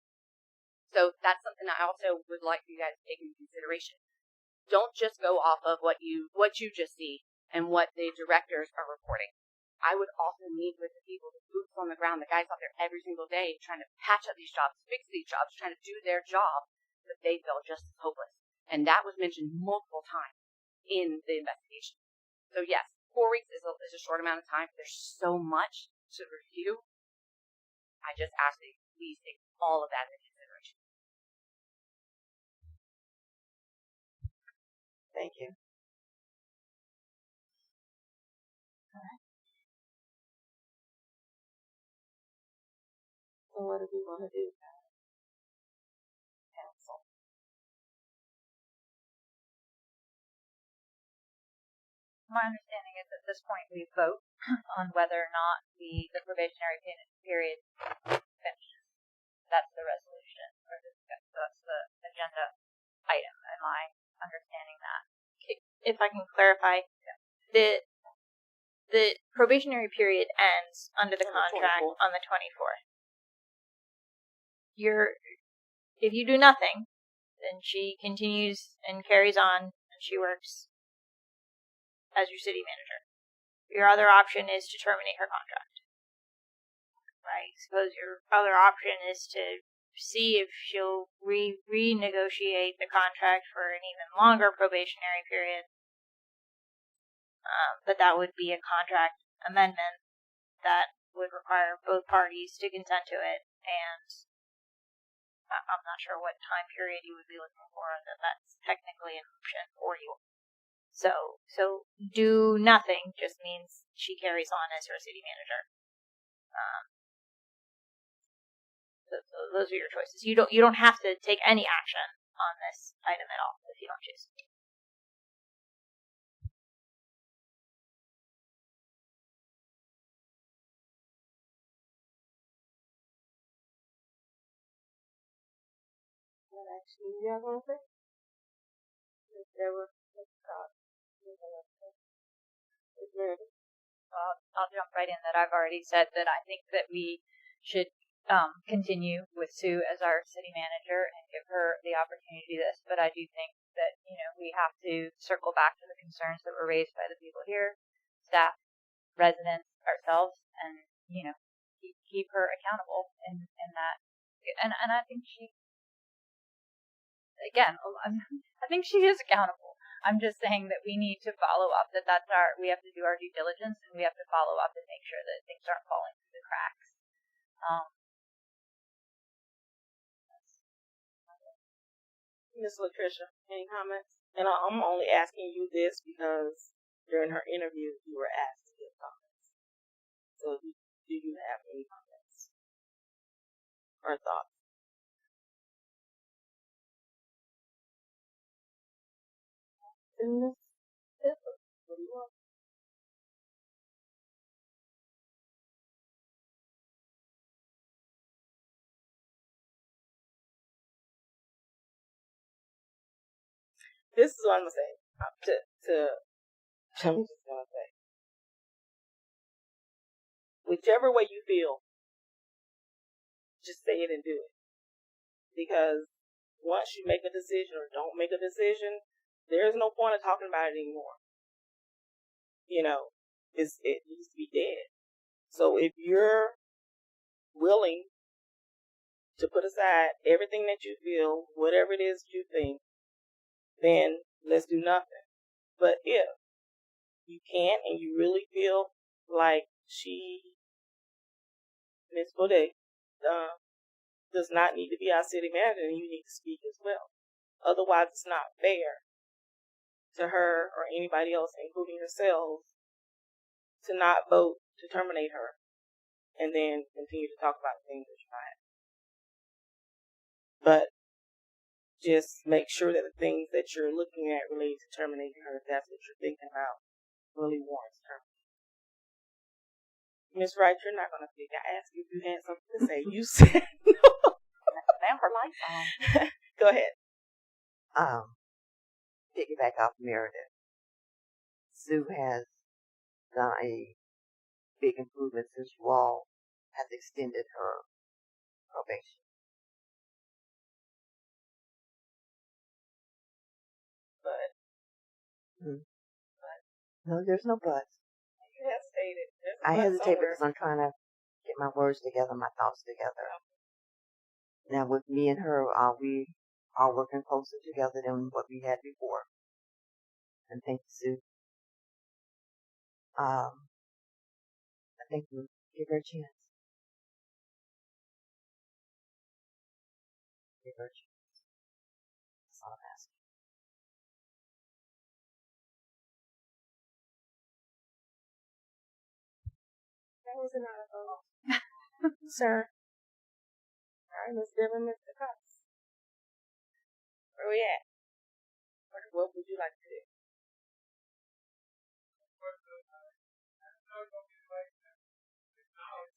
So that's something I also would like you guys to take into consideration. Don't just go off of what you just see and what the directors are reporting. I would also meet with the people, the boots on the ground, the guys out there every single day trying to patch up these jobs, fix these jobs, trying to do their job, but they feel just as hopeless. And that was mentioned multiple times in the investigation. So yes, 4 weeks is a short amount of time. There's so much to review. I just ask that you please take all of that into consideration. Thank you. All right. So what do we want to do? Council. My understanding is at this point we vote on whether or not the probationary period finishes. That's the resolution, or that's the agenda item. Am I understanding that? If I can clarify, the probationary period ends under the contract on the 24th. If you do nothing, then she continues and carries on, and she works as your city manager. Your other option is to terminate her contract. I suppose your other option is to see if she'll renegotiate the contract for an even longer probationary period. But that would be a contract amendment that would require both parties to consent to it, and I'm not sure what time period you would be looking for. That's technically an option for you. So do nothing just means she carries on as your city manager. So those are your choices. You don't have to take any action on this item at all if you don't choose. What action do you guys want to take? If there were Meredith. I'll jump right in that I've already said that I think that we should continue with Sue as our city manager and give her the opportunity to do this. But I do think that, we have to circle back to the concerns that were raised by the people here, staff, residents, ourselves, and, keep her accountable in that. And I think I think she is accountable. I'm just saying that we need to follow up, we have to do our due diligence, and we have to follow up and make sure that things aren't falling through the cracks. Miss Latricia, any comments? And I'm only asking you this because during her interview you were asked to give comments. So do you have any comments or thoughts? What do you want? This is what I'm gonna say. I'm just gonna say, whichever way you feel, just say it and do it. Because once you make a decision or don't make a decision, there's no point of talking about it anymore. It needs to be dead. So if you're willing to put aside everything that you feel, whatever it is you think, then let's do nothing. But if you can't and you really feel like Miss Beaudet, does not need to be our city manager, then you need to speak as well. Otherwise, it's not fair to her or anybody else, including yourselves, to not vote to terminate her and then continue to talk about things that you're not. But just make sure that the things that you're looking at related to terminating her, if that's what you're thinking about, really warrants terminating. Miss Wright, you're not going to think. I asked you if you had something to say. You said no. Now her light's on. Go ahead. Piggyback off Meredith. Sue has done a big improvement since you all has extended her probation. But No, there's no buts. you hesitated. There's a I but hesitate somewhere. because I'm trying to get my words together, my thoughts together. Now, with me and her, we are working closer together than what we had before. And thank you, Sue. I think we'll give her a chance. Give her a chance. That's all I'm asking. That was another vote. Sir. All right, Miss Debra, Mr. Cox. Where we at? What would you like to do?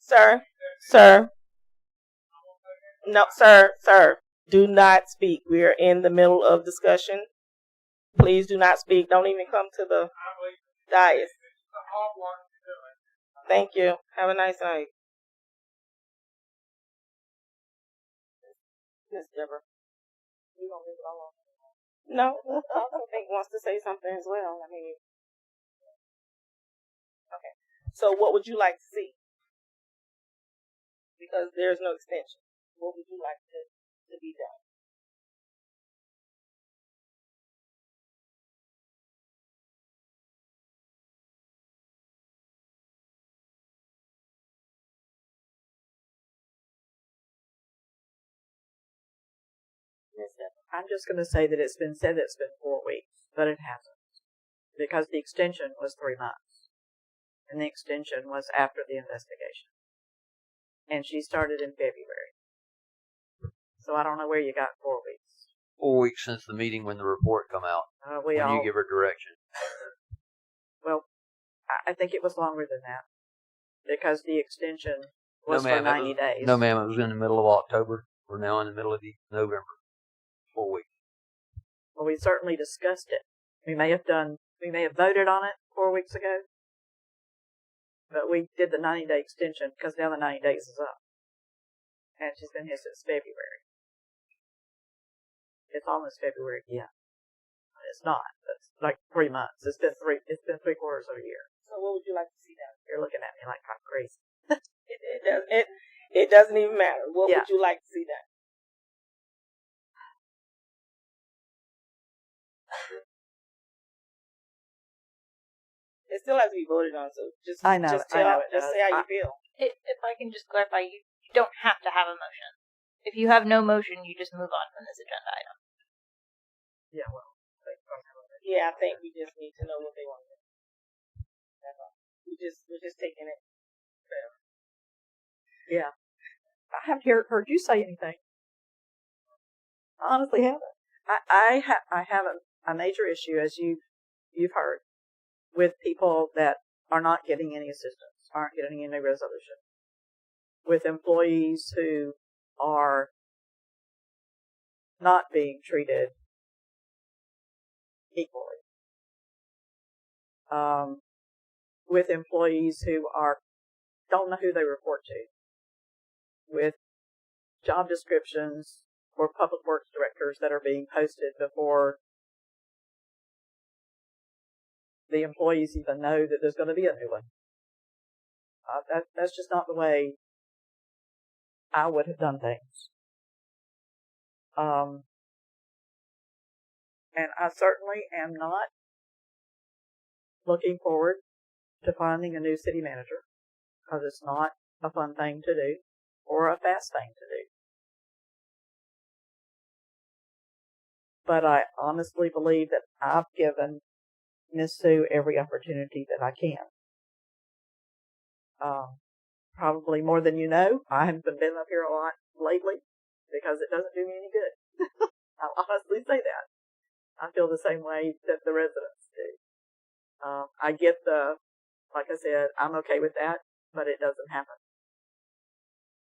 Sir. No, sir. Do not speak. We are in the middle of discussion. Please do not speak. Don't even come to the dais. Thank you. Have a nice night. Miss Debra. You gonna leave it alone? No, I also think wants to say something as well. I mean, okay. So what would you like to see? Because there's no extension. What would you like to be done? I'm just going to say that it's been said it's been 4 weeks, but it hasn't. Because the extension was 3 months. And the extension was after the investigation. And she started in February. So I don't know where you got 4 weeks. 4 weeks since the meeting when the report come out. You give her direction. Well, I think it was longer than that. Because the extension was No, for 90 days. No, ma'am, it was in the middle of October. We're now in the middle of November. 4 weeks. Well, we certainly discussed it. We may have voted on it 4 weeks ago. But we did the 90-day extension because now the 90 days is up. And she's been here since February. It's almost February again. It's not. It's like 3 months. It's been 3 quarters of a year. So what would you like to see done? You're looking at me like I'm crazy. It doesn't even matter. What would you like to see done? It still has to be voted on, so just say how you feel. If I can just clarify, you don't have to have a motion. If you have no motion, you just move on from this agenda item. Yeah, well. Yeah, I think we just need to know what they want to do. That's all. We're just taking it better. Yeah. I haven't heard you say anything. I honestly haven't. I have a major issue, as you've heard, with people that are not getting any assistance, aren't getting any resolution. With employees who are not being treated equally. With employees who don't know who they report to. With job descriptions for public works directors that are being posted before the employees even know that there's going to be a new one. That's just not the way I would have done things. And I certainly am not looking forward to finding a new city manager, because it's not a fun thing to do or a fast thing to do. But I honestly believe that I've given Miss Sue every opportunity that I can. Probably more than you know. I haven't been up here a lot lately because it doesn't do me any good. I'll honestly say that. I feel the same way that the residents do. I get like I said, I'm okay with that, but it doesn't happen.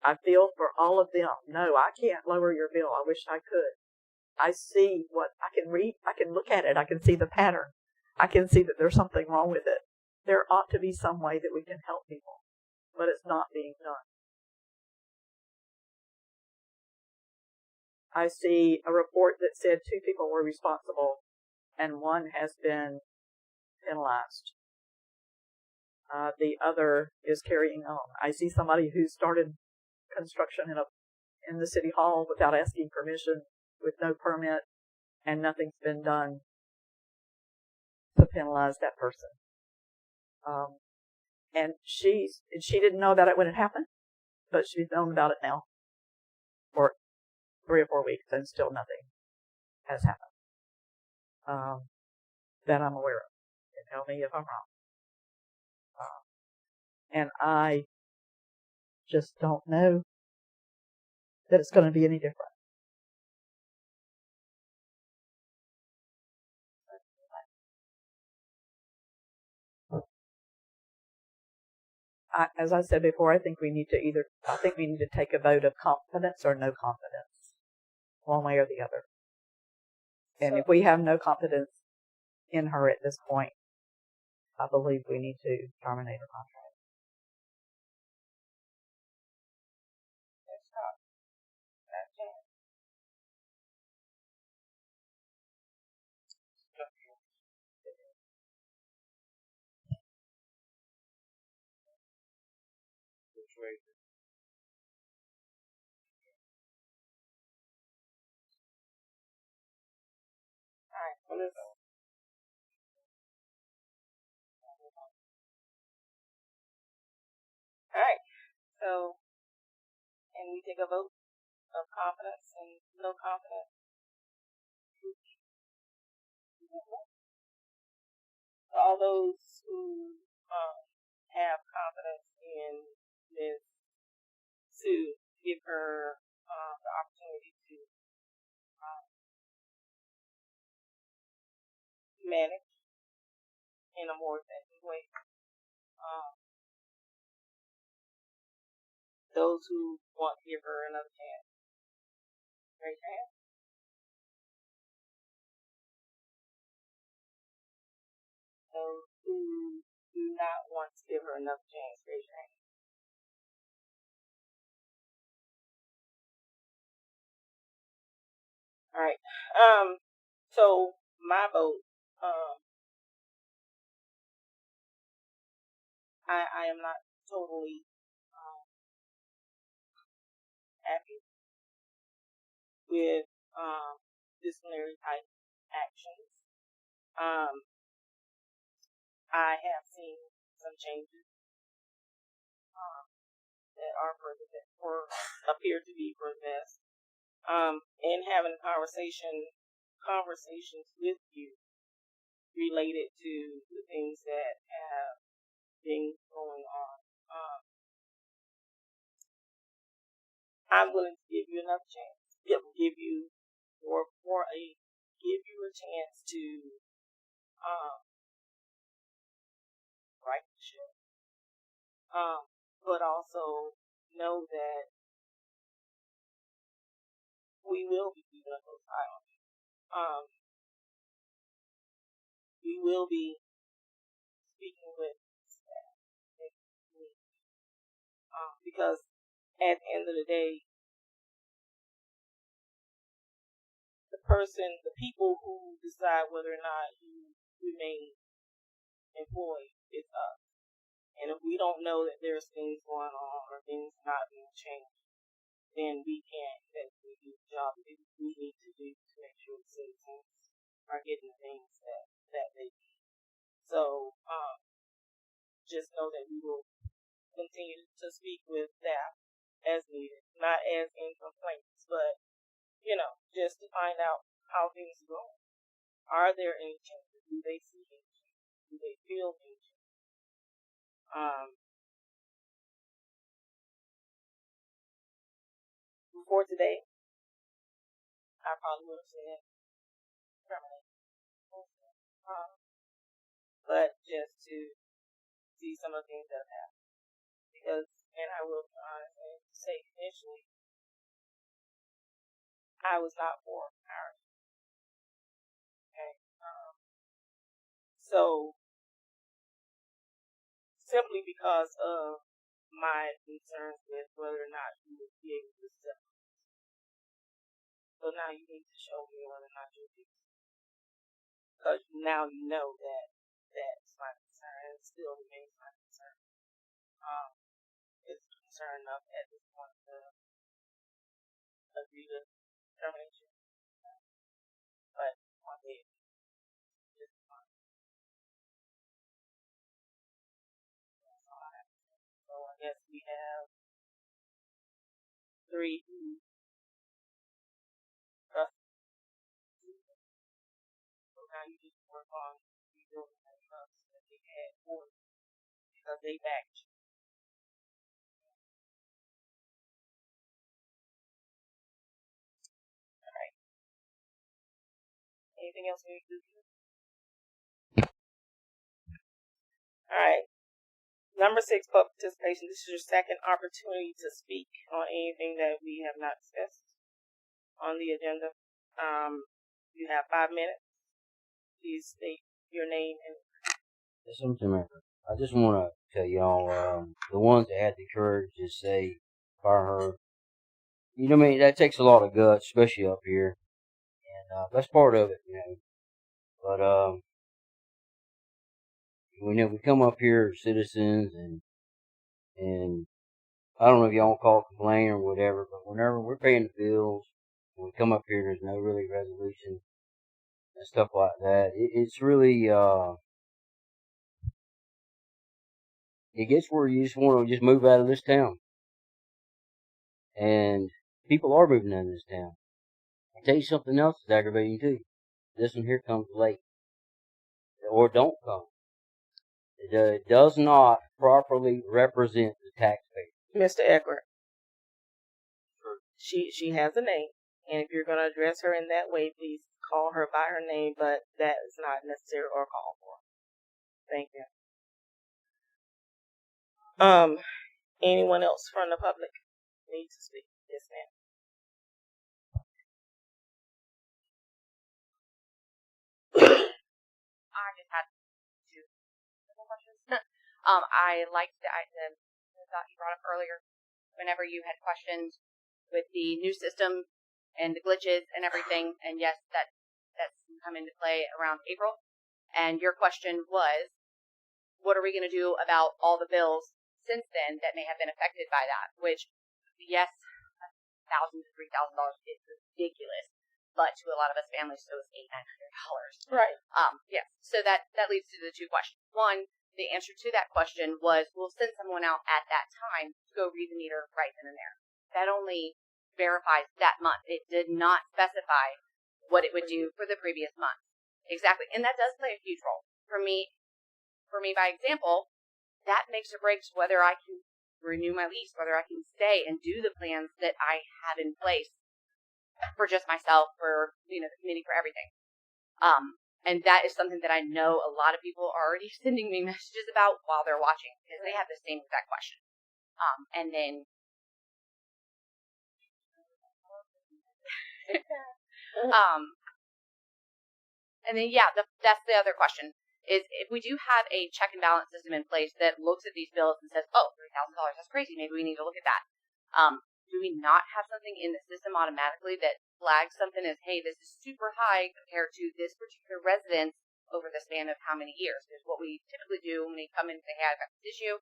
I feel for all of them. No, I can't lower your bill. I wish I could. I see what I can read. I can look at it. I can see the pattern. I can see that there's something wrong with it. There ought to be some way that we can help people, but it's not being done. I see a report that said 2 people were responsible and 1 has been penalized. The other is carrying on. I see somebody who started construction in the city hall without asking permission, with no permit, and nothing's been done to penalize that person. And she didn't know about it when it happened, but she's known about it now for 3 or 4 weeks, and still nothing has happened that I'm aware of. And tell me if I'm wrong. And I just don't know that it's going to be any different. As I said before, I think we need to take a vote of confidence or no confidence, one way or the other. And if we have no confidence in her at this point, I believe we need to terminate her contract. Alright, so, and we take a vote of confidence and no confidence. All those who have confidence in Ms. Sue, give her the opportunity to manage in a more effective way. Those who want to give her another chance, raise your hand. Those who do not want to give her another chance, raise your hand. Alright, so my vote, I am not totally happy with disciplinary type actions. I have seen some changes that are for the best, or appear to be for the best. And having conversations with you related to the things that have been going on. I'm willing to give you another chance. Give you a chance to right the ship. But also know that we will be keeping a close eye on you. We will be speaking with staff because at the end of the day, the people who decide whether or not you remain employed is us. And if we don't know that there's things going on or things not being changed, then we can't effectively do the job that we need to do to make sure the citizens are getting the things that they need. So just know that we will continue to speak with staff as needed, not as in complaints, but just to find out how things are going. Are there any changes? Do they see any changes? Do they feel any changes? Before today, I probably would have said terminate. But just to see some of the things that have happened. Because, and I will be honest and say initially, I was not for ours. Okay. So simply because of my concerns with whether or not you would be able to step. So now you need to show me whether or not you'll be. Because now you know that that's my concern, and it still remains my concern. It's a concern enough at this point to agree to termination. But one day, just fine. That's all I have to say. So I guess we have 3 who trust. So now you just work on rebuilding that trust that they had for you because they backed you. All right. Anything else we need to do? All right. Number 6, public participation. This is your second opportunity to speak on anything that we have not discussed on the agenda. You have 5 minutes. Please state your name and. Yes, Councilmember. I just want to tell y'all, the ones that had the courage to say, fire her. You know what I mean? That takes a lot of guts, especially up here. And, that's part of it, you know. But, we come up here as citizens and I don't know if y'all want to call it complain or whatever, but whenever we're paying the bills, when we come up here, there's no really resolution and stuff like that. It's really, it gets where you just want to just move out of this town. And people are moving out of this town. I'll tell you something else that's aggravating too. This one here comes late. Or don't come. It does not properly represent the taxpayer. Mr. Eckert. She has a name, and if you're going to address her in that way, please call her by her name, but that is not necessary or called for. Thank you. Anyone else from the public needs to speak? Yes, ma'am. I just had 2 simple questions. I liked the item that you brought up earlier whenever you had questions with the new system and the glitches and everything. And yes, that's come into play around April. And your question was, what are we going to do about all the bills since then that may have been affected by that? Which, yes, $1,000 to $3,000 is ridiculous, but to a lot of us families, so is $800-900. Right. Yes. So that leads to the 2 questions. One, the answer to that question was, we'll send someone out at that time to go read the meter right then and there. That only verifies that month. It did not specify what it would do for the previous month. Exactly. And that does play a huge role. For me, by example, that makes or breaks whether I can renew my lease, whether I can stay and do the plans that I have in place for just myself, for, the committee, for everything. And that is something that I know a lot of people are already sending me messages about while they're watching, because they have the same exact question. And then that's the other question, is if we do have a check and balance system in place that looks at these bills and says, oh, $3,000, that's crazy, maybe we need to look at that. Do we not have something in the system automatically that flags something as, hey, this is super high compared to this particular residence over the span of how many years? Because what we typically do when we come in and say, hey, I've got this issue,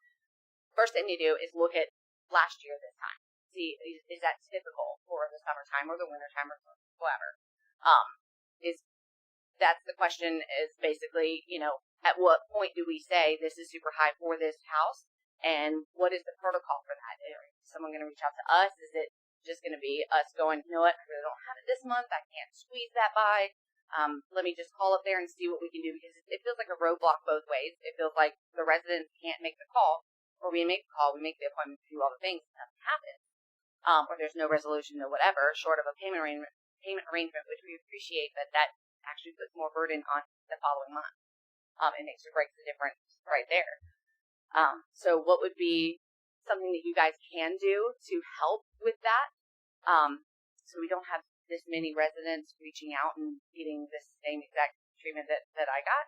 first thing you do is look at last year this time. See, is that typical for the summertime or the wintertime or whatever? That's the question, is basically, at what point do we say this is super high for this house? And what is the protocol for that? Is someone going to reach out to us? Is it just going to be us going, you know what, I really don't have it this month, I can't squeeze that by. Let me just call up there and see what we can do, because it feels like a roadblock both ways. It feels like the resident can't make the call, or we make the call, we make the appointment to do all the things, and nothing happens. Or there's no resolution or whatever, short of a payment arrangement, which we appreciate, but that actually puts more burden on the following month. It makes or breaks the difference right there. So what would be something that you guys can do to help with that? So we don't have this many residents reaching out and getting this same exact treatment that I got.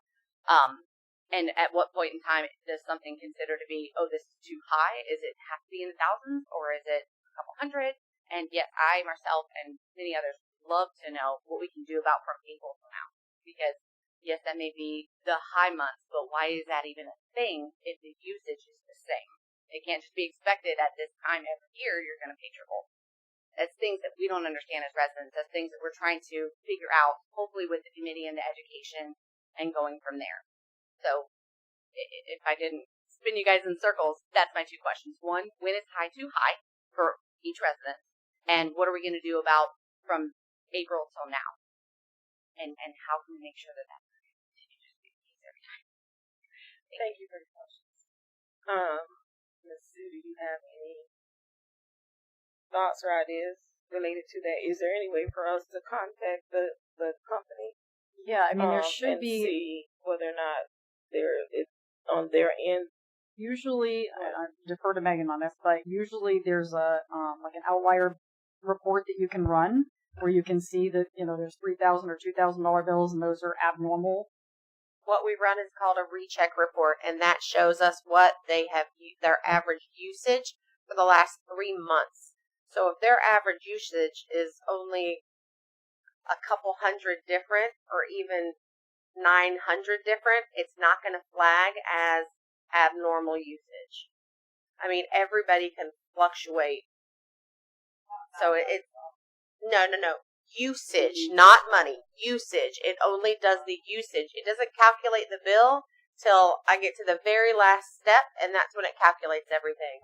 And at what point in time does something consider to be, oh, this is too high? Is it have to be in the thousands, or is it a couple hundred? And yet I myself and many others love to know what we can do about from April till now. Because, yes, that may be the high months, but why is that even a thing if the usage is the same? It can't just be expected at this time every year you're going to pay triple. That's things that we don't understand as residents. That's things that we're trying to figure out, hopefully with the committee and the education, and going from there. So, if I didn't spin you guys in circles, that's my two questions. One, when is high too high for each resident? And what are we going to do about from April till now? And how can we make sure that continues to be the case every time? Thank you for the questions. Ms. Sue, do you have any thoughts or ideas related to that? Is there any way for us to contact the company? Yeah, I mean, there should and be. see whether or not it's on their end. Usually, I defer to Megan on this, but usually there's a like an outlier report that you can run where you can see that, there's $3,000 or $2,000 bills, and those are abnormal. What we run is called a recheck report, and that shows us what they have their average usage for the last 3 months. So if their average usage is only a couple hundred different, or even 900 different, it's not going to flag as abnormal usage. I mean, everybody can fluctuate. So it's no. Usage, not money. Usage. It only does the usage. It doesn't calculate the bill till I get to the very last step, and that's when it calculates everything.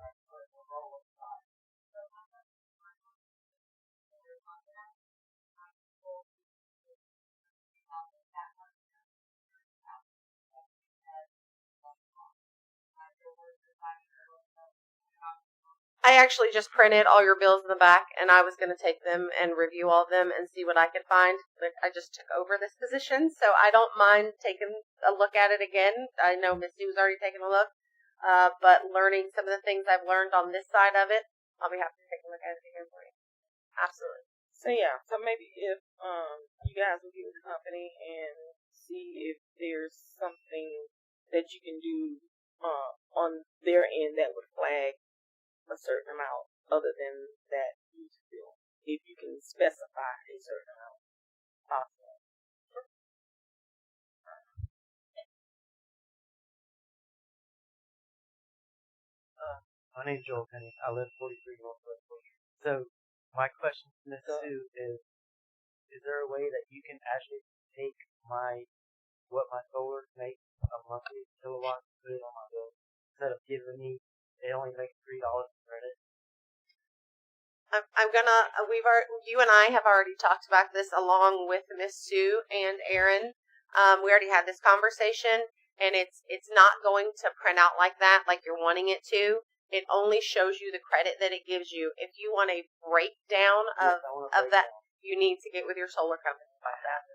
I actually just printed all your bills in the back, and I was going to take them and review all of them and see what I could find. But I just took over this position, so I don't mind taking a look at it again. I know Miss Sue's already taken a look, but learning some of the things I've learned on this side of it, I'll be happy to take a look at it again for you. Absolutely. So maybe if you guys will get with the company and see if there's something that you can do on their end that would flag a certain amount other than that use bill, if you can specify a certain amount possible. My name's Joel Penny. I live 43 Northwest. So my question to Ms. Sue is there a way that you can actually take what my solar makes a monthly kilowatt and put it on my bill instead of giving me, they only make $3 credit? You and I have already talked about this along with Miss Sue and Aaron. We already had this conversation, and it's not going to print out like that, like you're wanting it to. It only shows you the credit that it gives you. If you want a breakdown of that, you need to get with your solar company about that.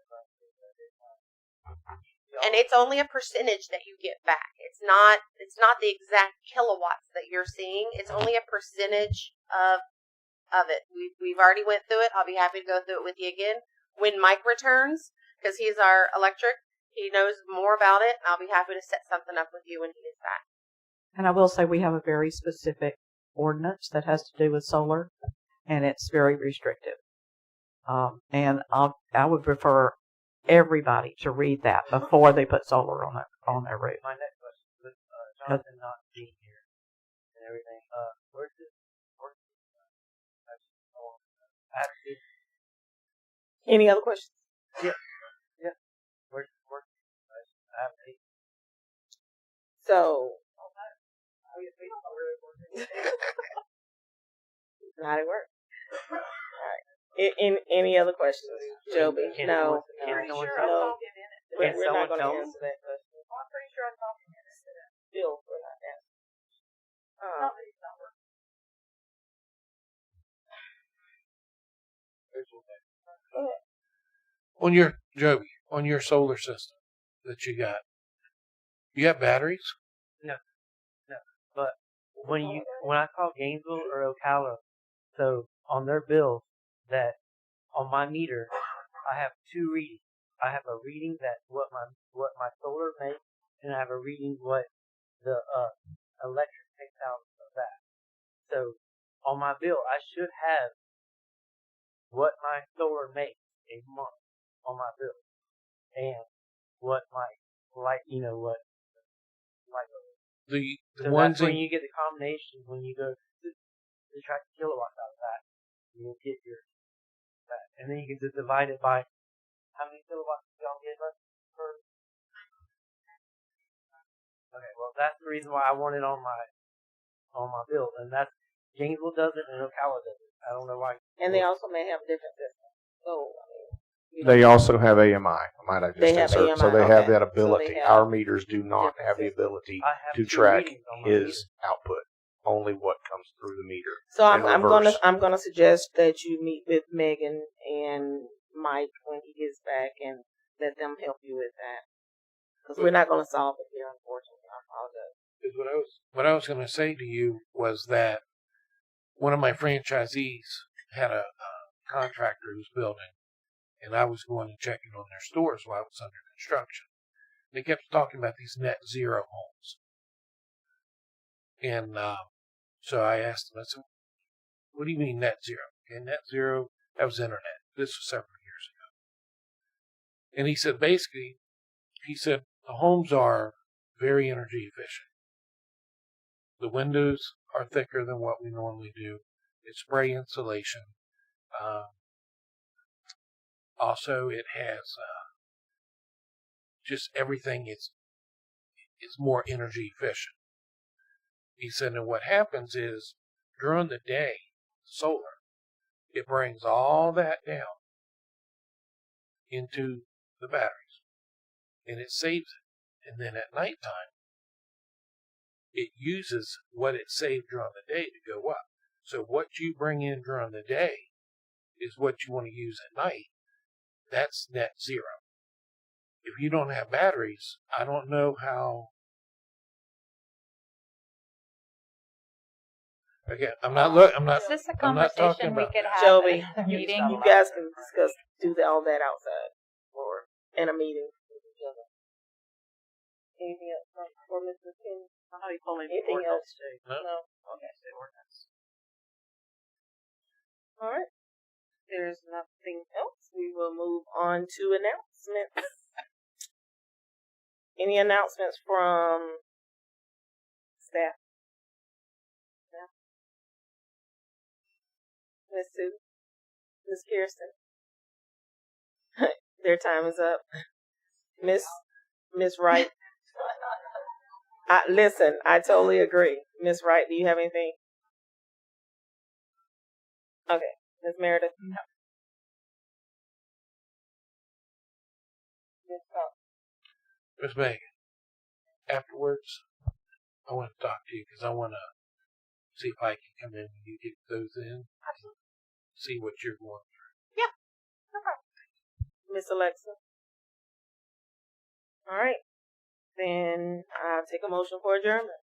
And it's only a percentage that you get back. It's not the exact kilowatts that you're seeing. It's only a percentage of it. We've already went through it. I'll be happy to go through it with you again when Mike returns, because he's our electric. He knows more about it, and I'll be happy to set something up with you when he gets back. And I will say we have a very specific ordinance that has to do with solar, and it's very restrictive. And I would prefer everybody to read that before they put solar on their roof. My next question, with Jonathan not being here and everything, where's this? Any other questions? Yeah. Where's I have 8. So, how it work? All right. Any other questions, Joby? No. No. We're not going to answer that question. I'm pretty sure I'm talking to him. Still, we're not answering. On your solar system that you got batteries? No. But when I call Gainesville or Ocala, so on their bills that on my meter, I have two readings. I have a reading that what my solar makes, and I have a reading what the electric takes out of that. So on my bill, I should have what my solar makes a month on my bill, and what my light, what light bill. The So ones that's when you get the combination, when you go to subtract kilowatts out of that, you'll get your that, and then you can just divide it by how many kilowatts y'all give us per. Okay, well that's the reason why I want it on my bill, and that's Gainesville does it and Ocala does it. I don't know why. And they also may have different systems. So they also have AMI. Might I just they have insert? AMI, So they have okay. that ability. So they have Our meters do not have the ability I have to two track readings on my his output. Only what comes through the meter. So in I'm reverse. gonna suggest that you meet with Megan and Mike when he gets back and let them help you with that, because we're not gonna solve it here, unfortunately. I apologize. What I was going to say to you was that one of my franchisees had a contractor who was building, and I was going and checking on their stores while it was under construction. They kept talking about these net zero homes. And so I asked them, I said, what do you mean net zero? Okay, net zero, that was internet. This was several years ago. And he said, basically, the homes are very energy efficient. The windows are thicker than what we normally do. It's spray insulation. Also, it has just everything is more energy efficient. He said, and what happens is during the day, solar, it brings all that down into the batteries and it saves it. And then at nighttime, it uses what it saved during the day to go up. So what you bring in during the day is what you want to use at night. That's net zero. If you don't have batteries, I don't know how. Again, I'm not. Is this a I'm not talking conversation we about could that. have Shelby, at a meeting? you guys can discuss, all that outside or in a meeting with each other. Anything else for Mrs. King? I know you pulled in Anything else? No. Okay. All right. There's nothing else. We will move on to announcements. Any announcements from staff? No. Miss Sue? Miss Kiersten? Their time is up. Miss Wright? Listen, I totally agree. Miss Wright, do you have anything? Okay. Miss Meredith? No. Miss Megan, afterwards, I want to talk to you because I want to see if I can come in and you get those in. Absolutely. See what you're going through. Yeah, no problem. Miss Alexa? All right. Then I'll take a motion for adjournment.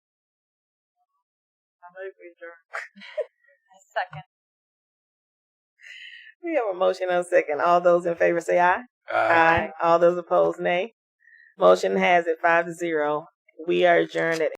I move we adjourn. Second. We have a motion and a second. All those in favor say aye. Aye. All those opposed, nay. Motion has it 5-0. We are adjourned at